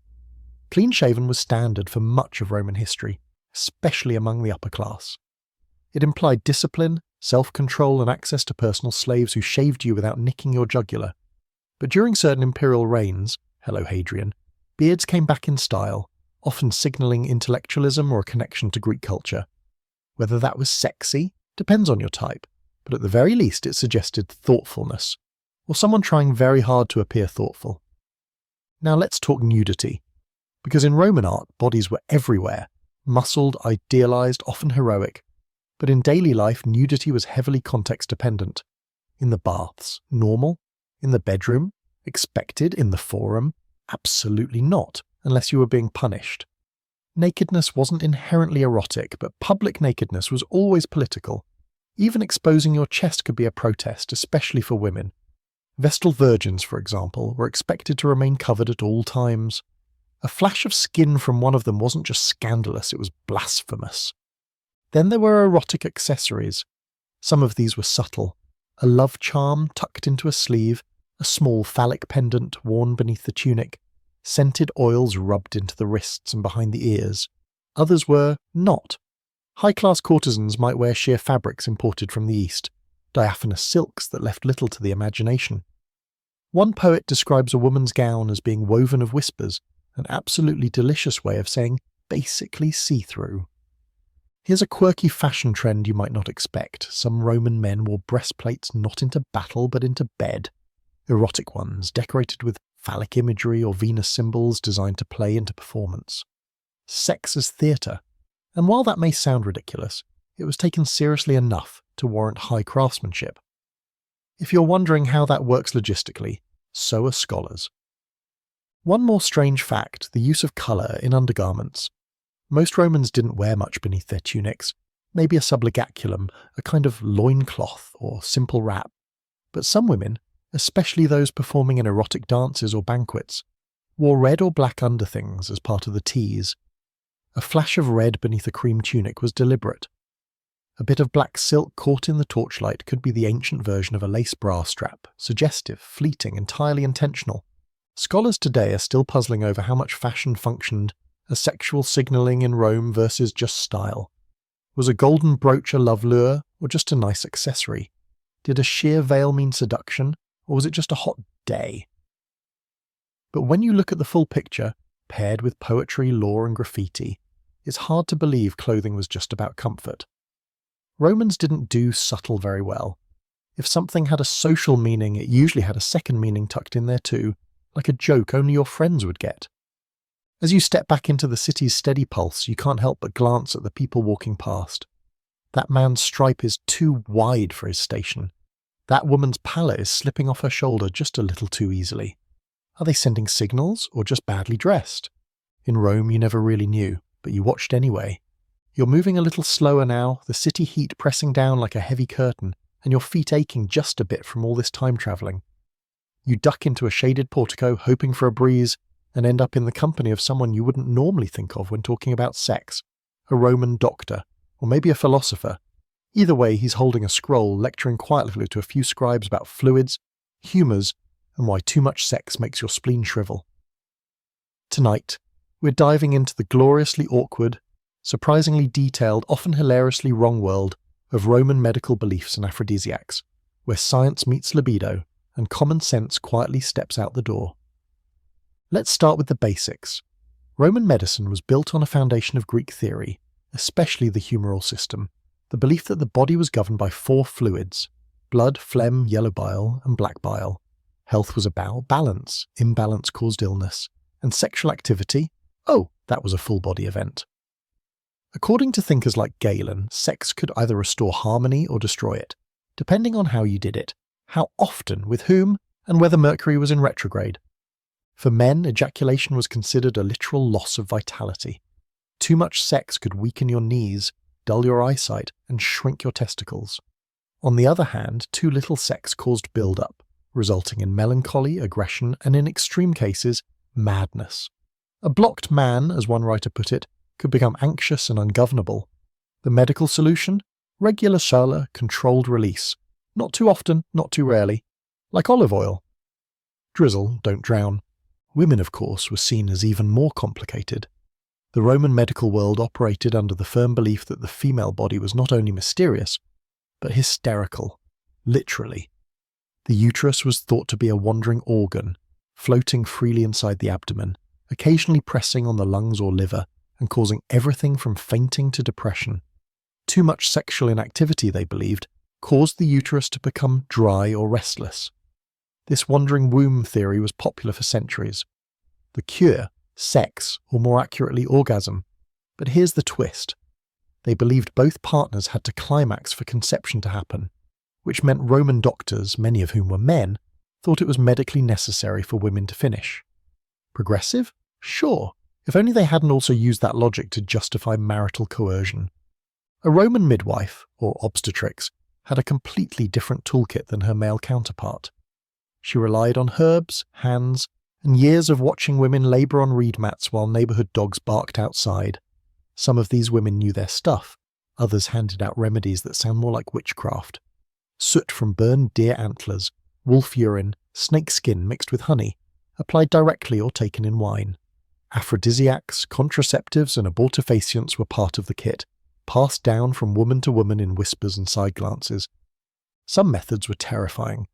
Clean-shaven was standard for much of Roman history, especially among the upper class. It implied discipline, self-control, and access to personal slaves who shaved you without nicking your jugular. But during certain imperial reigns, hello Hadrian, beards came back in style, often signalling intellectualism or a connection to Greek culture. Whether that was sexy depends on your type, but at the very least it suggested thoughtfulness, or someone trying very hard to appear thoughtful. Now let's talk nudity. Because in Roman art, bodies were everywhere, muscled, idealized, often heroic. But in daily life, nudity was heavily context-dependent. In the baths, normal. In the bedroom, expected. In the forum, absolutely not, unless you were being punished. Nakedness wasn't inherently erotic, but public nakedness was always political. Even exposing your chest could be a protest, especially for women. Vestal virgins, for example, were expected to remain covered at all times. A flash of skin from one of them wasn't just scandalous, it was blasphemous. Then there were erotic accessories. Some of these were subtle. A love charm tucked into a sleeve, a small phallic pendant worn beneath the tunic, scented oils rubbed into the wrists and behind the ears. Others were not. High-class courtesans might wear sheer fabrics imported from the East, diaphanous silks that left little to the imagination. One poet describes a woman's gown as being woven of whispers, an absolutely delicious way of saying basically see-through. Here's a quirky fashion trend you might not expect. Some Roman men wore breastplates not into battle but into bed. Erotic ones, decorated with phallic imagery or Venus symbols designed to play into performance. Sex as theatre. And while that may sound ridiculous, it was taken seriously enough to warrant high craftsmanship. If you're wondering how that works logistically, so are scholars. One more strange fact, the use of colour in undergarments. Most Romans didn't wear much beneath their tunics, maybe a subligaculum, a kind of loincloth or simple wrap. But some women, especially those performing in erotic dances or banquets, wore red or black underthings as part of the tease. A flash of red beneath a cream tunic was deliberate. A bit of black silk caught in the torchlight could be the ancient version of a lace bra strap, suggestive, fleeting, entirely intentional. Scholars today are still puzzling over how much fashion functioned as sexual signalling in Rome versus just style. Was a golden brooch a love lure or just a nice accessory? Did a sheer veil mean seduction, or was it just a hot day? But when you look at the full picture, paired with poetry, law and graffiti, it's hard to believe clothing was just about comfort. Romans didn't do subtle very well. If something had a social meaning, it usually had a second meaning tucked in there too, like a joke only your friends would get. As you step back into the city's steady pulse, you can't help but glance at the people walking past. That man's stripe is too wide for his station. That woman's pallor is slipping off her shoulder just a little too easily. Are they sending signals or just badly dressed? In Rome you never really knew, but you watched anyway. You're moving a little slower now, the city heat pressing down like a heavy curtain, and your feet aching just a bit from all this time travelling. You duck into a shaded portico hoping for a breeze, and end up in the company of someone you wouldn't normally think of when talking about sex, a Roman doctor, or maybe a philosopher. Either way, he's holding a scroll lecturing quietly to a few scribes about fluids, humours, and why too much sex makes your spleen shrivel. Tonight, we're diving into the gloriously awkward, surprisingly detailed, often hilariously wrong world of Roman medical beliefs and aphrodisiacs, where science meets libido and common sense quietly steps out the door. Let's start with the basics. Roman medicine was built on a foundation of Greek theory, especially the humoral system, the belief that the body was governed by 4 fluids: blood, phlegm, yellow bile, and black bile. Health was about balance, imbalance caused illness, and sexual activity, that was a full-body event. According to thinkers like Galen, sex could either restore harmony or destroy it, depending on how you did it, how often, with whom, and whether Mercury was in retrograde. For men, ejaculation was considered a literal loss of vitality. Too much sex could weaken your knees, dull your eyesight, and shrink your testicles. On the other hand, too little sex caused build-up, resulting in melancholy, aggression, and in extreme cases, madness. A blocked man, as one writer put it, could become anxious and ungovernable. The medical solution? Regular solar, controlled release. Not too often, not too rarely. Like olive oil. Drizzle, don't drown. Women, of course, were seen as even more complicated. The Roman medical world operated under the firm belief that the female body was not only mysterious, but hysterical, literally. The uterus was thought to be a wandering organ, floating freely inside the abdomen, occasionally pressing on the lungs or liver, and causing everything from fainting to depression. Too much sexual inactivity, they believed, caused the uterus to become dry or restless. This wandering womb theory was popular for centuries. The cure, sex, or more accurately orgasm. But here's the twist. They believed both partners had to climax for conception to happen, which meant Roman doctors, many of whom were men, thought it was medically necessary for women to finish. Progressive? Sure, if only they hadn't also used that logic to justify marital coercion. A Roman midwife, or obstetrix, had a completely different toolkit than her male counterpart. She relied on herbs, hands, and years of watching women labour on reed mats while neighbourhood dogs barked outside. Some of these women knew their stuff, others handed out remedies that sound more like witchcraft. Soot from burned deer antlers, wolf urine, snake skin mixed with honey, applied directly or taken in wine. Aphrodisiacs, contraceptives and abortifacients were part of the kit, passed down from woman to woman in whispers and side glances. Some methods were terrifying.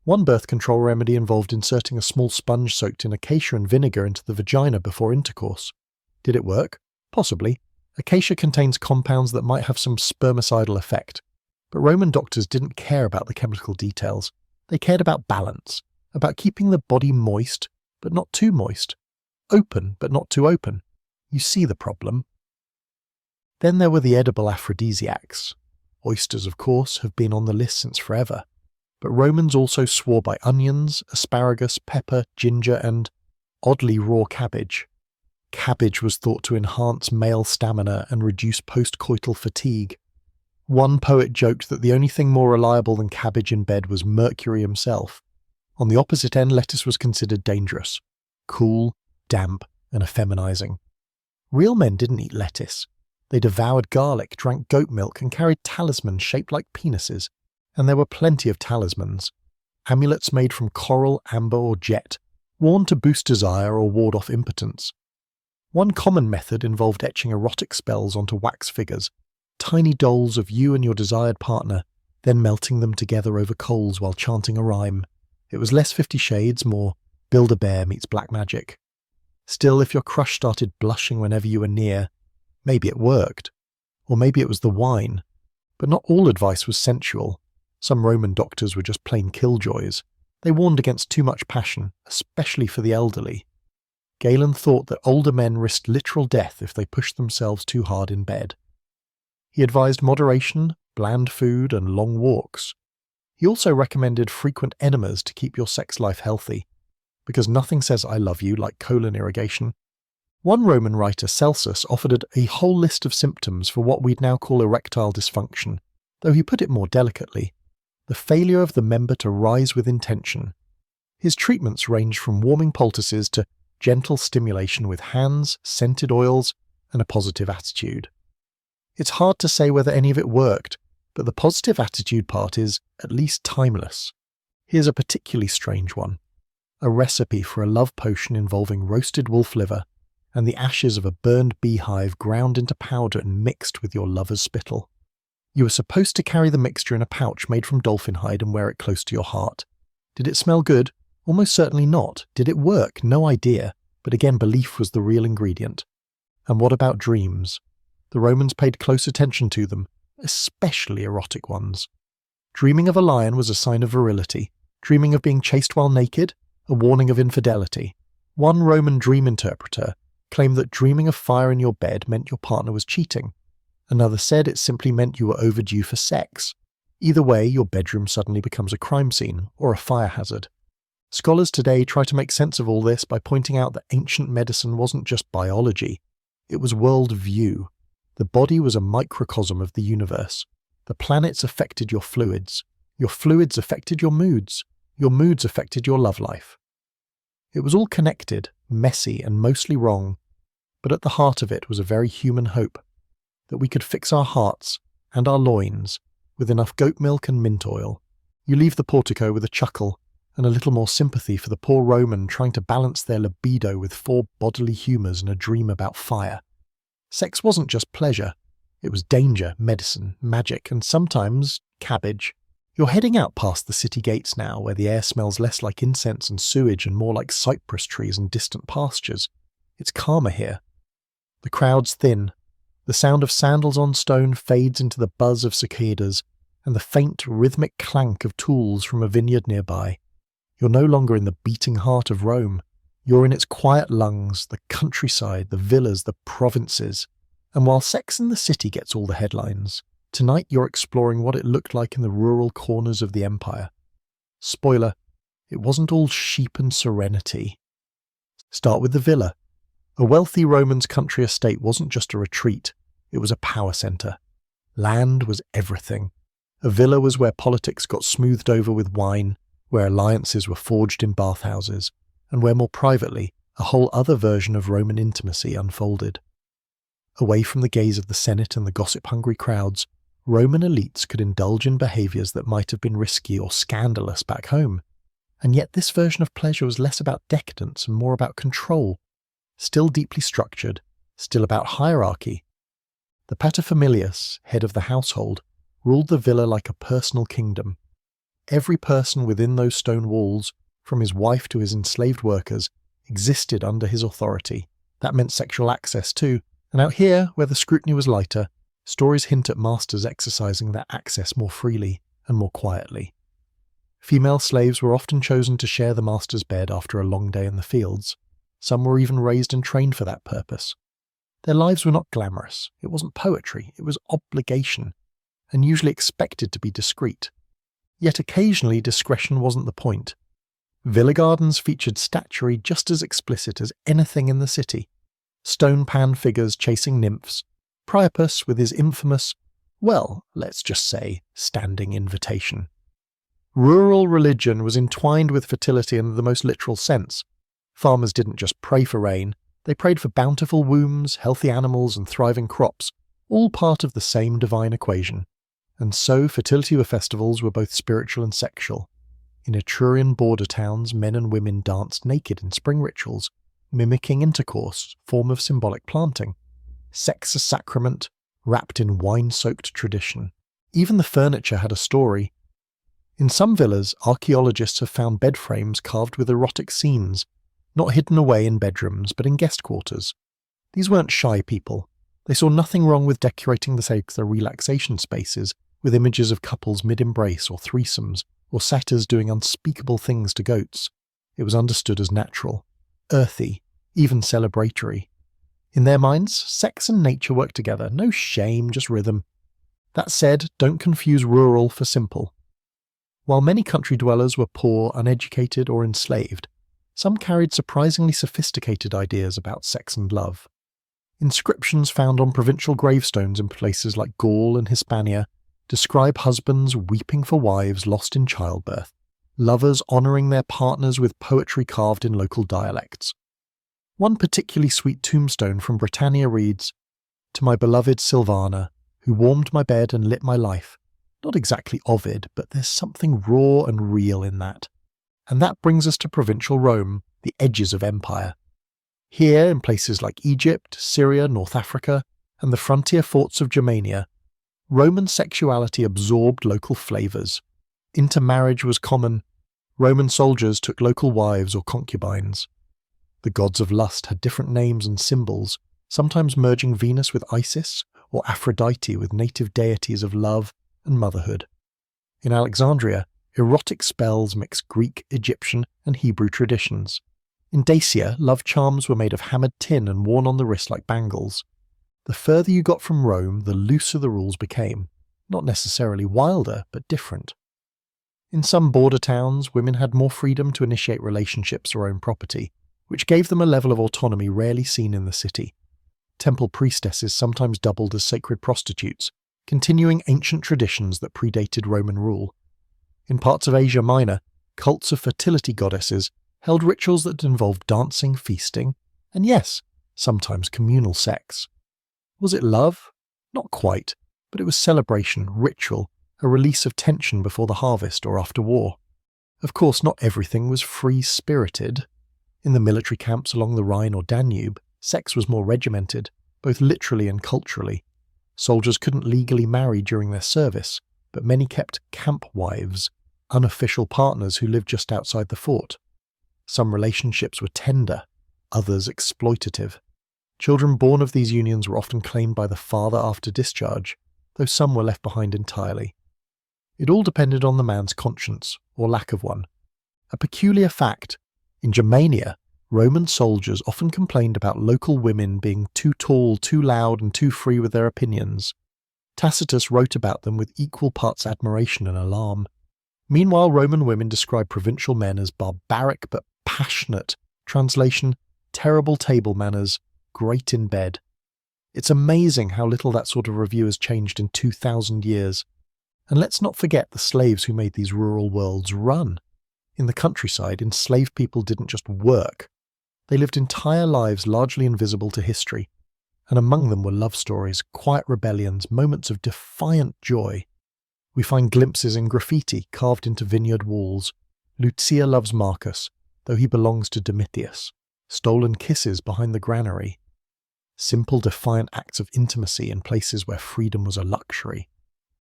One birth control remedy involved inserting a small sponge soaked in acacia and vinegar into the vagina before intercourse. Did it work? Possibly. Acacia contains compounds that might have some spermicidal effect. But Roman doctors didn't care about the chemical details. They cared about balance, about keeping the body moist, but not too moist. Open, but not too open. You see the problem. Then there were the edible aphrodisiacs. Oysters, of course, have been on the list since forever. But Romans also swore by onions, asparagus, pepper, ginger, and, oddly, raw cabbage. Cabbage was thought to enhance male stamina and reduce post-coital fatigue. One poet joked that the only thing more reliable than cabbage in bed was Mercury himself. On the opposite end, lettuce was considered dangerous. Cool, damp, and effeminizing. Real men didn't eat lettuce. They devoured garlic, drank goat milk, and carried talismans shaped like penises. And there were plenty of talismans. Amulets made from coral, amber, or jet, worn to boost desire or ward off impotence. One common method involved etching erotic spells onto wax figures, tiny dolls of you and your desired partner, then melting them together over coals while chanting a rhyme. It was less 50 Shades, more Build-A-Bear meets black magic. Still, if your crush started blushing whenever you were near, maybe it worked. Or maybe it was the wine. But not all advice was sensual. Some Roman doctors were just plain killjoys. They warned against too much passion, especially for the elderly. Galen thought that older men risked literal death if they pushed themselves too hard in bed. He advised moderation, bland food, and long walks. He also recommended frequent enemas to keep your sex life healthy, because nothing says I love you like colon irrigation. One Roman writer, Celsus, offered a whole list of symptoms for what we'd now call erectile dysfunction, though he put it more delicately: the failure of the member to rise with intention. His treatments ranged from warming poultices to gentle stimulation with hands, scented oils, and a positive attitude. It's hard to say whether any of it worked, but the positive attitude part is, at least, timeless. Here's a particularly strange one. A recipe for a love potion involving roasted wolf liver and the ashes of a burned beehive ground into powder and mixed with your lover's spittle. You were supposed to carry the mixture in a pouch made from dolphin hide and wear it close to your heart. Did it smell good? Almost certainly not. Did it work? No idea. But again, belief was the real ingredient. And what about dreams? The Romans paid close attention to them, especially erotic ones. Dreaming of a lion was a sign of virility. Dreaming of being chased while naked? A warning of infidelity. One Roman dream interpreter claimed that dreaming of fire in your bed meant your partner was cheating. Another said it simply meant you were overdue for sex. Either way, your bedroom suddenly becomes a crime scene or a fire hazard. Scholars today try to make sense of all this by pointing out that ancient medicine wasn't just biology, it was world view. The body was a microcosm of the universe. The planets affected your fluids affected your moods affected your love life. It was all connected, messy and mostly wrong, but at the heart of it was a very human hope, that we could fix our hearts and our loins with enough goat milk and mint oil. You leave the portico with a chuckle and a little more sympathy for the poor Roman trying to balance their libido with 4 bodily humours and a dream about fire. Sex wasn't just pleasure. It was danger, medicine, magic, and sometimes cabbage. You're heading out past the city gates now, where the air smells less like incense and sewage and more like cypress trees and distant pastures. It's calmer here. The crowd's thin. The sound of sandals on stone fades into the buzz of cicadas and the faint, rhythmic clank of tools from a vineyard nearby. You're no longer in the beating heart of Rome. You're in its quiet lungs, the countryside, the villas, the provinces. And while Sex in the City gets all the headlines, tonight you're exploring what it looked like in the rural corners of the empire. Spoiler, it wasn't all sheep and serenity. Start with the villa. A wealthy Roman's country estate wasn't just a retreat, it was a power centre. Land was everything. A villa was where politics got smoothed over with wine, where alliances were forged in bathhouses, and where more privately a whole other version of Roman intimacy unfolded. Away from the gaze of the Senate and the gossip-hungry crowds, Roman elites could indulge in behaviours that might have been risky or scandalous back home. And yet this version of pleasure was less about decadence and more about control, still deeply structured, still about hierarchy. The paterfamilias, head of the household, ruled the villa like a personal kingdom. Every person within those stone walls, from his wife to his enslaved workers, existed under his authority. That meant sexual access too, and out here, where the scrutiny was lighter, stories hint at masters exercising that access more freely and more quietly. Female slaves were often chosen to share the master's bed after a long day in the fields. Some were even raised and trained for that purpose. Their lives were not glamorous. It wasn't poetry. It was obligation, and usually expected to be discreet. Yet occasionally discretion wasn't the point. Villa gardens featured statuary just as explicit as anything in the city. Stone pan figures chasing nymphs, Priapus with his infamous, well, let's just say, standing invitation. Rural religion was entwined with fertility in the most literal sense. Farmers didn't just pray for rain, they prayed for bountiful wombs, healthy animals and thriving crops, all part of the same divine equation. And so fertility festivals were both spiritual and sexual. In Etrurian border towns, men and women danced naked in spring rituals, mimicking intercourse, form of symbolic planting. Sex a sacrament, wrapped in wine-soaked tradition. Even the furniture had a story. In some villas, archaeologists have found bed frames carved with erotic scenes, not hidden away in bedrooms, but in guest quarters. These weren't shy people. They saw nothing wrong with decorating their relaxation spaces with images of couples mid-embrace or threesomes, or satyrs doing unspeakable things to goats. It was understood as natural, earthy, even celebratory. In their minds, sex and nature work together, no shame, just rhythm. That said, don't confuse rural for simple. While many country dwellers were poor, uneducated, or enslaved, some carried surprisingly sophisticated ideas about sex and love. Inscriptions found on provincial gravestones in places like Gaul and Hispania describe husbands weeping for wives lost in childbirth, lovers honouring their partners with poetry carved in local dialects. One particularly sweet tombstone from Britannia reads, "To my beloved Sylvana, who warmed my bed and lit my life." Not exactly Ovid, but there's something raw and real in that. And that brings us to provincial Rome, the edges of empire. Here, in places like Egypt, Syria, North Africa, and the frontier forts of Germania, Roman sexuality absorbed local flavours. Intermarriage was common. Roman soldiers took local wives or concubines. The gods of lust had different names and symbols, sometimes merging Venus with Isis or Aphrodite with native deities of love and motherhood. In Alexandria, erotic spells mixed Greek, Egyptian, and Hebrew traditions. In Dacia, love charms were made of hammered tin and worn on the wrist like bangles. The further you got from Rome, the looser the rules became. Not necessarily wilder, but different. In some border towns, women had more freedom to initiate relationships or own property, which gave them a level of autonomy rarely seen in the city. Temple priestesses sometimes doubled as sacred prostitutes, continuing ancient traditions that predated Roman rule. In parts of Asia Minor, cults of fertility goddesses held rituals that involved dancing, feasting, and yes, sometimes communal sex. Was it love? Not quite, but it was celebration, ritual, a release of tension before the harvest or after war. Of course, not everything was free-spirited. In the military camps along the Rhine or Danube, sex was more regimented, both literally and culturally. Soldiers couldn't legally marry during their service, but many kept camp wives, unofficial partners who lived just outside the fort. Some relationships were tender, others exploitative. Children born of these unions were often claimed by the father after discharge, though some were left behind entirely. It all depended on the man's conscience, or lack of one. A peculiar fact, in Germania, Roman soldiers often complained about local women being too tall, too loud, and too free with their opinions. Tacitus wrote about them with equal parts admiration and alarm. Meanwhile, Roman women described provincial men as barbaric but passionate, translation, terrible table manners, great in bed. It's amazing how little that sort of review has changed in 2,000 years. And let's not forget the slaves who made these rural worlds run. In the countryside, enslaved people didn't just work. They lived entire lives largely invisible to history, and among them were love stories, quiet rebellions, moments of defiant joy. We find glimpses in graffiti carved into vineyard walls. Lucia loves Marcus, though he belongs to Domitius. Stolen kisses behind the granary. Simple defiant acts of intimacy in places where freedom was a luxury.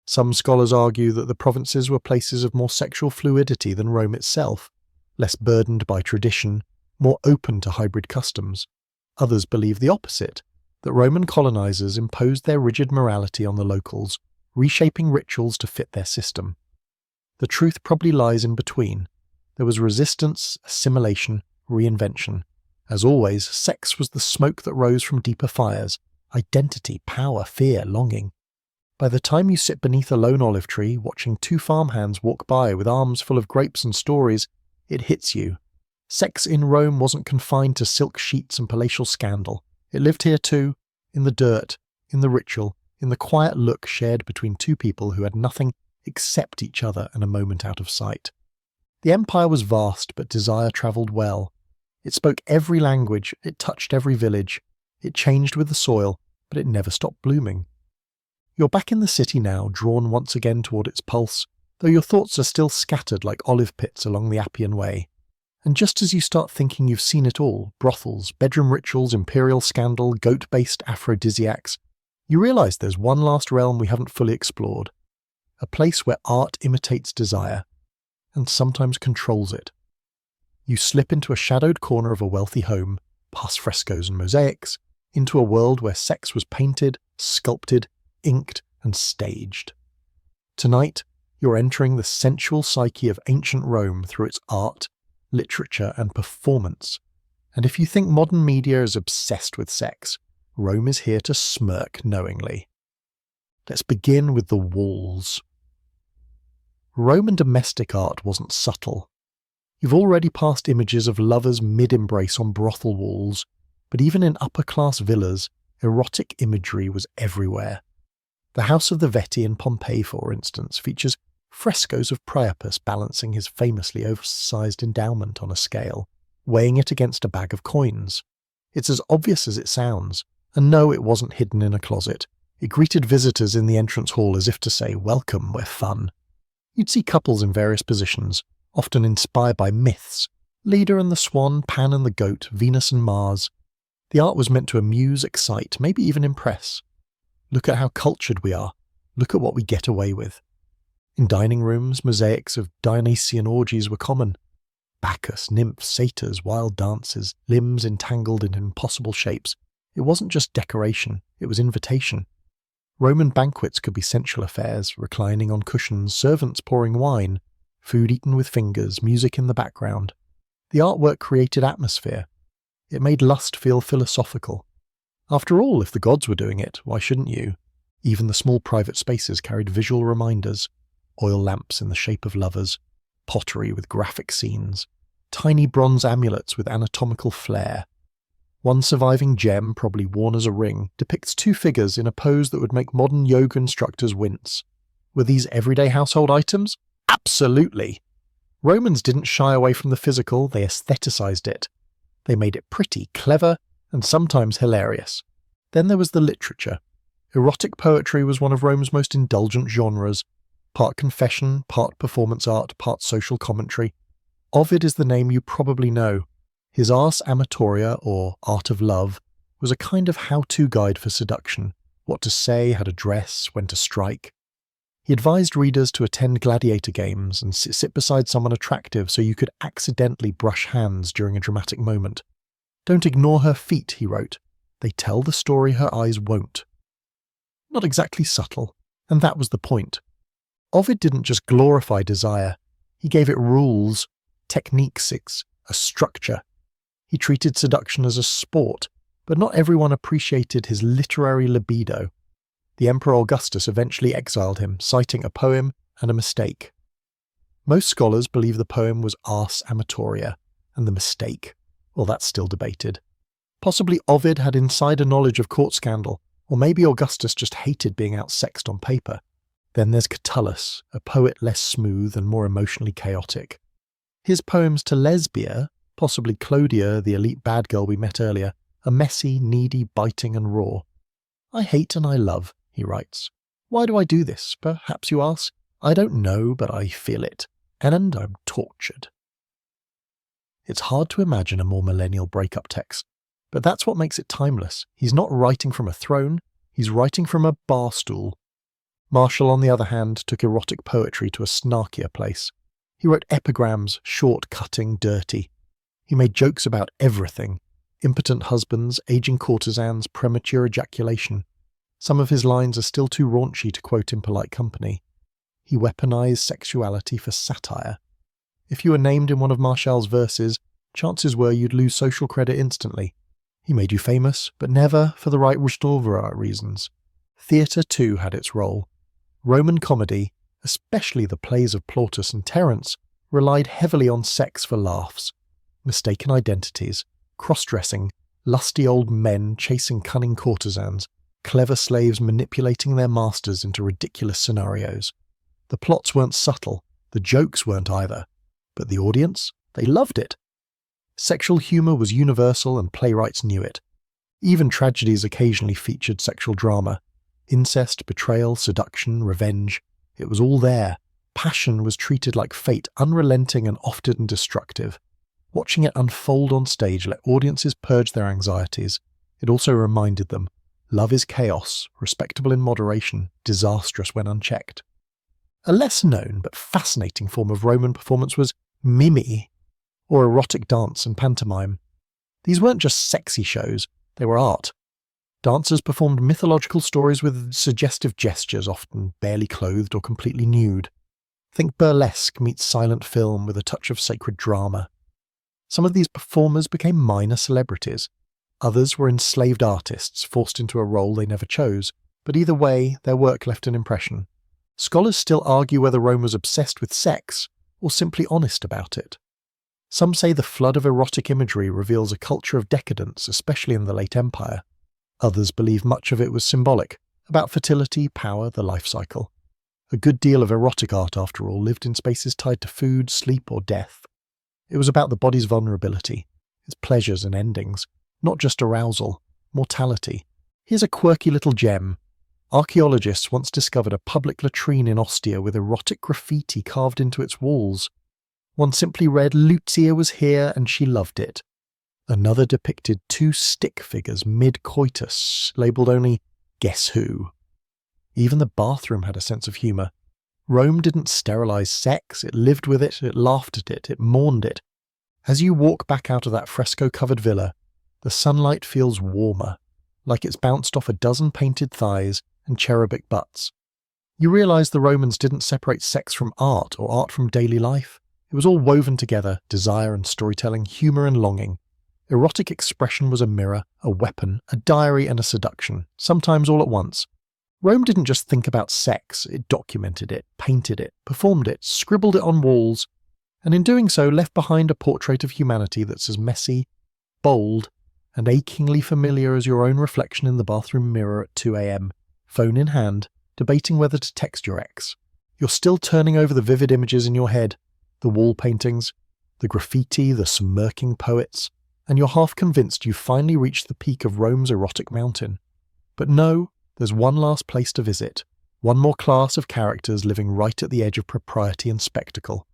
Some scholars argue that the provinces were places of more sexual fluidity than Rome itself, less burdened by tradition, more open to hybrid customs. Others believe the opposite, that Roman colonizers imposed their rigid morality on the locals, reshaping rituals to fit their system. The truth probably lies in between. There was resistance, assimilation, reinvention. As always, sex was the smoke that rose from deeper fires: identity, power, fear, longing. By the time you sit beneath a lone olive tree, watching two farmhands walk by with arms full of grapes and stories, it hits you. Sex in Rome wasn't confined to silk sheets and palatial scandal. It lived here too, in the dirt, in the ritual, in the quiet look shared between two people who had nothing except each other and a moment out of sight. The empire was vast, but desire travelled well. It spoke every language, it touched every village. It changed with the soil, but it never stopped blooming. You're back in the city now, drawn once again toward its pulse, though your thoughts are still scattered like olive pits along the Appian Way. And just as you start thinking you've seen it all, brothels, bedroom rituals, imperial scandal, goat-based aphrodisiacs, you realise there's one last realm we haven't fully explored. A place where art imitates desire, and sometimes controls it. You slip into a shadowed corner of a wealthy home, past frescoes and mosaics, into a world where sex was painted, sculpted, inked, and staged. Tonight, you're entering the sensual psyche of ancient Rome through its art, literature, and performance. And if you think modern media is obsessed with sex, Rome is here to smirk knowingly. Let's begin with the walls. Roman domestic art wasn't subtle. You've already passed images of lovers mid-embrace on brothel walls, but even in upper-class villas, erotic imagery was everywhere. The House of the Vetti in Pompei, for instance, features frescoes of Priapus balancing his famously oversized endowment on a scale, weighing it against a bag of coins. It's as obvious as it sounds, and no, it wasn't hidden in a closet. It greeted visitors in the entrance hall as if to say, "Welcome, we're fun." You'd see couples in various positions, often inspired by myths: Leda and the Swan, Pan and the Goat, Venus and Mars. The art was meant to amuse, excite, maybe even impress. Look at how cultured we are. Look at what we get away with. In dining rooms, mosaics of Dionysian orgies were common. Bacchus, nymphs, satyrs, wild dances, limbs entangled in impossible shapes. It wasn't just decoration, it was invitation. Roman banquets could be sensual affairs, reclining on cushions, servants pouring wine, food eaten with fingers, music in the background. The artwork created atmosphere. It made lust feel philosophical. After all, if the gods were doing it, why shouldn't you? Even the small private spaces carried visual reminders: oil lamps in the shape of lovers, pottery with graphic scenes, tiny bronze amulets with anatomical flair. One surviving gem, probably worn as a ring, depicts two figures in a pose that would make modern yoga instructors wince. Were these everyday household items? Absolutely! Romans didn't shy away from the physical, they aestheticized it. They made it pretty, clever, and sometimes hilarious. Then there was the literature. Erotic poetry was one of Rome's most indulgent genres, part confession, part performance art, part social commentary. Ovid is the name you probably know. His Ars Amatoria, or Art of Love, was a kind of how-to guide for seduction: what to say, how to dress, when to strike. He advised readers to attend gladiator games and sit beside someone attractive so you could accidentally brush hands during a dramatic moment. Don't ignore her feet, he wrote. They tell the story her eyes won't. Not exactly subtle, and that was the point. Ovid didn't just glorify desire. He gave it rules, techniques, a structure. He treated seduction as a sport, but not everyone appreciated his literary libido. The Emperor Augustus eventually exiled him, citing a poem and a mistake. Most scholars believe the poem was Ars Amatoria, and the mistake, well, that's still debated. Possibly Ovid had insider knowledge of court scandal, or maybe Augustus just hated being outsexed on paper. Then there's Catullus, a poet less smooth and more emotionally chaotic. His poems to Lesbia, possibly Clodia, the elite bad girl we met earlier, are messy, needy, biting and raw. "I hate and I love," he writes. "Why do I do this, perhaps you ask? I don't know, but I feel it. And I'm tortured." It's hard to imagine a more millennial breakup text, but that's what makes it timeless. He's not writing from a throne, he's writing from a bar stool. Marshall, on the other hand, took erotic poetry to a snarkier place. He wrote epigrams, short, cutting, dirty. He made jokes about everything: impotent husbands, aging courtesans, premature ejaculation. Some of his lines are still too raunchy to quote in polite company. He weaponized sexuality for satire. If you were named in one of Marshall's verses, chances were you'd lose social credit instantly. He made you famous, but never for the right Restaurorat reasons. Theatre too had its role. Roman comedy, especially the plays of Plautus and Terence, relied heavily on sex for laughs. Mistaken identities, cross-dressing, lusty old men chasing cunning courtesans, clever slaves manipulating their masters into ridiculous scenarios. The plots weren't subtle, the jokes weren't either. But the audience? They loved it. Sexual humour was universal and playwrights knew it. Even tragedies occasionally featured sexual drama. Incest, betrayal, seduction, revenge. It was all there. Passion was treated like fate, unrelenting and often destructive. Watching it unfold on stage let audiences purge their anxieties. It also reminded them, love is chaos, respectable in moderation, disastrous when unchecked. A less known but fascinating form of Roman performance was mimi, or erotic dance and pantomime. These weren't just sexy shows, they were art. Dancers performed mythological stories with suggestive gestures, often barely clothed or completely nude. Think burlesque meets silent film with a touch of sacred drama. Some of these performers became minor celebrities. Others were enslaved artists forced into a role they never chose, but either way, their work left an impression. Scholars still argue whether Rome was obsessed with sex, or simply honest about it. Some say the flood of erotic imagery reveals a culture of decadence, especially in the late Empire. Others believe much of it was symbolic, about fertility, power, the life cycle. A good deal of erotic art, after all, lived in spaces tied to food, sleep, or death. It was about the body's vulnerability, its pleasures and endings, not just arousal, mortality. Here's a quirky little gem. Archaeologists once discovered a public latrine in Ostia with erotic graffiti carved into its walls. One simply read, "Lucia was here and she loved it." Another depicted two stick figures mid-coitus, labelled only, "Guess who?" Even the bathroom had a sense of humour. Rome didn't sterilise sex, it lived with it, it laughed at it, it mourned it. As you walk back out of that fresco-covered villa, the sunlight feels warmer, like it's bounced off a dozen painted thighs and cherubic butts. You realise the Romans didn't separate sex from art or art from daily life. It was all woven together, desire and storytelling, humour and longing. Erotic expression was a mirror, a weapon, a diary and a seduction, sometimes all at once. Rome didn't just think about sex, it documented it, painted it, performed it, scribbled it on walls, and in doing so left behind a portrait of humanity that's as messy, bold, and achingly familiar as your own reflection in the bathroom mirror at 2 a.m, phone in hand, debating whether to text your ex. You're still turning over the vivid images in your head, the wall paintings, the graffiti, the smirking poets, and you're half convinced you've finally reached the peak of Rome's erotic mountain. But no, there's one last place to visit, one more class of characters living right at the edge of propriety and spectacle.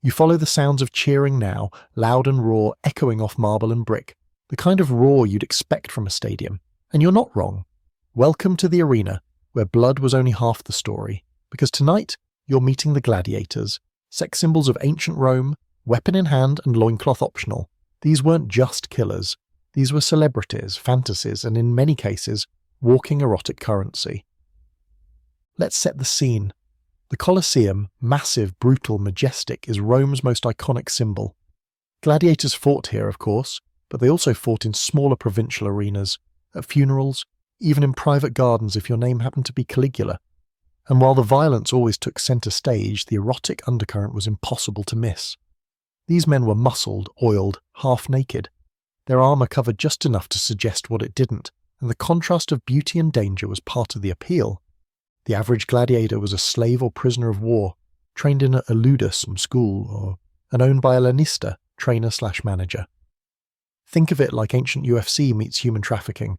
You follow the sounds of cheering now, loud and raw, echoing off marble and brick, the kind of roar you'd expect from a stadium. And you're not wrong. Welcome to the arena, where blood was only half the story, because tonight you're meeting the Gladiators, sex symbols of ancient Rome, weapon in hand and loincloth optional. These weren't just killers. These were celebrities, fantasies, and in many cases, walking erotic currency. Let's set the scene. The Colosseum, massive, brutal, majestic, is Rome's most iconic symbol. Gladiators fought here, of course, but they also fought in smaller provincial arenas, at funerals, even in private gardens if your name happened to be Caligula. And while the violence always took centre stage, the erotic undercurrent was impossible to miss. These men were muscled, oiled, half-naked. Their armour covered just enough to suggest what it didn't, and the contrast of beauty and danger was part of the appeal. The average gladiator was a slave or prisoner of war, trained in a ludus from school, or and owned by a lanista, trainer/manager. Think of it like ancient UFC meets human trafficking.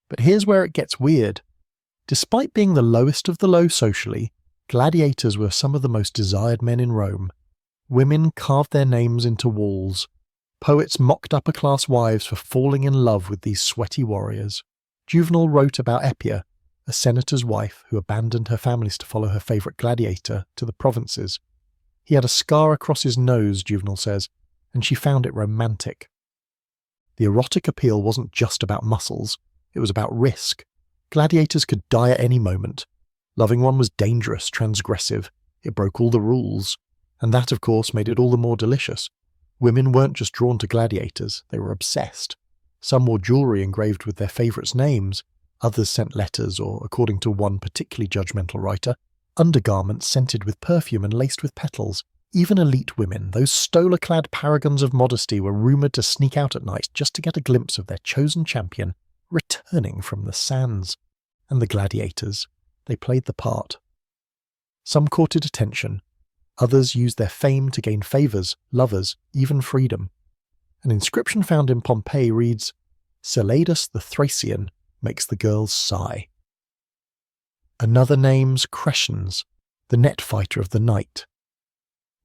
But here's where it gets weird. Despite being the lowest of the low socially, gladiators were some of the most desired men in Rome. Women carved their names into walls. Poets mocked upper-class wives for falling in love with these sweaty warriors. Juvenal wrote about Epia, a senator's wife who abandoned her families to follow her favourite gladiator to the provinces. He had a scar across his nose, Juvenal says, and she found it romantic. The erotic appeal wasn't just about muscles, it was about risk. Gladiators could die at any moment. Loving one was dangerous, transgressive, it broke all the rules. And that, of course, made it all the more delicious. Women weren't just drawn to gladiators, they were obsessed. Some wore jewellery engraved with their favourites' names, others sent letters or, according to one particularly judgmental writer, undergarments scented with perfume and laced with petals. Even elite women, those stola-clad paragons of modesty, were rumoured to sneak out at night just to get a glimpse of their chosen champion returning from the sands. And the gladiators, they played the part. Some courted attention, others used their fame to gain favours, lovers, even freedom. An inscription found in Pompeii reads, "Celadus the Thracian makes the girls sigh." Another name's Crescens, the net fighter of the night.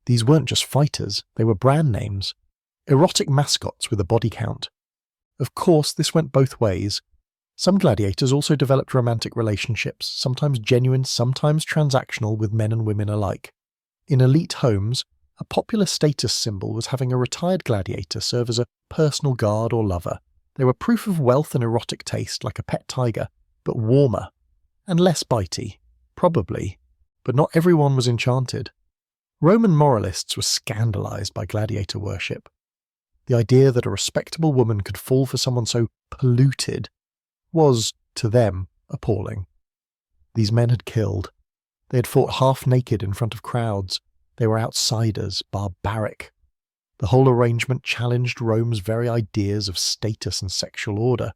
These weren't just fighters, they were brand names. Erotic mascots with a body count. Of course, this went both ways. Some gladiators also developed romantic relationships, sometimes genuine, sometimes transactional, with men and women alike. In elite homes, a popular status symbol was having a retired gladiator serve as a personal guard or lover. They were proof of wealth and erotic taste, like a pet tiger, but warmer. And less bitey. Probably. But not everyone was enchanted. Roman moralists were scandalised by gladiator worship. The idea that a respectable woman could fall for someone so polluted was, to them, appalling. These men had killed. They had fought half-naked in front of crowds. They were outsiders, barbaric. The whole arrangement challenged Rome's very ideas of status and sexual order.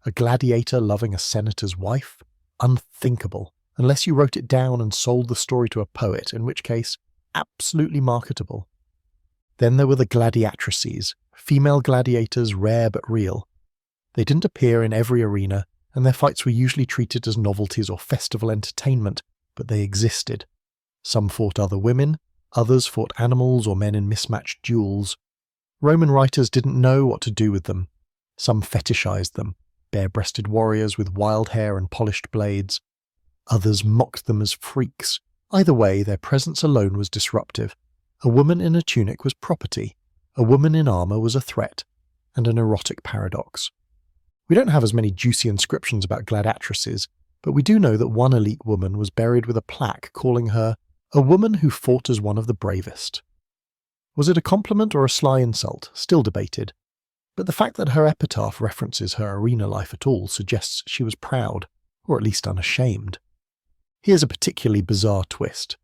A gladiator loving a senator's wife? Unthinkable, unless you wrote it down and sold the story to a poet, in which case, absolutely marketable. Then there were the gladiatrices, female gladiators rare but real. They didn't appear in every arena, and their fights were usually treated as novelties or festival entertainment, but they existed. Some fought other women, others fought animals or men in mismatched duels. Roman writers didn't know what to do with them. Some fetishized them, bare-breasted warriors with wild hair and polished blades. Others mocked them as freaks. Either way, their presence alone was disruptive. A woman in a tunic was property, a woman in armour was a threat, and an erotic paradox. We don't have as many juicy inscriptions about gladiatrices, but we do know that one elite woman was buried with a plaque calling her a woman who fought as one of the bravest. Was it a compliment or a sly insult? Still debated. But the fact that her epitaph references her arena life at all suggests she was proud, or at least unashamed. Here's a particularly bizarre twist.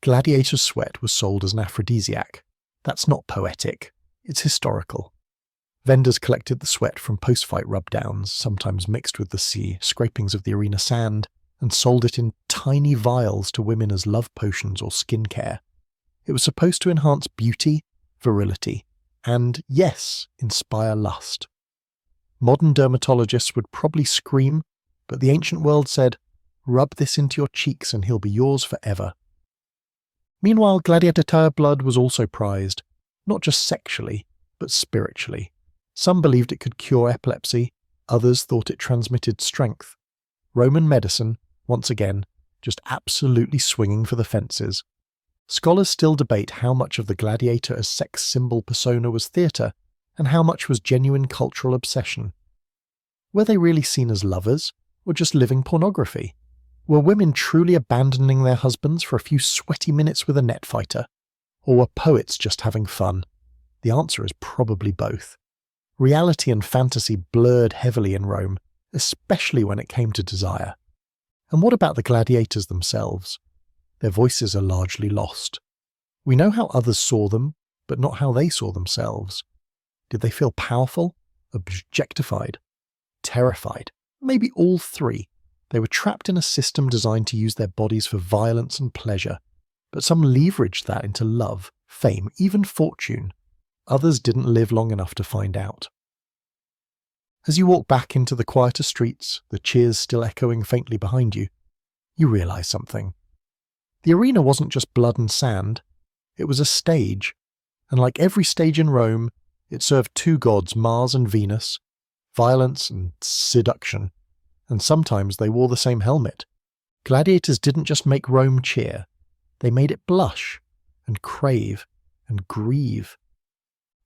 Gladiator sweat was sold as an aphrodisiac. That's not poetic, it's historical. Vendors collected the sweat from post-fight rub-downs, sometimes mixed with the scrapings of the arena sand, and sold it in tiny vials to women as love potions or skin care. It was supposed to enhance beauty, virility, and, yes, inspire lust. Modern dermatologists would probably scream, but the ancient world said, "Rub this into your cheeks and he'll be yours forever." Meanwhile, gladiator blood was also prized, not just sexually, but spiritually. Some believed it could cure epilepsy, others thought it transmitted strength. Roman medicine, once again, just absolutely swinging for the fences. Scholars still debate how much of the gladiator as sex symbol persona was theatre, and how much was genuine cultural obsession. Were they really seen as lovers, or just living pornography? Were women truly abandoning their husbands for a few sweaty minutes with a net fighter? Or were poets just having fun? The answer is probably both. Reality and fantasy blurred heavily in Rome, especially when it came to desire. And what about the gladiators themselves? Their voices are largely lost. We know how others saw them, but not how they saw themselves. Did they feel powerful, objectified, terrified? Maybe all three. They were trapped in a system designed to use their bodies for violence and pleasure, but some leveraged that into love, fame, even fortune. Others didn't live long enough to find out. As you walk back into the quieter streets, the cheers still echoing faintly behind you, you realize something. The arena wasn't just blood and sand, it was a stage, and like every stage in Rome, it served two gods, Mars and Venus, violence and seduction, and sometimes they wore the same helmet. Gladiators didn't just make Rome cheer, they made it blush, and crave, and grieve.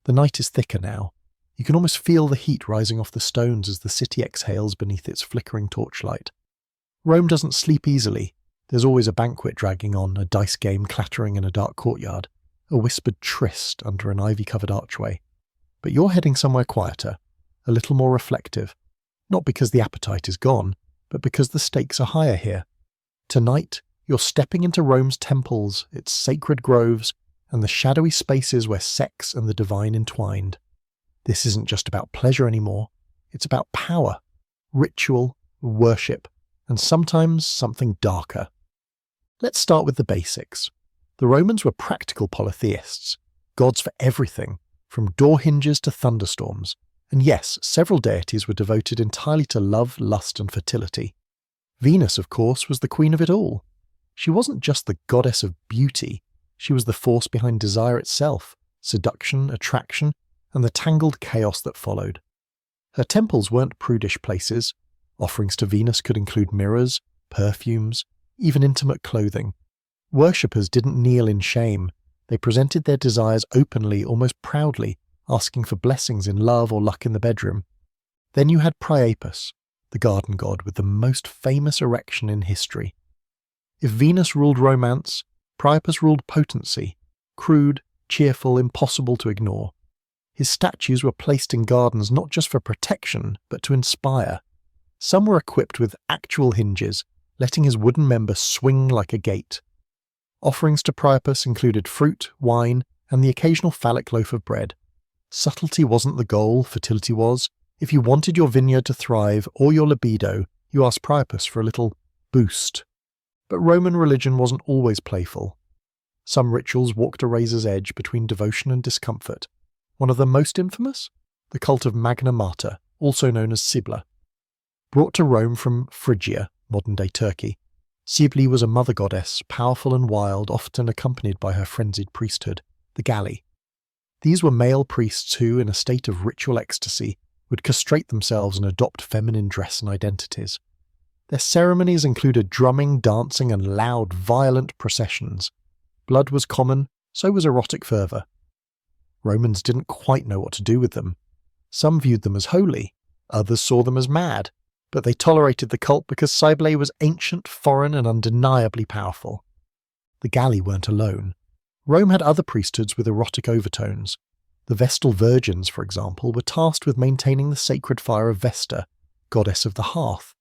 The night is thicker now. You can almost feel the heat rising off the stones as the city exhales beneath its flickering torchlight. Rome doesn't sleep easily. There's always a banquet dragging on, a dice game clattering in a dark courtyard, a whispered tryst under an ivy-covered archway. But you're heading somewhere quieter, a little more reflective, not because the appetite is gone, but because the stakes are higher here. Tonight, you're stepping into Rome's temples, its sacred groves, and the shadowy spaces where sex and the divine entwined. This isn't just about pleasure anymore, it's about power, ritual, worship, and sometimes something darker. Let's start with the basics. The Romans were practical polytheists, gods for everything, from door hinges to thunderstorms, and yes, several deities were devoted entirely to love, lust, and fertility. Venus, of course, was the queen of it all. She wasn't just the goddess of beauty, she was the force behind desire itself, seduction, attraction, and the tangled chaos that followed. Her temples weren't prudish places. Offerings to Venus could include mirrors, perfumes, even intimate clothing. Worshippers didn't kneel in shame. They presented their desires openly, almost proudly, asking for blessings in love or luck in the bedroom. Then you had Priapus, the garden god with the most famous erection in history. If Venus ruled romance, Priapus ruled potency, crude, cheerful, impossible to ignore. His statues were placed in gardens not just for protection, but to inspire. Some were equipped with actual hinges, letting his wooden member swing like a gate. Offerings to Priapus included fruit, wine, and the occasional phallic loaf of bread. Subtlety wasn't the goal, fertility was. If you wanted your vineyard to thrive, or your libido, you asked Priapus for a little boost. But Roman religion wasn't always playful. Some rituals walked a razor's edge between devotion and discomfort. One of the most infamous? The cult of Magna Mater, also known as Cybele. Brought to Rome from Phrygia, modern-day Turkey, Cybele was a mother goddess, powerful and wild, often accompanied by her frenzied priesthood, the Galli. These were male priests who, in a state of ritual ecstasy, would castrate themselves and adopt feminine dress and identities. Their ceremonies included drumming, dancing, and loud, violent processions. Blood was common, so was erotic fervour. Romans didn't quite know what to do with them. Some viewed them as holy, others saw them as mad, but they tolerated the cult because Cybele was ancient, foreign, and undeniably powerful. The Galli weren't alone. Rome had other priesthoods with erotic overtones. The Vestal Virgins, for example, were tasked with maintaining the sacred fire of Vesta, goddess of the hearth.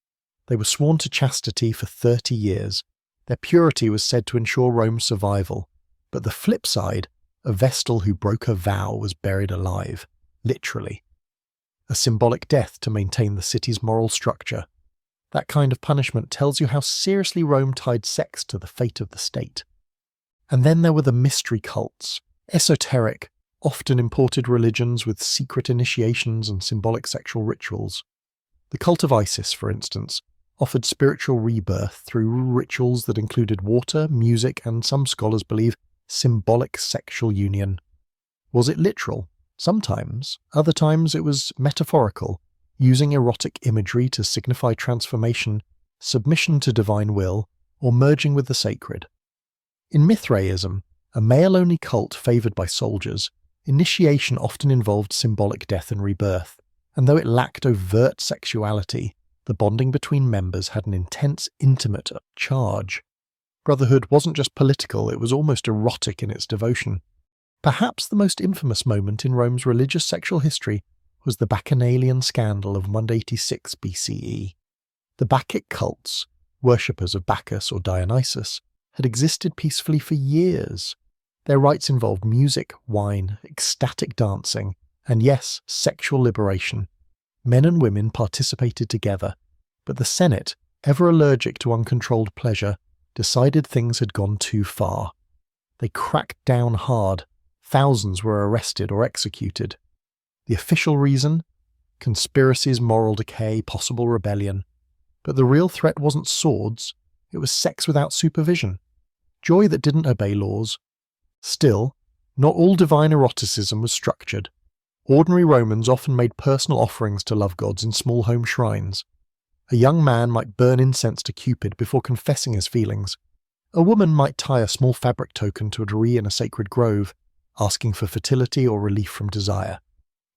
They were sworn to chastity for 30 years. Their purity was said to ensure Rome's survival. But the flip side, a Vestal who broke her vow was buried alive, literally. A symbolic death to maintain the city's moral structure. That kind of punishment tells you how seriously Rome tied sex to the fate of the state. And then there were the mystery cults, esoteric, often imported religions with secret initiations and symbolic sexual rituals. The cult of Isis, for instance, offered spiritual rebirth through rituals that included water, music, and some scholars believe symbolic sexual union. Was it literal? Sometimes. Other times it was metaphorical, using erotic imagery to signify transformation, submission to divine will, or merging with the sacred. In Mithraism, a male-only cult favoured by soldiers, initiation often involved symbolic death and rebirth, and though it lacked overt sexuality, the bonding between members had an intense, intimate charge. Brotherhood wasn't just political, it was almost erotic in its devotion. Perhaps the most infamous moment in Rome's religious sexual history was the Bacchanalian scandal of 186 BCE. The Bacchic cults, worshippers of Bacchus or Dionysus, had existed peacefully for years. Their rites involved music, wine, ecstatic dancing, and yes, sexual liberation. Men and women participated together, but the Senate, ever allergic to uncontrolled pleasure, decided things had gone too far. They cracked down hard, Thousands were arrested or executed. The official reason? Conspiracies, moral decay, possible rebellion. But the real threat wasn't swords, it was sex without supervision. Joy that didn't obey laws. Still, not all divine eroticism was structured. Ordinary Romans often made personal offerings to love gods in small home shrines. A young man might burn incense to Cupid before confessing his feelings. A woman might tie a small fabric token to a tree in a sacred grove, asking for fertility or relief from desire.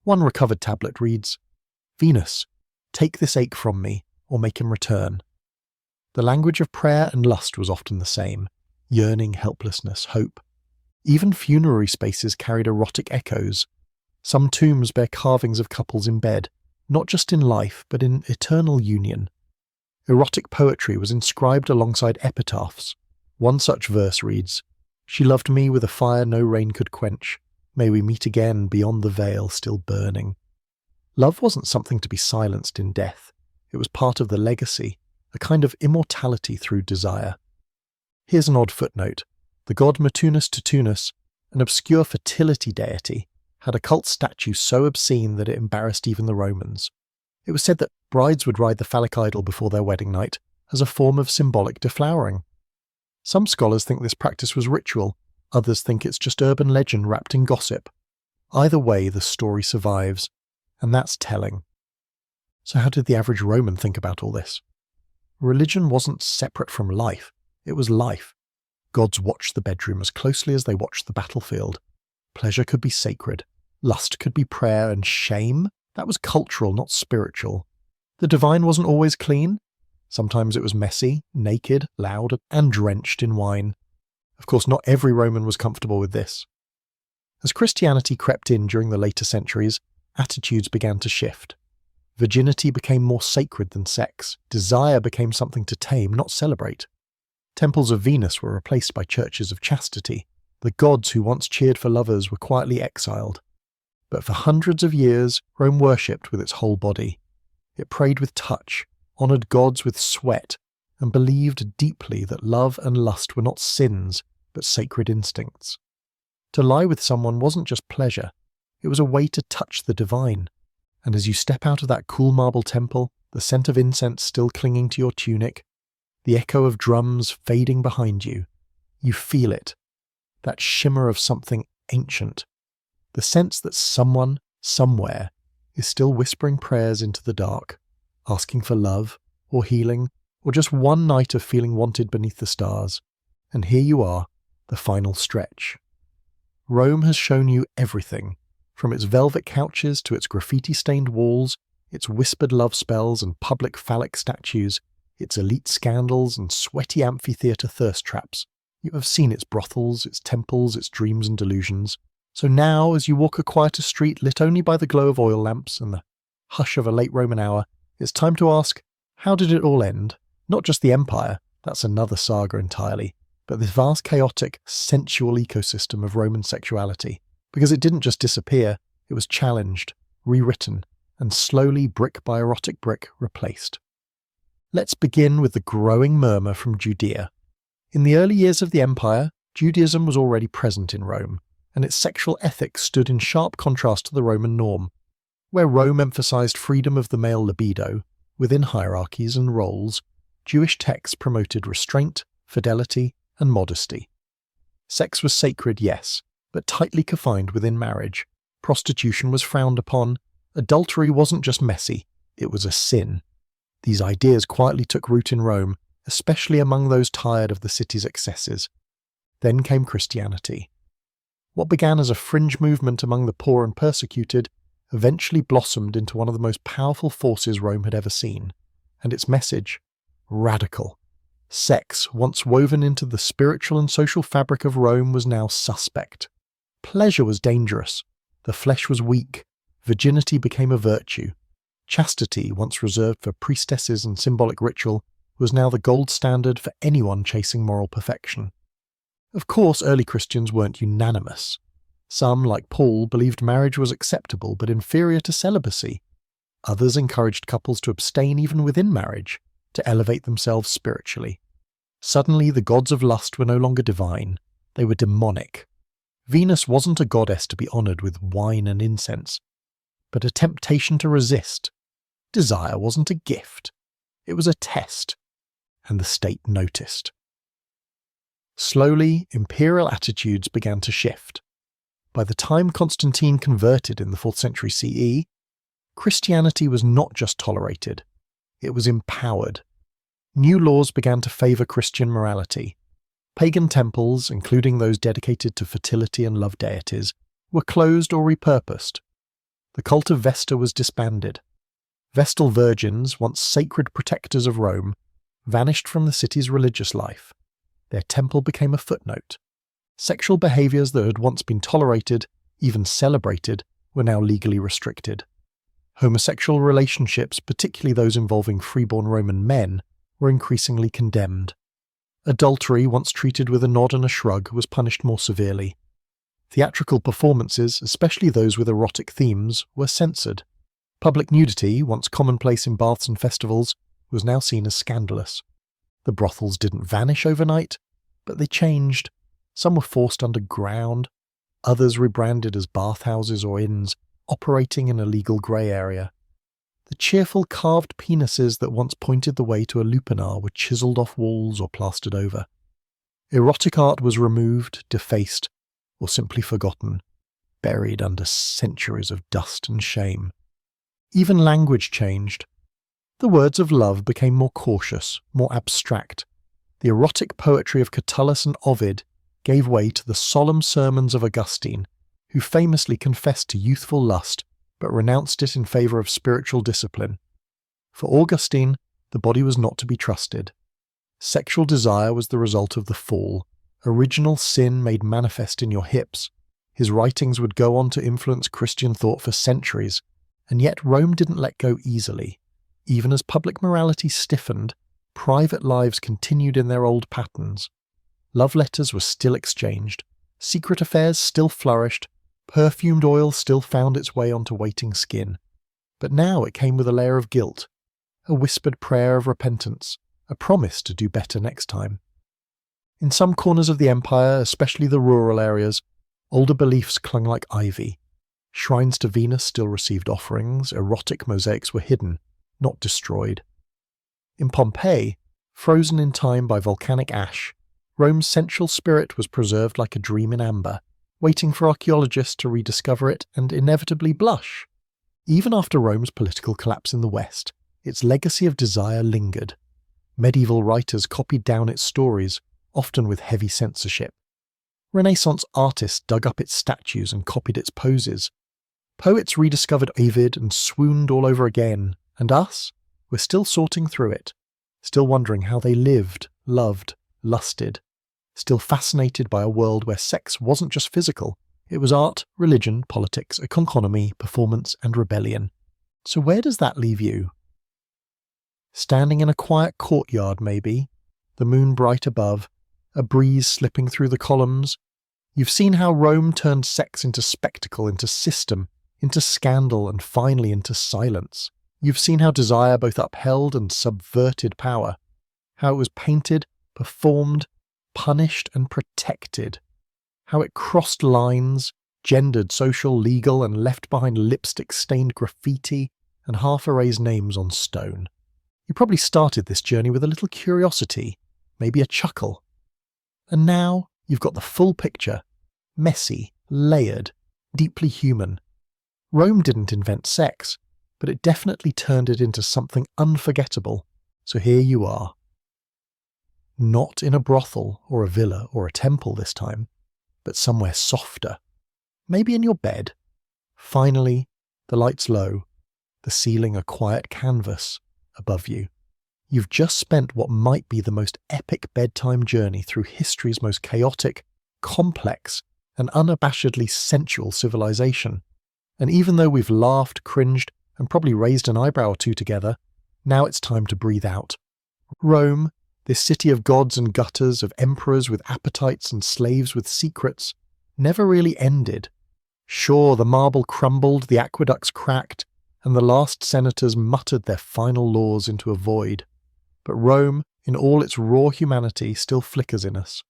One recovered tablet reads, "Venus, take this ache from me, or make him return." The language of prayer and lust was often the same: yearning, helplessness, hope. Even funerary spaces carried erotic echoes. Some tombs bear carvings of couples in bed, not just in life, but in eternal union. Erotic poetry was inscribed alongside epitaphs. One such verse reads, "She loved me with a fire no rain could quench. May we meet again beyond the veil still burning." Love wasn't something to be silenced in death. It was part of the legacy, a kind of immortality through desire. Here's an odd footnote. The god Matunus Tutunus, an obscure fertility deity, had a cult statue so obscene that it embarrassed even the Romans. It was said that brides would ride the phallic idol before their wedding night as a form of symbolic deflowering. Some scholars think this practice was ritual, others think it's just urban legend wrapped in gossip. Either way, the story survives, and that's telling. So how did the average Roman think about all this? Religion wasn't separate from life, it was life. Gods watched the bedroom as closely as they watched the battlefield. Pleasure could be sacred, lust could be prayer, and shame, that was cultural, not spiritual. The divine wasn't always clean. Sometimes it was messy, naked, loud, and drenched in wine. Of course, not every Roman was comfortable with this. As Christianity crept in during the later centuries, attitudes began to shift. Virginity became more sacred than sex. Desire became something to tame, not celebrate. Temples of Venus were replaced by churches of chastity. The gods who once cheered for lovers were quietly exiled. But for hundreds of years, Rome worshipped with its whole body. It prayed with touch, honoured gods with sweat, and believed deeply that love and lust were not sins, but sacred instincts. To lie with someone wasn't just pleasure, it was a way to touch the divine. And as you step out of that cool marble temple, the scent of incense still clinging to your tunic, the echo of drums fading behind you, you feel it, that shimmer of something ancient, the sense that someone, somewhere, is still whispering prayers into the dark, asking for love, or healing, or just one night of feeling wanted beneath the stars. And here you are, the final stretch. Rome has shown you everything, from its velvet couches to its graffiti-stained walls, its whispered love spells and public phallic statues, its elite scandals and sweaty amphitheatre thirst traps. You have seen its brothels, its temples, its dreams and delusions. So now, as you walk a quieter street lit only by the glow of oil lamps and the hush of a late Roman hour, it's time to ask, how did it all end? Not just the empire, that's another saga entirely, but this vast chaotic, sensual ecosystem of Roman sexuality. Because it didn't just disappear, it was challenged, rewritten, and slowly, brick by erotic brick, replaced. Let's begin with the growing murmur from Judea. In the early years of the empire, Judaism was already present in Rome, and its sexual ethics stood in sharp contrast to the Roman norm. Where Rome emphasized freedom of the male libido, within hierarchies and roles, Jewish texts promoted restraint, fidelity, and modesty. Sex was sacred, yes, but tightly confined within marriage. Prostitution was frowned upon. Adultery wasn't just messy, it was a sin. These ideas quietly took root in Rome, especially among those tired of the city's excesses. Then came Christianity. What began as a fringe movement among the poor and persecuted eventually blossomed into one of the most powerful forces Rome had ever seen. And its message? Radical. Sex, once woven into the spiritual and social fabric of Rome, was now suspect. Pleasure was dangerous. The flesh was weak. Virginity became a virtue. Chastity, once reserved for priestesses and symbolic ritual, was now the gold standard for anyone chasing moral perfection. Of course, early Christians weren't unanimous. Some, like Paul, believed marriage was acceptable but inferior to celibacy. Others encouraged couples to abstain even within marriage, to elevate themselves spiritually. Suddenly, the gods of lust were no longer divine, they were demonic. Venus wasn't a goddess to be honoured with wine and incense, but a temptation to resist. Desire wasn't a gift, it was a test, and the state noticed. Slowly, imperial attitudes began to shift. By the time Constantine converted in the 4th century CE, Christianity was not just tolerated, it was empowered. New laws began to favour Christian morality. Pagan temples, including those dedicated to fertility and love deities, were closed or repurposed. The cult of Vesta was disbanded. Vestal virgins, once sacred protectors of Rome, vanished from the city's religious life. Their temple became a footnote. Sexual behaviours that had once been tolerated, even celebrated, were now legally restricted. Homosexual relationships, particularly those involving freeborn Roman men, were increasingly condemned. Adultery, once treated with a nod and a shrug, was punished more severely. Theatrical performances, especially those with erotic themes, were censored. Public nudity, once commonplace in baths and festivals, was now seen as scandalous. The brothels didn't vanish overnight, but they changed. Some were forced underground, others rebranded as bathhouses or inns, operating in a legal grey area. The cheerful carved penises that once pointed the way to a lupanar were chiselled off walls or plastered over. Erotic art was removed, defaced, or simply forgotten, buried under centuries of dust and shame. Even language changed. The words of love became more cautious, more abstract. The erotic poetry of Catullus and Ovid gave way to the solemn sermons of Augustine, who famously confessed to youthful lust but renounced it in favour of spiritual discipline. For Augustine, the body was not to be trusted. Sexual desire was the result of the fall, original sin made manifest in your hips. His writings would go on to influence Christian thought for centuries, and yet Rome didn't let go easily. Even as public morality stiffened, private lives continued in their old patterns. Love letters were still exchanged, secret affairs still flourished, perfumed oil still found its way onto waiting skin. But now it came with a layer of guilt, a whispered prayer of repentance, a promise to do better next time. In some corners of the empire, especially the rural areas, older beliefs clung like ivy. Shrines to Venus still received offerings, erotic mosaics were hidden, not destroyed. In Pompeii, frozen in time by volcanic ash, Rome's sensual spirit was preserved like a dream in amber, waiting for archaeologists to rediscover it and inevitably blush. Even after Rome's political collapse in the West, its legacy of desire lingered. Medieval writers copied down its stories, often with heavy censorship. Renaissance artists dug up its statues and copied its poses. Poets rediscovered Ovid and swooned all over again, and us? We're still sorting through it, still wondering how they lived, loved, lusted, still fascinated by a world where sex wasn't just physical, it was art, religion, politics, economy, performance, and rebellion. So where does that leave you? Standing in a quiet courtyard maybe, the moon bright above, a breeze slipping through the columns, you've seen how Rome turned sex into spectacle, into system, into scandal, and finally into silence. You've seen how desire both upheld and subverted power, how it was painted, performed, punished and protected, how it crossed lines, gendered, social, legal, and left behind lipstick-stained graffiti and half-erased names on stone. You probably started this journey with a little curiosity, maybe a chuckle. And now you've got the full picture, messy, layered, deeply human. Rome didn't invent sex, but it definitely turned it into something unforgettable, so here you are. Not in a brothel or a villa or a temple this time, but somewhere softer. Maybe in your bed. Finally, the lights low, the ceiling a quiet canvas above you. You've just spent what might be the most epic bedtime journey through history's most chaotic, complex, and unabashedly sensual civilization. And even though we've laughed, cringed, and probably raised an eyebrow or two together, now it's time to breathe out. Rome, this city of gods and gutters, of emperors with appetites and slaves with secrets, never really ended. Sure, the marble crumbled, the aqueducts cracked, and the last senators muttered their final laws into a void. But Rome, in all its raw humanity, still flickers in us.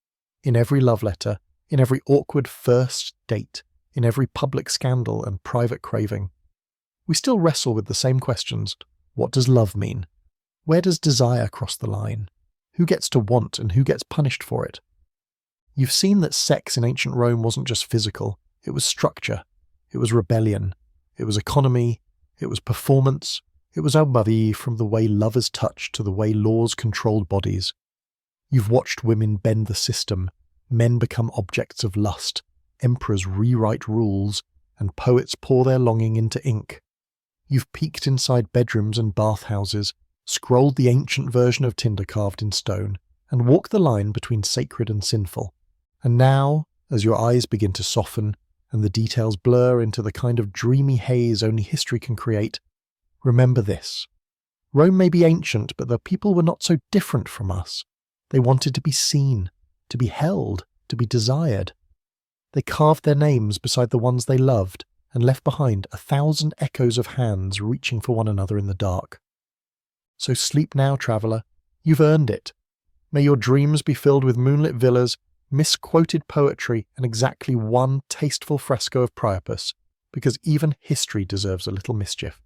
In every love letter, in every awkward first date, in every public scandal and private craving. We still wrestle with the same questions. What does love mean? Where does desire cross the line? Who gets to want and who gets punished for it? You've seen that sex in ancient Rome wasn't just physical, it was structure, it was rebellion, it was economy, it was performance, it was amour from the way lovers touched to the way laws controlled bodies. You've watched women bend the system, men become objects of lust, emperors rewrite rules, and poets pour their longing into ink. You've peeked inside bedrooms and bathhouses, scrolled the ancient version of Tinder carved in stone, and walked the line between sacred and sinful. And now, as your eyes begin to soften, and the details blur into the kind of dreamy haze only history can create, remember this. Rome may be ancient, but the people were not so different from us. They wanted to be seen, to be held, to be desired. They carved their names beside the ones they loved, and left behind 1,000 echoes of hands reaching for one another in the dark. So sleep now, traveller. You've earned it. May your dreams be filled with moonlit villas, misquoted poetry, and exactly one tasteful fresco of Priapus, because even history deserves a little mischief.